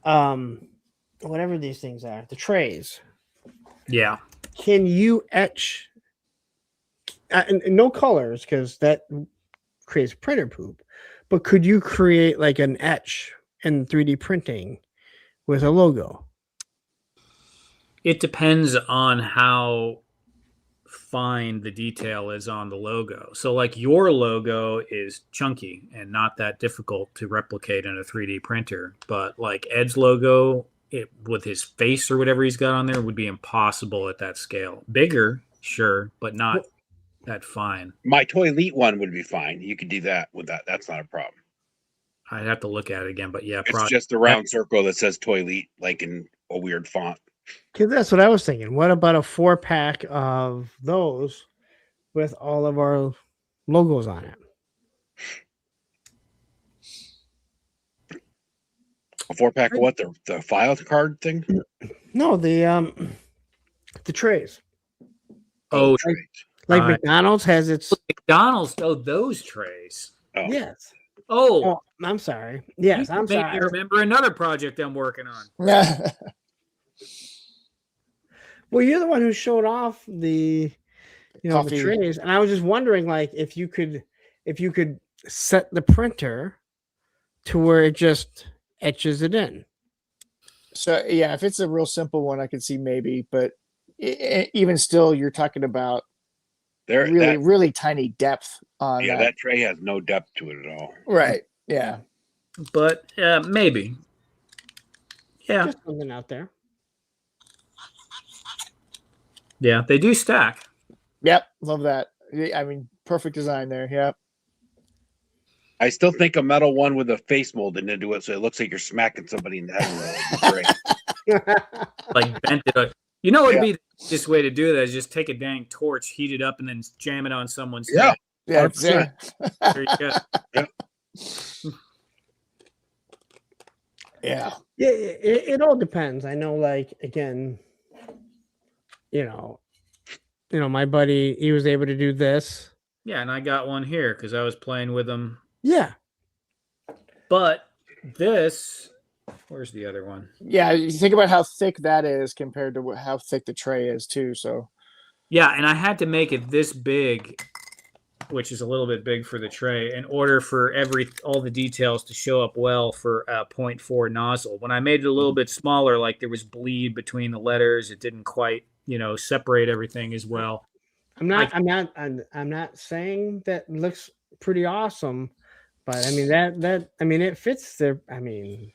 whatever these things are, the trays. Yeah. Can you etch no colors because that creates printer poop, but could you create like an etch in 3D printing with a logo? It depends on how fine the detail is on the logo. So like your logo is chunky and not that difficult to replicate in a 3D printer, but like Ed's logo with his face or whatever he's got on there would be impossible at that scale. Bigger, sure, but not that fine. My Toy Elite one would be fine. You could do that with that. That's not a problem. I'd have to look at it again, but yeah, it's just a round circle that says Toy Elite, like in a weird font. Because that's what I was thinking. What about a 4-pack of those with all of our logos on it? A 4-pack of what? The file card thing? No, the trays. Oh, like McDonald's has its McDonald's. Oh, those trays. Oh. Yes. Oh, I'm sorry. Yes, I'm sorry. I remember another project I'm working on. Well, you're the one who showed off the the trays, and I was just wondering, like, if you could set the printer to where it just etches it in. So yeah, if it's a real simple one, I could see maybe, but even still, you're talking about really tiny depth on. Yeah, that tray has no depth to it at all. Right. Yeah. But maybe. Yeah. Just something out there. Yeah, they do stack. Yep, love that. I mean, perfect design there. Yep. I still think a metal one with a face molded into it, so it looks like you're smacking somebody in the head. Like bent it up. You know, it'd be the easiest way to do that is just take a dang torch, heat it up, and then jam it on someone's head. Yeah. There you go. Yeah. Yeah. Yeah. It all depends. I know, like, again, my buddy, he was able to do this. Yeah, and I got one here because I was playing with them. Yeah. But this, where's the other one? Yeah, you think about how thick that is compared to how thick the tray is too. So. Yeah, and I had to make it this big, which is a little bit big for the tray, in order for all the details to show up well for a 0.4 nozzle. When I made it a little bit smaller, like there was bleed between the letters, it didn't quite, separate everything as well. I'm not saying that looks pretty awesome, but I mean it fits there. I mean,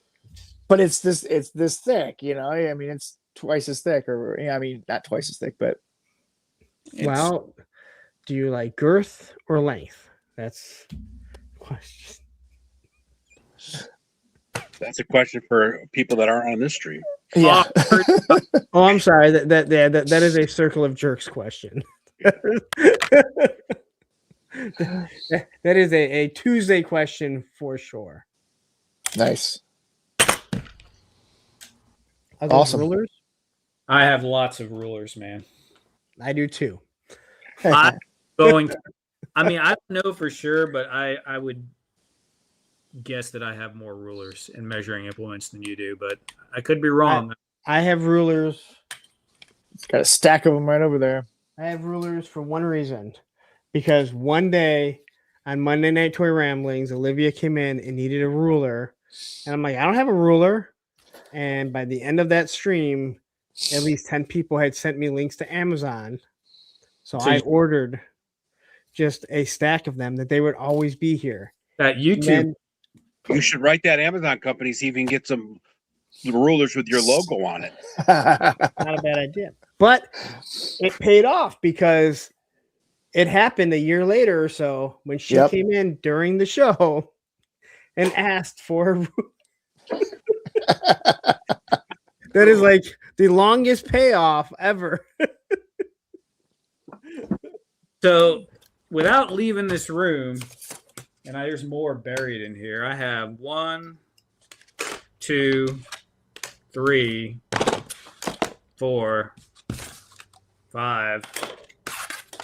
but it's this thick, I mean, it's twice as thick, or I mean, not twice as thick, but. Well, do you like girth or length? That's the question. That's a question for people that aren't on this stream. Yeah. Oh, I'm sorry. That is a circle of jerks question. That is a Tuesday question for sure. Nice. Awesome. Rulers? I have lots of rulers, man. I do too. I'm going to, I mean, I don't know for sure, but I would guess that I have more rulers and measuring implements than you do, but I could be wrong. I have rulers. Got a stack of them right over there. I have rulers for one reason, because one day on Monday Night Toy Ramblings, Olivia came in and needed a ruler, and I'm like, I don't have a ruler. And by the end of that stream, at least 10 people had sent me links to Amazon, so I ordered just a stack of them that they would always be here. That YouTube. You should write that Amazon company, see if you can get some rulers with your logo on it. Not a bad idea. But it paid off because it happened a year later or so when she came in during the show and asked for a ruler. That is like the longest payoff ever. So without leaving this room, and there's more buried in here, I have 1, 2, 3, 4, 5,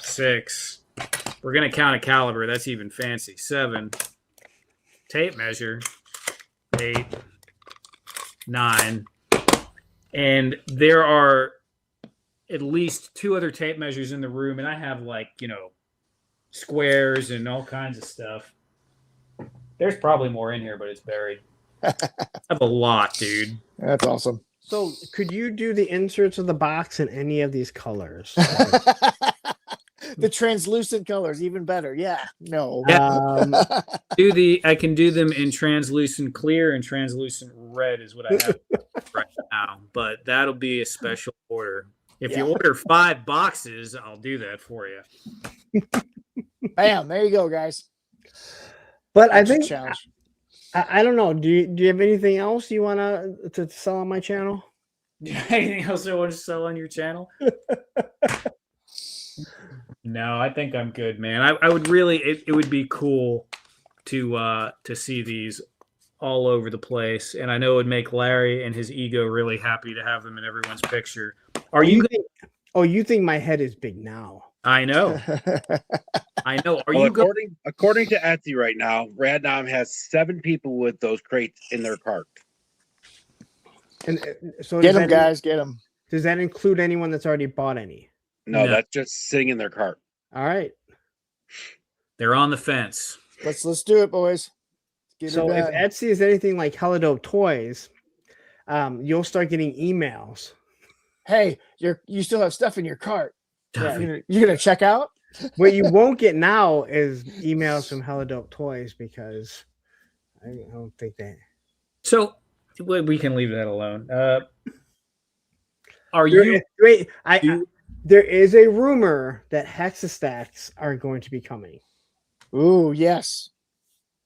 6. We're going to count a caliber. That's even fancy. 7. Tape measure. 8. 9. And there are at least 2 other tape measures in the room, and I have squares and all kinds of stuff. There's probably more in here, but it's buried. I have a lot, dude. That's awesome. So could you do the inserts of the box in any of these colors? The translucent colors, even better. Yeah. No. I can do them in translucent clear and translucent red is what I have right now, but that'll be a special order. If you order 5 boxes, I'll do that for you. Bam! There you go, guys. But I think I don't know. Do you have anything else you want to sell on my channel? Anything else I want to sell on your channel? No, I think I'm good, man. I would really. It would be cool to see these all over the place, and I know it would make Larry and his ego really happy to have them in everyone's picture. You think my head is big now? I know. I know. According to Etsy right now, Random has 7 people with those crates in their cart. And so get them, guys. Get them. Does that include anyone that's already bought any? No, that's just sitting in their cart. All right. They're on the fence. Let's do it, boys. So if Etsy is anything like Helidope Toys, you'll start getting emails. Hey, you still have stuff in your cart. You're gonna check out? What you won't get now is emails from Helidope Toys because I don't think that. So we can leave that alone. There is a rumor that Hexastacks are going to be coming. Ooh, yes.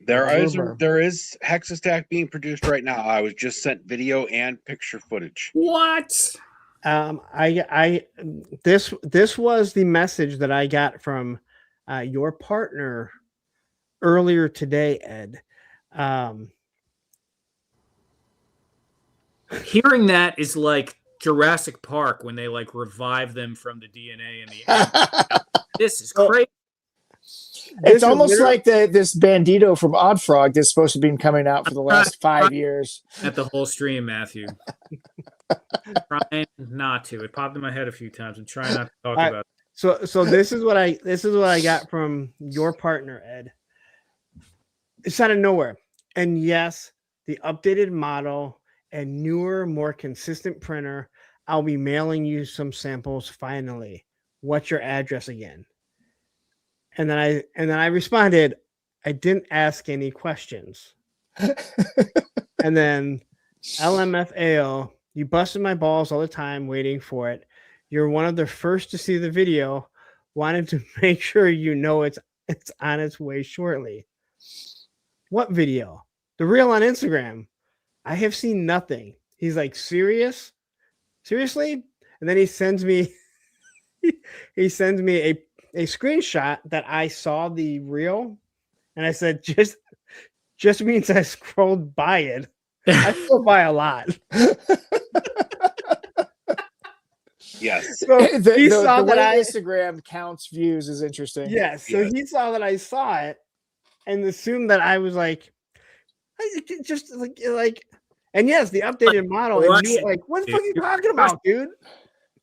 There is Hexastack being produced right now. I was just sent video and picture footage. What? This was the message that I got from your partner earlier today, Ed. Hearing that is like Jurassic Park when they revive them from the DNA in the This is crazy. It's almost like this Bandito from Odd Frog that's supposed to be coming out for the last 5 years. At the whole stream, Matthew. Trying not to. It popped in my head a few times. I'm trying not to talk about it. So this is what I got from your partner, Ed. It's out of nowhere. And yes, the updated model and newer, more consistent printer. I'll be mailing you some samples finally. What's your address again? And then I responded, I didn't ask any questions. And then LMFAO, you busted my balls all the time waiting for it. You're one of the first to see the video. Wanted to make sure you know it's on its way shortly. What video? The reel on Instagram. I have seen nothing. He's like, serious? Seriously? And then he sends me a screenshot that I saw the reel, and I said, just means I scrolled by it. I scroll by a lot. Yes. So he saw the that Instagram counts views is interesting. Yes. So he saw that I saw it and assumed that I was like Just like, and yes, the updated model. And you like, what the fuck are you talking about, dude?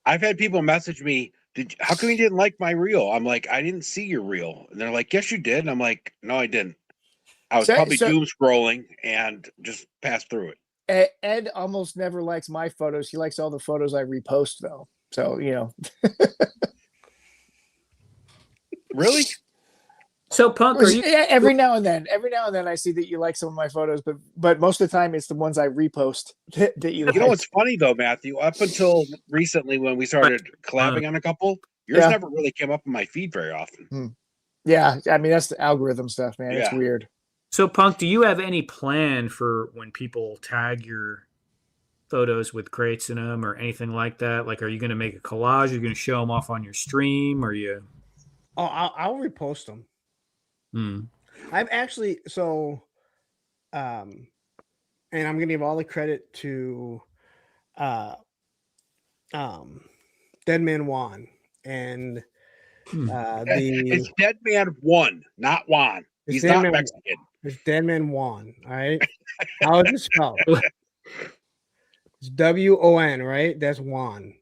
I've had people message me, how come you didn't like my reel? I'm like, I didn't see your reel. And they're like, yes, you did. And I'm like, no, I didn't. I was probably doom scrolling and just passed through it. Ed almost never likes my photos. He likes all the photos I repost, though. So, you know. Really? So, Punk, are you? Every now and then I see that you like some of my photos, but most of the time it's the ones I repost that you like. You know what's funny though, Matthew? Up until recently, when we started collabing on a couple, yours never really came up in my feed very often. Yeah, I mean that's the algorithm stuff, man. It's weird. So, Punk, do you have any plan for when people tag your photos with crates in them or anything like that? Like, are you going to make a collage? Are you going to show them off on your stream? Or you? Oh, I'll repost them. I've actually and I'm gonna give all the credit to Dead Man Juan and it's Dead Man One, not Juan. He's not Mexican. It's Dead Man Juan. All right. How is it spelled? It's WON, right? That's Juan.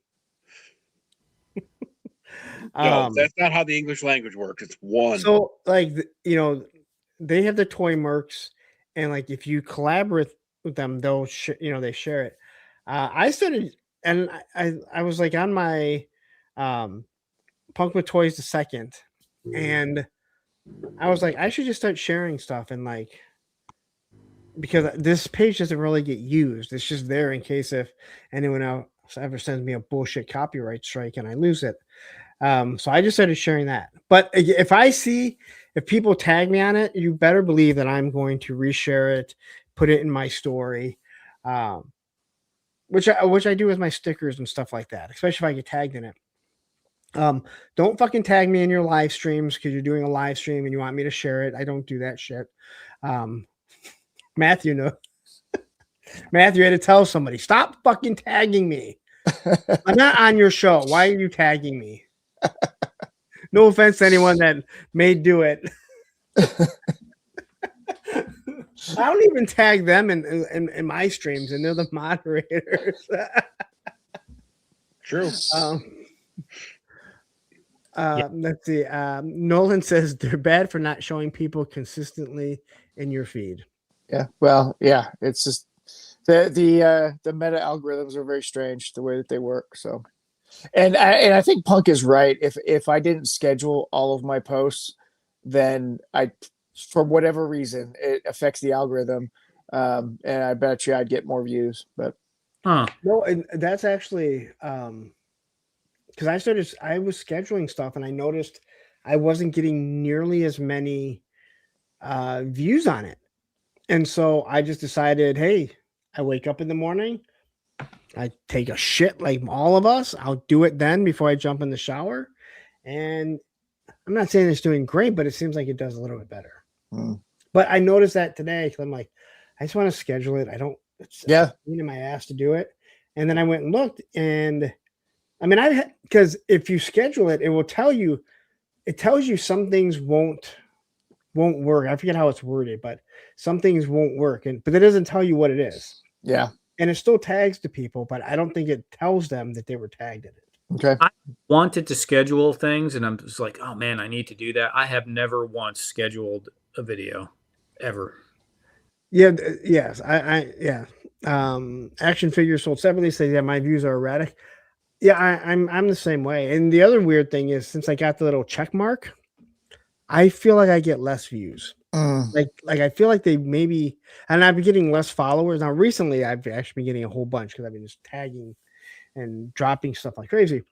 No, that's not how the English language works. It's one. So, like, they have the toy mercs, and like, if you collaborate with them, they'll they share it. I started, and I was like on my Punk with Toys the second, and I was like, I should just start sharing stuff, and like, because this page doesn't really get used. It's just there in case if anyone else ever sends me a bullshit copyright strike and I lose it. So I just started sharing that. But if people tag me on it, you better believe that I'm going to reshare it, put it in my story, which I do with my stickers and stuff like that, especially if I get tagged in it. Don't fucking tag me in your live streams because you're doing a live stream and you want me to share it. I don't do that shit. Matthew knows. Matthew had to tell somebody, stop fucking tagging me. I'm not on your show. Why are you tagging me? No offense to anyone that may do it. I don't even tag them in my streams, and they're the moderators. True. Let's see. Nolan says they're bad for not showing people consistently in your feed. Yeah. Well, yeah. It's just the meta algorithms are very strange the way that they work. So, and I think Punk is right. If I didn't schedule all of my posts, then for whatever reason it affects the algorithm, and I bet you I'd get more views. But no, and that's actually because I was scheduling stuff and I noticed I wasn't getting nearly as many views on it, and so I just decided, hey, I wake up in the morning, I take a shit like all of us. I'll do it then before I jump in the shower. And I'm not saying it's doing great, but it seems like it does a little bit better. But I noticed that today because I'm like, I just want to schedule it. It's a pain in my ass to do it. And then I went and looked, and I mean, because if you schedule it, it will tell you, it tells you some things won't work. I forget how it's worded, but some things won't work. But it doesn't tell you what it is. Yeah. And it still tags to people, but I don't think it tells them that they were tagged in it. Okay. I wanted to schedule things, and I'm just like, oh man, I need to do that. I have never once scheduled a video ever. Yeah. Yes. Yeah. Action figures sold separately says, yeah, my views are erratic. Yeah, I'm the same way. And the other weird thing is, since I got the little check mark, I feel like I get less views. Like I feel like they maybe, and I've been getting less followers. Now recently I've actually been getting a whole bunch because I've been just tagging and dropping stuff like crazy.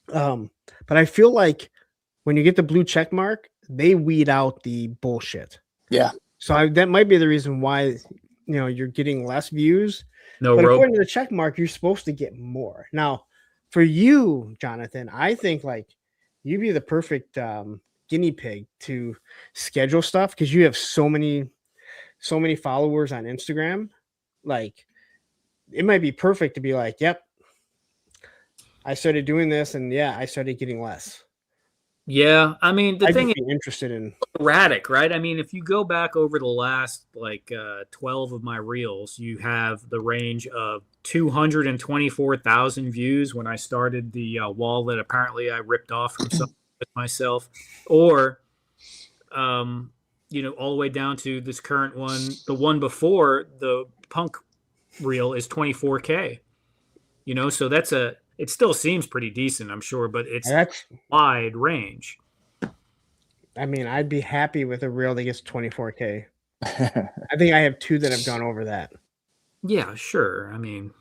But I feel like when you get the blue check mark, they weed out the bullshit. Yeah. So that might be the reason why, you're getting less views. No, but according to the check mark, you're supposed to get more. Now, for you, Jonathan, I think like you'd be the perfect guinea pig to schedule stuff because you have so many followers on Instagram. Like it might be perfect to be like, yep, I started doing this and yeah, I started getting less. Yeah, I mean, the I'd thing just is be interested in. erratic, right? I mean, if you go back over the last 12 of my reels, you have the range of 224,000 views when I started the wall that apparently I ripped off from someone with myself, or all the way down to this current one. The one before the punk reel is 24K. So it still seems pretty decent, I'm sure, but it's That's. wide range. I mean, I'd be happy with a reel that gets 24K. I think I have 2 that have gone over that. Yeah, sure. I mean,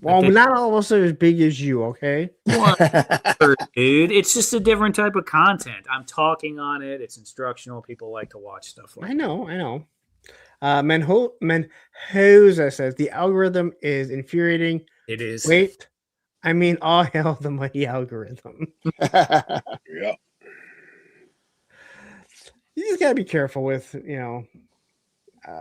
Well, not all of us are as big as you, okay? whatever, dude. It's just a different type of content. I'm talking on it. It's instructional. People like to watch stuff like I know. Menhoza says the algorithm is infuriating. it is. Wait, I mean, all hell the mighty algorithm. Yeah. You just gotta be careful with, I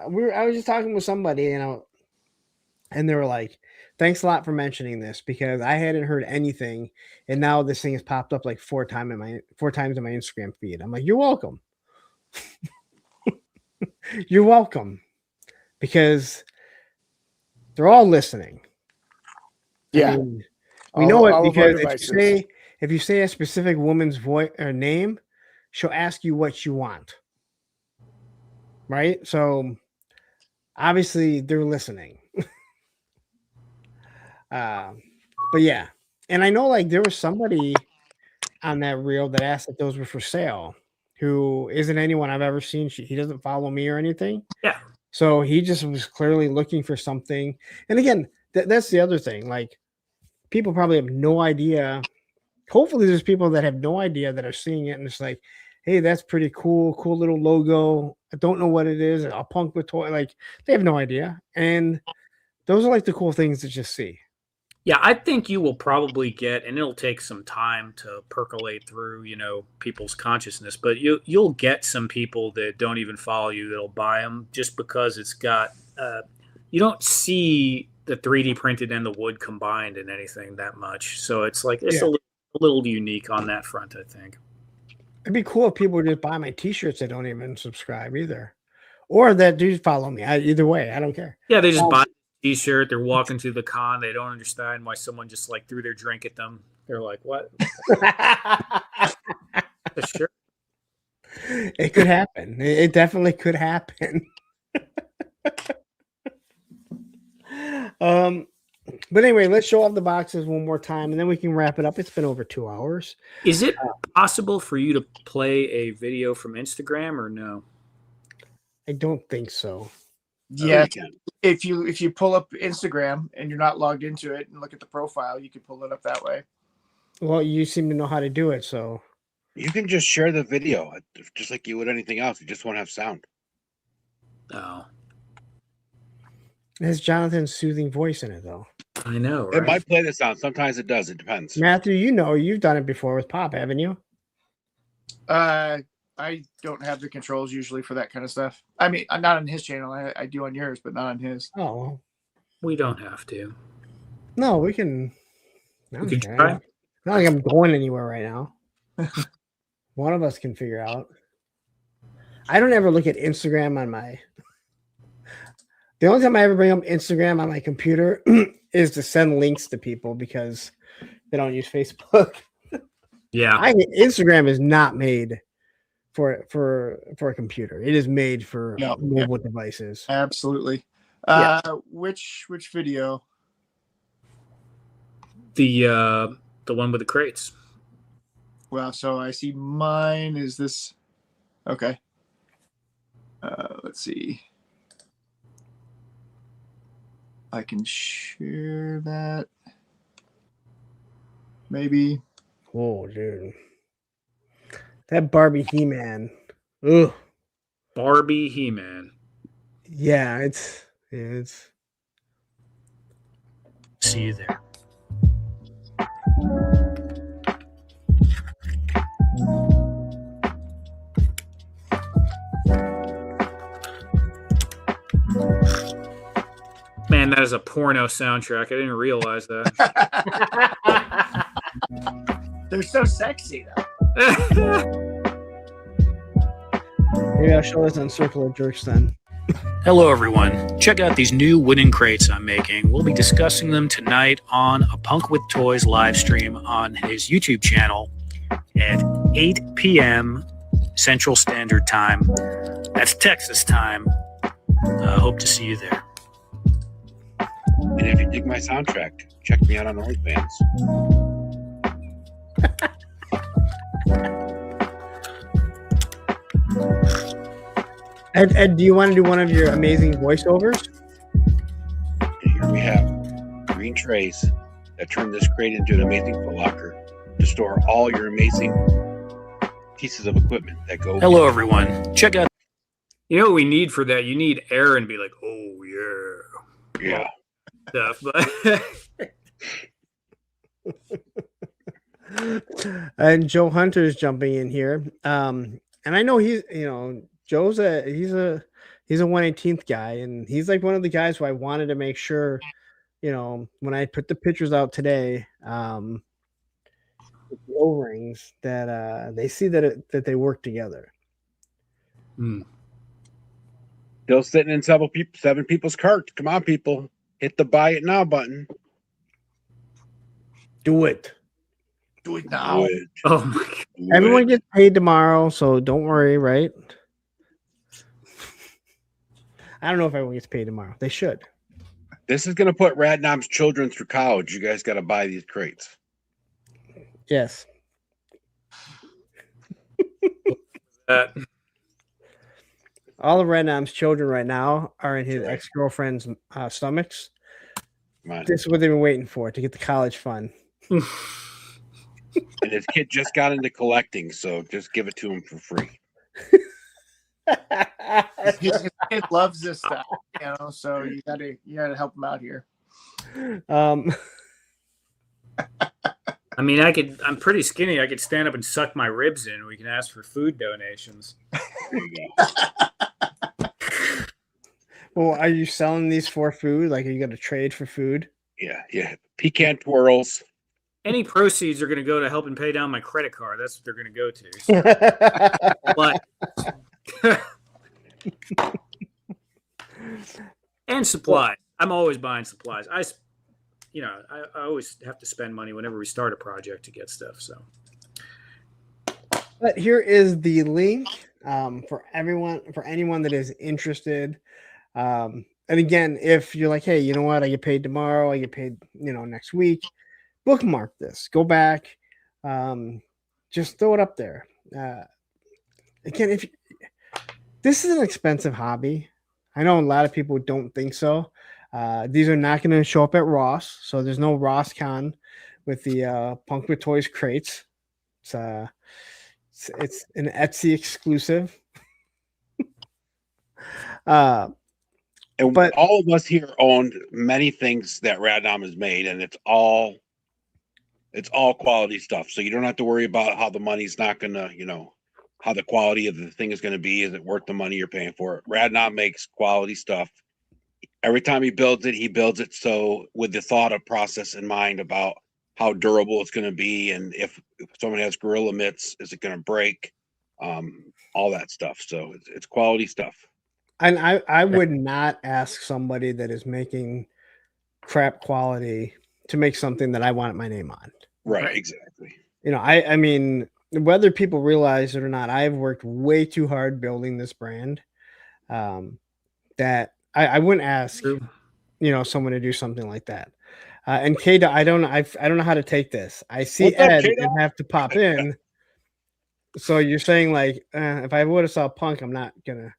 was just talking with somebody, and they were like, "Thanks a lot for mentioning this because I hadn't heard anything, and now this thing has popped up like 4 times in my Instagram feed." I'm like, "You're welcome." You're welcome, because they're all listening. Yeah, I mean, we know all it of our because devices. if you say a specific woman's voice or name, she'll ask you what you want. Right? So obviously they're listening. But yeah. And I know like there was somebody on that reel that asked if those were for sale, who isn't anyone I've ever seen. He doesn't follow me or anything. Yeah. So he just was clearly looking for something. And again, that's the other thing. Like, people probably have no idea. Hopefully there's people that have no idea that are seeing it and it's like, hey, that's pretty cool little logo. I don't know what it is. A punk with toy. Like, they have no idea. And those are like the cool things to just see. Yeah, I think you will probably get, and it'll take some time to percolate through, people's consciousness, but you'll get some people that don't even follow you that'll buy them just because it's got, you don't see the 3D printed and the wood combined in anything that much. So it's like, it's a little unique on that front, I think. It'd be cool if people would just buy my t-shirts that don't even subscribe either. Or that do follow me. Either way, I don't care. Yeah, they just buy t-shirt, they're walking to the con, they don't understand why someone just like threw their drink at them. They're like, what? Sure. It could happen. It definitely could happen. But anyway, let's show off the boxes one more time and then we can wrap it up. It's been over 2 hours. Is it possible for you to play a video from Instagram or no? I don't think so. Yeah, if you pull up Instagram and you're not logged into it and look at the profile, you can pull it up that way. Well, you seem to know how to do it, so you can just share the video just like you would anything else. You just won't have sound. Oh, it has Jonathan's soothing voice in it, though. I know, right? It might play the sound. Sometimes it does. It depends. Matthew, you've done it before with Pop, haven't you? I don't have the controls usually for that kind of stuff. I mean, I'm not on his channel. I do on yours, but not on his. Oh, well. We don't have to. No, we can. We can try. Not like I'm going anywhere right now. One of us can figure out. I don't ever look at Instagram on my. The only time I ever bring up Instagram on my computer is to send links to people because they don't use Facebook. Yeah, Instagram is not made for a computer. It is made for mobile devices. Absolutely. Which video? The one with the crates. Well, so I see mine is this. Okay. Let's see. I can share that. Maybe. Oh, dude. That Barbie He-Man. Ugh. Barbie He-Man. Yeah, it's See you there. Man, that is a porno soundtrack. I didn't realize that. They're so sexy though. Maybe I'll show this on Circle of Jerks then. Hello, everyone. Check out these new wooden crates I'm making. We'll be discussing them tonight on a Punk with Toys live stream on his YouTube channel at 8 p.m. Central Standard Time. That's Texas time. Hope to see you there. And if you dig my soundtrack, check me out on OnlyFans. Ed, do you want to do one of your amazing voiceovers? And here we have green trays that turn this crate into an amazing foot locker to store all your amazing pieces of equipment that go. Hello, everyone. Check out. You know what we need for that? You need air and be like, oh, yeah. Yeah. Stuff. And Joe Hunter's jumping in here. And I know he's, Joe's he's a 118th guy, and he's like one of the guys who I wanted to make sure, when I put the pictures out today, with the O-rings, that they see that they work together. Still sitting in seven people's cart. Come on, people. Hit the buy it now button. Do it. Do it now. Do it. Oh, my God. Do Everyone it. gets paid tomorrow, so don't worry, right? I don't know if everyone gets paid tomorrow. They should. This is going to put Radnom's children through college. You guys got to buy these crates. Yes. All of Randon's children right now are in his ex-girlfriend's stomachs. Come on. This is what they've been waiting for, to get the college fund. And his kid just got into collecting, so just give it to him for free. His kid loves this stuff, so you gotta help him out here. I mean, I'm pretty skinny. I could stand up and suck my ribs in. We can ask for food donations. There you go. Well, are you selling these for food? Like, are you going to trade for food? Yeah. Pecan twirls. Any proceeds are going to go to helping pay down my credit card. That's what they're going to go to. So. But and supplies. I'm always buying supplies. I always have to spend money whenever we start a project to get stuff. So, but here is the link for anyone that is interested. And again, if you're like, hey, you know what, I get paid tomorrow, I get paid, next week, bookmark this, go back, just throw it up there. Again, this is an expensive hobby. I know a lot of people don't think so. These are not going to show up at Ross, so there's no Ross Con with the Punk with Toys crates. It's an Etsy exclusive. But all of us here owned many things that Radnom has made, and it's all quality stuff. So you don't have to worry about how the money's not gonna, how the quality of the thing is gonna be. Is it worth the money you're paying for it? Radnom makes quality stuff. Every time he builds it so with the thought of process in mind about how durable it's gonna be, and if someone has gorilla mitts, is it gonna break? All that stuff. So it's quality stuff. And I would not ask somebody that is making crap quality to make something that I want my name on. Right, exactly. I mean, whether people realize it or not, I've worked way too hard building this brand. That I wouldn't ask, someone to do something like that. And Kada, I don't know how to take this. I see What's up, Ed Kada? and have to pop in. So you're saying like, if I would have saw Punk, I'm not gonna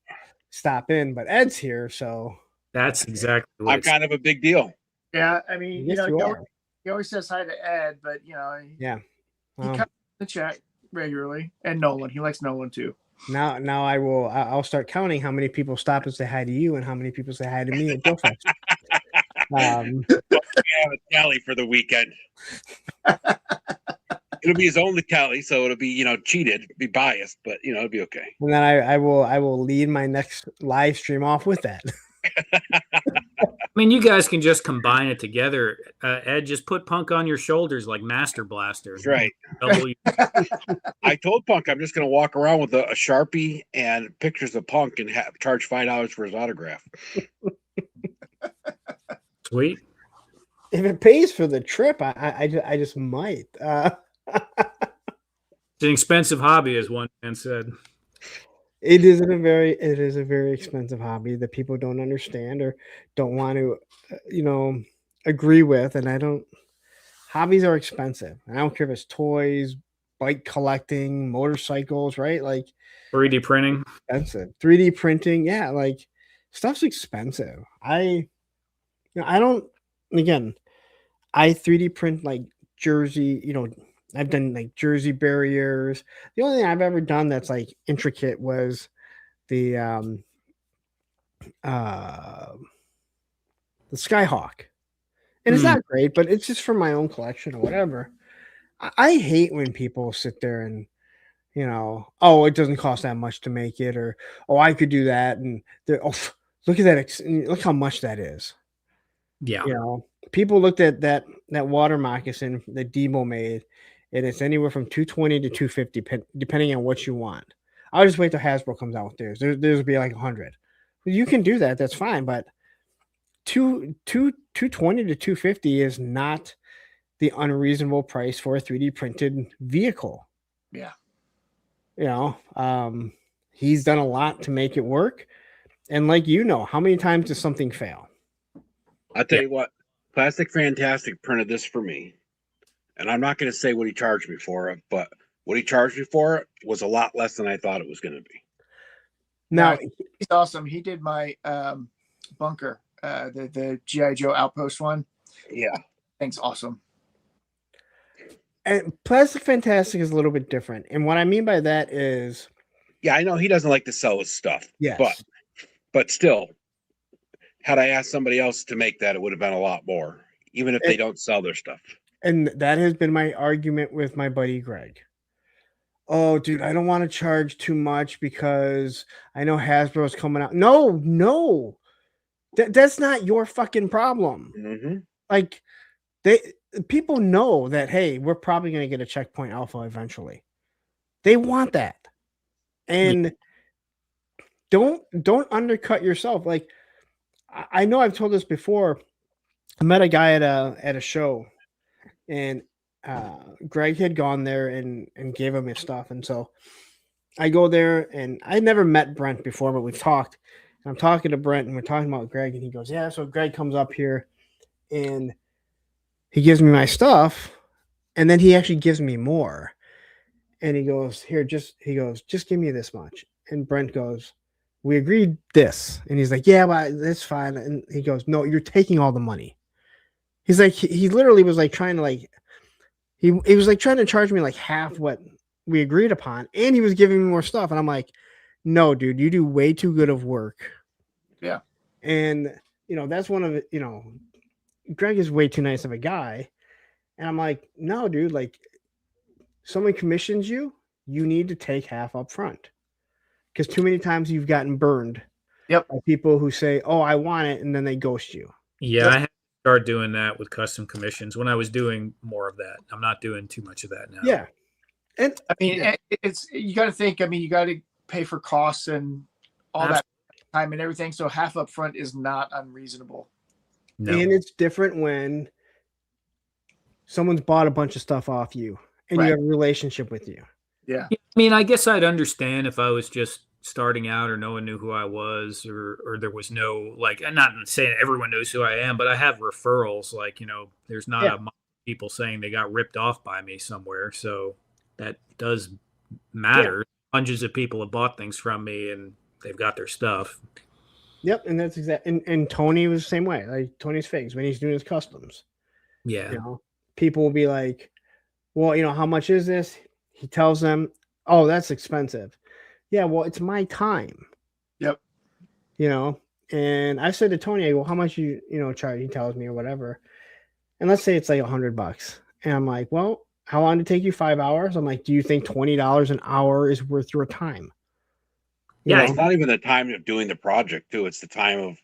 stop in, but Ed's here, so that's exactly what I'm kind of a big deal. Yeah, I mean, yes, he always says hi to Ed, but he comes in the chat regularly, and Nolan. He likes Nolan too. Now I'll start counting how many people stop and say hi to you and how many people say hi to me at GoFest. We have a tally for the weekend. It'll be his own tally, so it'll be cheated, be biased, but it'll be okay. And then I will lead my next live stream off with that. mean, you guys can just combine it together. Ed, just put Punk on your shoulders like Master Blaster. That's right. Double you. I told Punk I'm just going to walk around with a Sharpie and pictures of Punk and charge $5 for his autograph. Sweet. If it pays for the trip, I just might. It's an expensive hobby, as one man said. It is a very expensive hobby that people don't understand or don't want to, agree with. And hobbies are expensive. I don't care if it's toys, bike collecting, motorcycles, right? Like 3D printing. Expensive. 3D printing. Yeah. Like stuff's expensive. I 3D print like jersey, I've done like jersey barriers. The only thing I've ever done that's like intricate was the Skyhawk. And it's not great, but it's just for my own collection or whatever. I hate when people sit there and, oh, it doesn't cost that much to make it, or, oh, I could do that. And look at that. Look how much that is. Yeah. People looked at that water moccasin that Debo made, and it's anywhere from $220 to $250, depending on what you want. I'll just wait till Hasbro comes out with theirs. Theirs will be like $100. You can do that. That's fine. But $220 to $250 is not the unreasonable price for a 3D printed vehicle. Yeah. He's done a lot to make it work. And like, how many times does something fail? I'll tell you what, Plastic Fantastic printed this for me. And I'm not going to say what he charged me for it, but what he charged me for it was a lot less than I thought it was going to be. Now, he's awesome. He did my bunker, the G.I. Joe Outpost one. Yeah. Thanks. Awesome. And Plastic Fantastic is a little bit different. And what I mean by that is... Yeah, I know he doesn't like to sell his stuff. Yes. But still, had I asked somebody else to make that, it would have been a lot more, even if they don't sell their stuff. And that has been my argument with my buddy Greg. Oh, dude, I don't want to charge too much because I know Hasbro's coming out. No. That's not your fucking problem. Mm-hmm. Like, people know that, hey, we're probably going to get a Checkpoint Alpha eventually. They want that. And don't undercut yourself. Like, I know I've told this before. I met a guy at a show, and Greg had gone there and gave him his stuff. And so I go there, and I never met Brent before, but we've talked. And I'm talking to Brent, and we're talking about Greg, and he goes, yeah. So Greg comes up here, and he gives me my stuff, and then he actually gives me more. And he goes, just give me this much. And Brent goes, we agreed this. And he's like, yeah, but that's fine. And he goes, no, you're taking all the money. He's like, he literally was like trying to like, he was like trying to charge me like half what we agreed upon. And he was giving me more stuff. And I'm like, no, dude, you do way too good of work. Yeah. And, that's one of it, Greg is way too nice of a guy. And I'm like, no, dude, like someone commissions you, you need to take half up front. Because too many times you've gotten burned. Yep. By people who say, oh, I want it. And then they ghost you. Yeah. I had to start doing that with custom commissions when I was doing more of that. I'm not doing too much of that now. Yeah. And I mean, it's, you got to think, you got to pay for costs and all that time and everything. So half up front is not unreasonable. No. And it's different when someone's bought a bunch of stuff off you and you have a relationship with you. Yeah. I mean, I guess I'd understand if I was just starting out or no one knew who I was or there was no, like, I'm not saying everyone knows who I am, but I have referrals. Like, there's not a lot of people saying they got ripped off by me somewhere. So that does matter. Yeah. Hundreds of people have bought things from me and they've got their stuff. Yep. And that's exactly, and Tony was the same way. Like Tony's Figs when he's doing his customs. Yeah. People will be like, well, how much is this? He tells them, oh, that's expensive. Yeah, well, it's my time. Yep. And I said to Tony, I go, how much you charge? He tells me or whatever. And let's say it's like $100. And I'm like, well, how long did it take you? 5 hours? I'm like, do you think $20 an hour is worth your time? It's not even the time of doing the project too. It's the time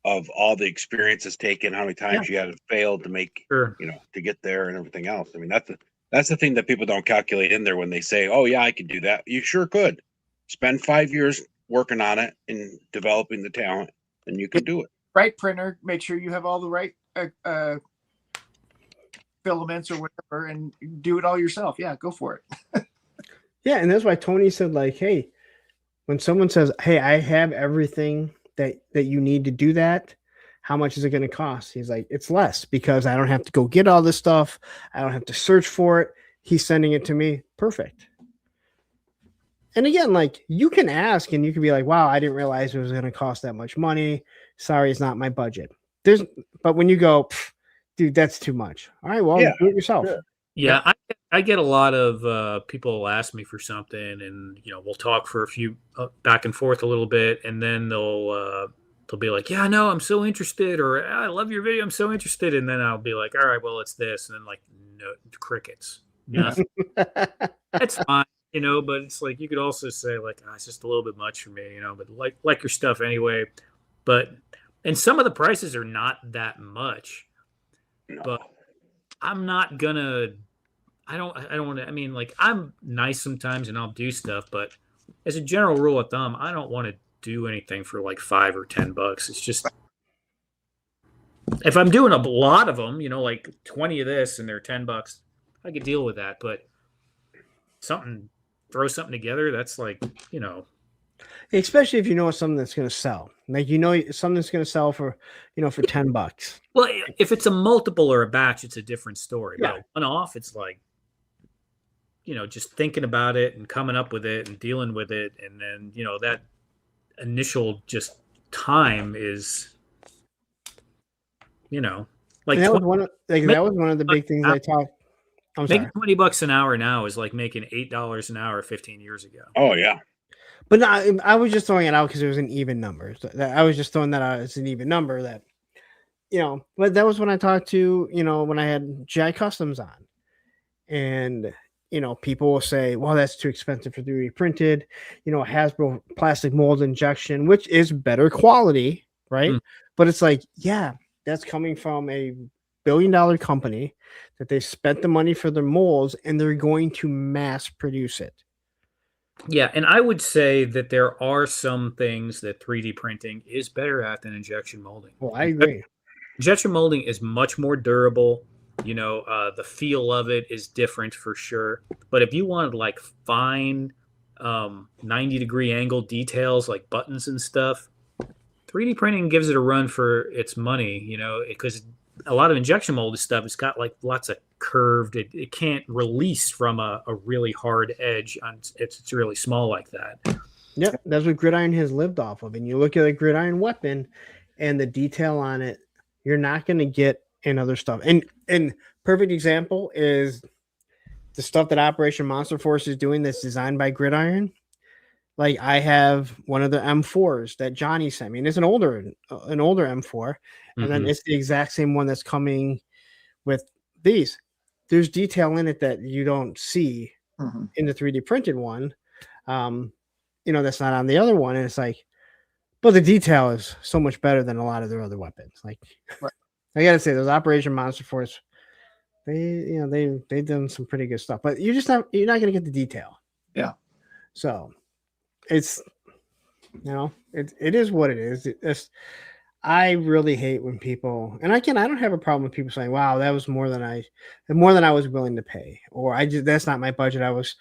of all the experiences taken, how many times you had to fail to make, Sure. to get there and everything else. I mean, that's the thing that people don't calculate in there when they say, "Oh yeah, I could do that." You sure could. Spend 5 years working on it and developing the talent, and you can do it. Right printer, make sure you have all the right filaments or whatever, and do it all yourself. Yeah, go for it. Yeah, and that's why Tony said, like, hey, when someone says, hey, I have everything that you need to do that, how much is it going to cost? He's like, it's less because I don't have to go get all this stuff. I don't have to search for it. He's sending it to me. Perfect. And again, like, you can ask and you can be like, wow, I didn't realize it was going to cost that much money. Sorry, it's not my budget. But when you go, dude, that's too much. All right, well, do it yourself. Sure. Yeah, I get a lot of people ask me for something, and we'll talk for a few back and forth a little bit, and then they'll be like, "Yeah, no, I'm so interested," or "I love your video, I'm so interested," and then I'll be like, "All right, well, it's this," and then like, no, crickets, nothing. That's fine, but it's like you could also say like, oh, it's just a little bit much for me, but like your stuff anyway. And some of the prices are not that much, but I'm not gonna. I don't want to. I mean, like, I'm nice sometimes and I'll do stuff, but as a general rule of thumb, I don't want to do anything for like $5 or $10. It's just if I'm doing a lot of them, like 20 of this and they're $10, I could deal with that. But throw something together, that's like, especially if it's something that's going to sell, like something that's going to sell for for $10. Well, if it's a multiple or a batch, it's a different story. Yeah. But one off, it's like, just thinking about it and coming up with it and dealing with it, and then that initial just time is, like that was one of the big things I talked. I'm sorry. Making $20 an hour now is like making $8 an hour 15 years ago. Oh yeah. But no, I was just throwing it out because it was an even number. So I was just throwing that out as an even number that, but that was when I talked to, when I had GI Customs on, and, people will say, well, that's too expensive for 3D printed, Hasbro plastic mold injection, which is better quality. Right. But it's like, yeah, that's coming from a billion-dollar company that they spent the money for their molds and they're going to mass produce it. Yeah, and I would say that there are some things that 3D printing is better at than injection molding. Well, I agree. Injection molding is much more durable. The feel of it is different for sure. But if you wanted like fine 90-degree angle details like buttons and stuff, 3D printing gives it a run for its money, because a lot of injection molded stuff, it's got like lots of curved, it can't release from a really hard edge on it's really small like that. Yep, that's what gridiron has lived off of. And you look at a gridiron weapon and the detail on it, you're not going to get in other stuff. And perfect example is the stuff that Operation Monster Force is doing that's designed by Gridiron. Like, I have one of the M4s that Johnny sent me, and it's an older M4, and then it's the exact same one that's coming with these. There's detail in it that you don't see in the 3D printed one, that's not on the other one, and it's like, but the detail is so much better than a lot of their other weapons. Like, I gotta say, those Operation Monster Force, they've done some pretty good stuff, but you're not gonna get the detail. Yeah. So it's, it is what it is. I really hate when people, and I don't have a problem with people saying, wow, that was more than I was willing to pay, or that's not my budget. I was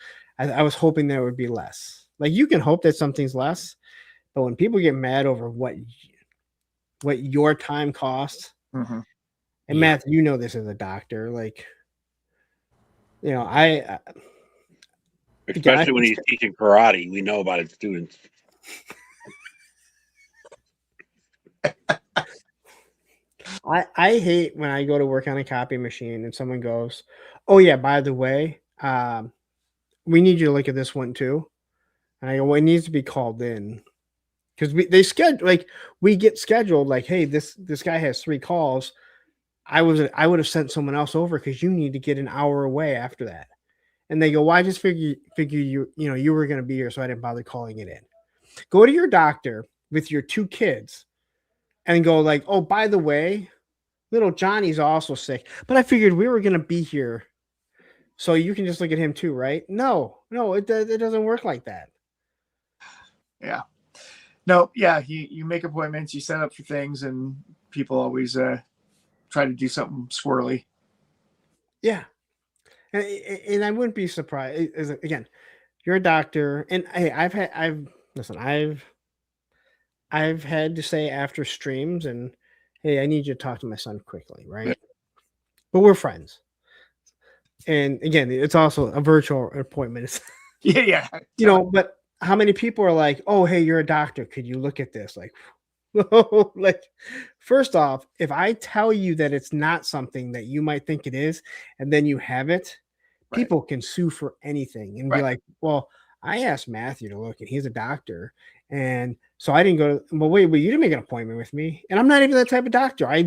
hoping there would be less. Like, you can hope that something's less, but when people get mad over what your time costs, and Matt, this as a doctor, like, especially when he's teaching karate, we know about his students. I hate when I go to work on a copy machine and someone goes, oh yeah, by the way, we need you to look at this one too. And I go, well, it needs to be called in, because we get scheduled like, hey, this guy has 3 calls. I would have sent someone else over because you need to get an hour away after that. And they go, well, I just figure you were going to be here, so I didn't bother calling it in. Go to your doctor with your 2 kids and go like, oh, by the way, little Johnny's also sick. But I figured we were gonna be here, so you can just look at him too, right? No, it doesn't work like that. Yeah. No, yeah, you make appointments, you set up for things, and people always try to do something squirrely. Yeah, and I wouldn't be surprised. Again, you're a doctor, and hey, I've had to say after streams, and hey, I need you to talk to my son quickly, right? But we're friends, and again, it's also a virtual appointment. Yeah. But how many people are like, oh, hey, you're a doctor, could you look at this? Like, like, first off, if I tell you that it's not something that you might think it is, and then you have it, Right. people can sue for anything and be like, well, I asked Matthew to look, and he's a doctor, and so I didn't go to. Well, wait, you didn't make an appointment with me, and I'm not even that type of doctor. I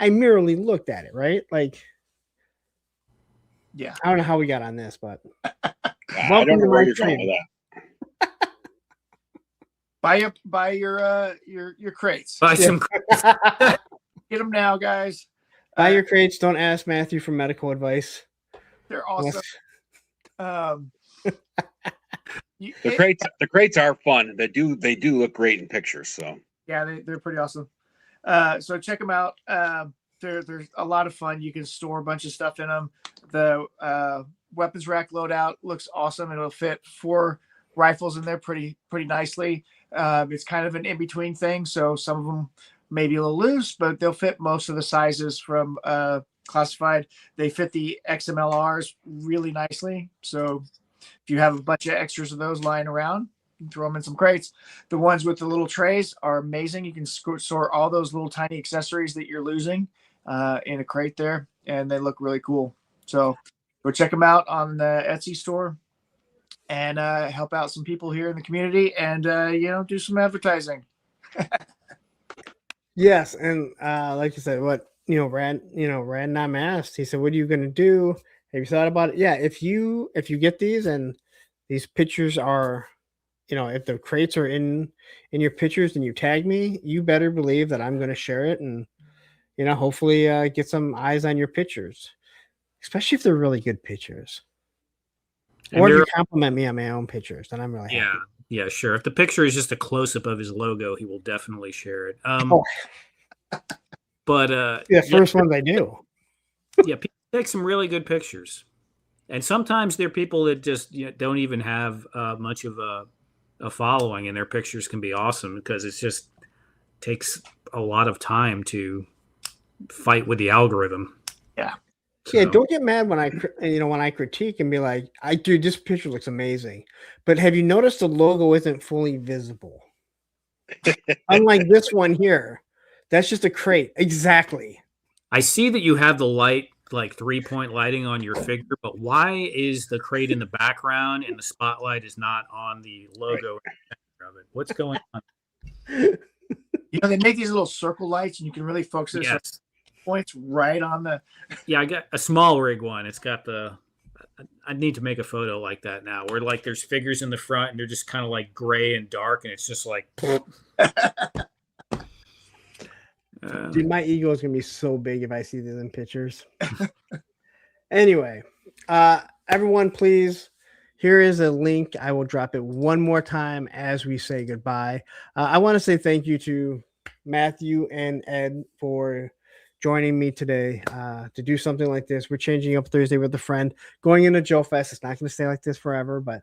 merely looked at it, right? Like, yeah. I don't know how we got on this, but I don't know where you're going with that. Buy your crates. Buy some crates. Get them now, guys. Buy your crates. Don't ask Matthew for medical advice. They're awesome. The crates are fun. They do look great in pictures. So yeah, they're pretty awesome. So check them out. They're a lot of fun. You can store a bunch of stuff in them. The weapons rack loadout looks awesome. It'll fit 4 rifles in there pretty nicely. It's kind of an in-between thing, so some of them may be a little loose, but they'll fit most of the sizes from classified. They fit the XMLRs really nicely, so if you have a bunch of extras of those lying around, you can throw them in some crates. The ones with the little trays are amazing. You can store all those little tiny accessories that you're losing in a crate there, and they look really cool. So go check them out on the Etsy store and help out some people here in the community, and do some advertising. Yes, and like you said, Rand not asked. He said, "What are you gonna do? Have you thought about it?" Yeah, if you get these and these pictures are, if the crates are in your pictures and you tag me, you better believe that I'm gonna share it and hopefully get some eyes on your pictures, especially if they're really good pictures. Or if you compliment me on my own pictures, then I'm really happy. Yeah, sure. If the picture is just a close-up of his logo, he will definitely share it. But first ones I do. Yeah, people take some really good pictures, and sometimes they're people that just don't even have much of a following, and their pictures can be awesome because it just takes a lot of time to fight with the algorithm. Yeah. So. Yeah, don't get mad when I critique and be like, dude, this picture looks amazing. But have you noticed the logo isn't fully visible? Unlike this one here. That's just a crate. Exactly. I see that you have the light, like 3-point lighting on your figure, but why is the crate in the background and the spotlight is not on the logo of it? What's going on? They make these little circle lights and you can really focus it. Yes. Points right on the. Yeah, I got a small rig one. It's got I need to make a photo like that now, where like there's figures in the front and they're just kind of like gray and dark, and it's just like. Dude, my ego is gonna be so big if I see these in pictures. Anyway, everyone, please. Here is a link. I will drop it one more time as we say goodbye. I want to say thank you to Matthew and Ed for joining me today to do something like this. We're changing up Thursday with a friend, going into Joe Fest. It's not going to stay like this forever, but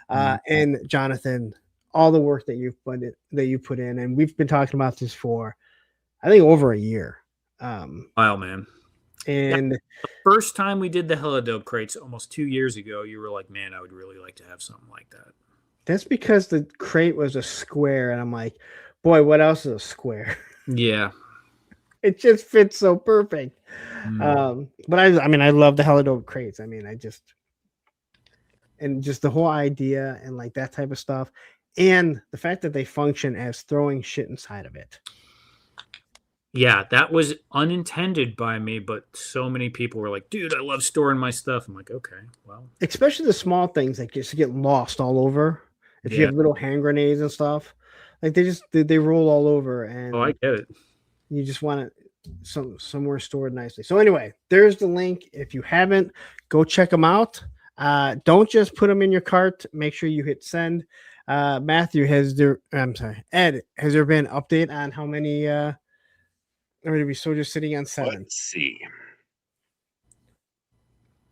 and Jonathan, all the work that you put in, and we've been talking about this for, I think, over a year. Wow, man. And the first time we did the Hella Dope crates almost 2 years ago, you were like, man, I would really like to have something like that. That's because the crate was a square, and I'm like, boy, what else is a square? Yeah. It just fits so perfect. But I love the Hella Dope crates. And just the whole idea and like that type of stuff. And the fact that they function as throwing shit inside of it. Yeah, that was unintended by me, but so many people were like, dude, I love storing my stuff. I'm like, okay, well. Especially the small things that just get lost all over. If you have little hand grenades and stuff. Like they roll all over, and Oh, I get it. you just want it somewhere stored nicely. So anyway, there's the link. If you haven't, go check them out. Don't just put them in your cart. Make sure you hit send. Matthew, Ed, has there been an update on how many or did we still just sitting on 7? Let's see.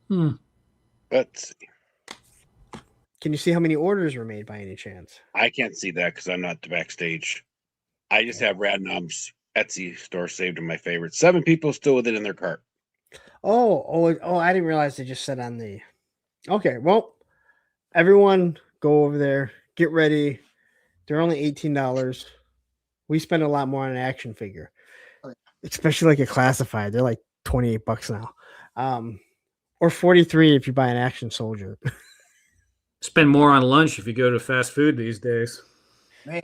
Hmm. Let's see. Can you see how many orders were made by any chance? I can't see that because I'm not backstage. I just have Radnom's Etsy store saved in my favorites. 7 people still with it in their cart. Oh! I didn't realize they just said on the. Okay, well, everyone go over there, get ready. They're only $18. We spend a lot more on an action figure, especially like a classified. They're like $28 now, or 43 if you buy an action soldier. Spend more on lunch if you go to fast food these days. Man,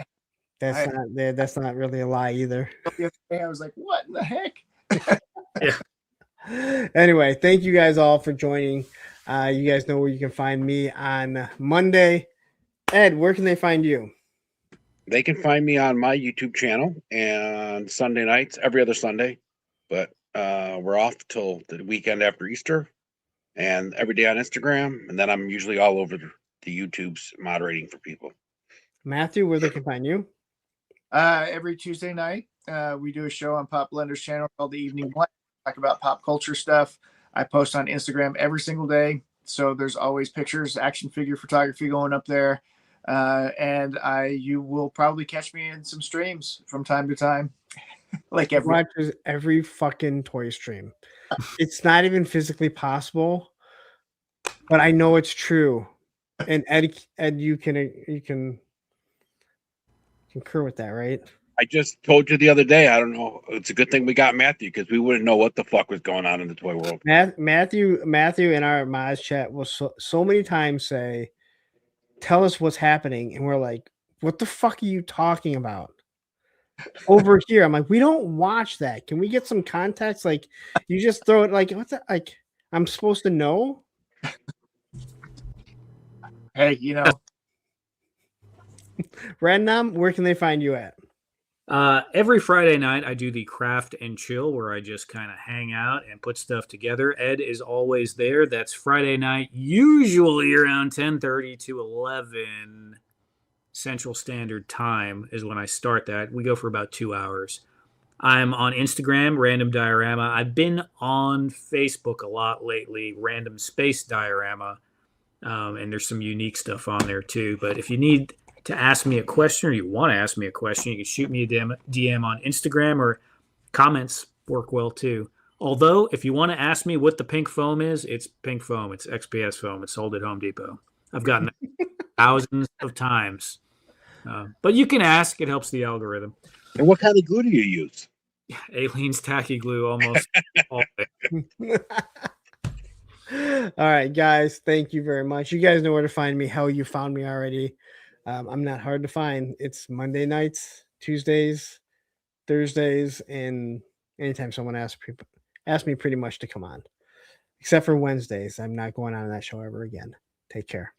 That's not really a lie either. I was like, what in the heck? Yeah. Anyway, thank you guys all for joining. You guys know where you can find me on Monday. Ed, where can they find you? They can find me on my YouTube channel and Sunday nights, every other Sunday. But we're off till the weekend after Easter, and every day on Instagram. And then I'm usually all over the YouTubes moderating for people. Matthew, where they can find you? Every Tuesday night, we do a show on Pop Blender's channel called The Evening Blend. Talk about pop culture stuff. I post on Instagram every single day, so there's always pictures, action figure photography going up there, and you will probably catch me in some streams from time to time. Like Watches every fucking toy stream. It's not even physically possible, but I know it's true. And Ed, you can concur with that, right? I just told you the other day. I don't know. It's a good thing we got Matthew because we wouldn't know what the fuck was going on in the toy world. Matthew in our Maz chat will so many times say, "Tell us what's happening," and we're like, "What the fuck are you talking about?" Over here, I'm like, "We don't watch that. Can we get some context? Like, you just throw it like what's that? Like, I'm supposed to know." Hey, you know, Random, where can they find you at? Every Friday night, I do the craft and chill where I just kind of hang out and put stuff together. Ed is always there. That's Friday night, usually around 10:30 to 11 Central Standard Time is when I start that. We go for about 2 hours. I'm on Instagram, Random Diorama. I've been on Facebook a lot lately, Random Space Diorama. And there's some unique stuff on there too. But if you need to ask me a question or you want to ask me a question, you can shoot me a DM on Instagram, or comments work well too. Although, if you want to ask me what the pink foam is, it's pink foam. It's XPS foam. It's sold at Home Depot. I've gotten it thousands of times. But you can ask. It helps the algorithm. And what kind of glue do you use? Aleene's tacky glue almost all of it. All right, guys. Thank you very much. You guys know where to find me. Hell, you found me already. I'm not hard to find. It's Monday nights, Tuesdays, Thursdays, and anytime someone asks me pretty much to come on. Except for Wednesdays. I'm not going on that show ever again. Take care.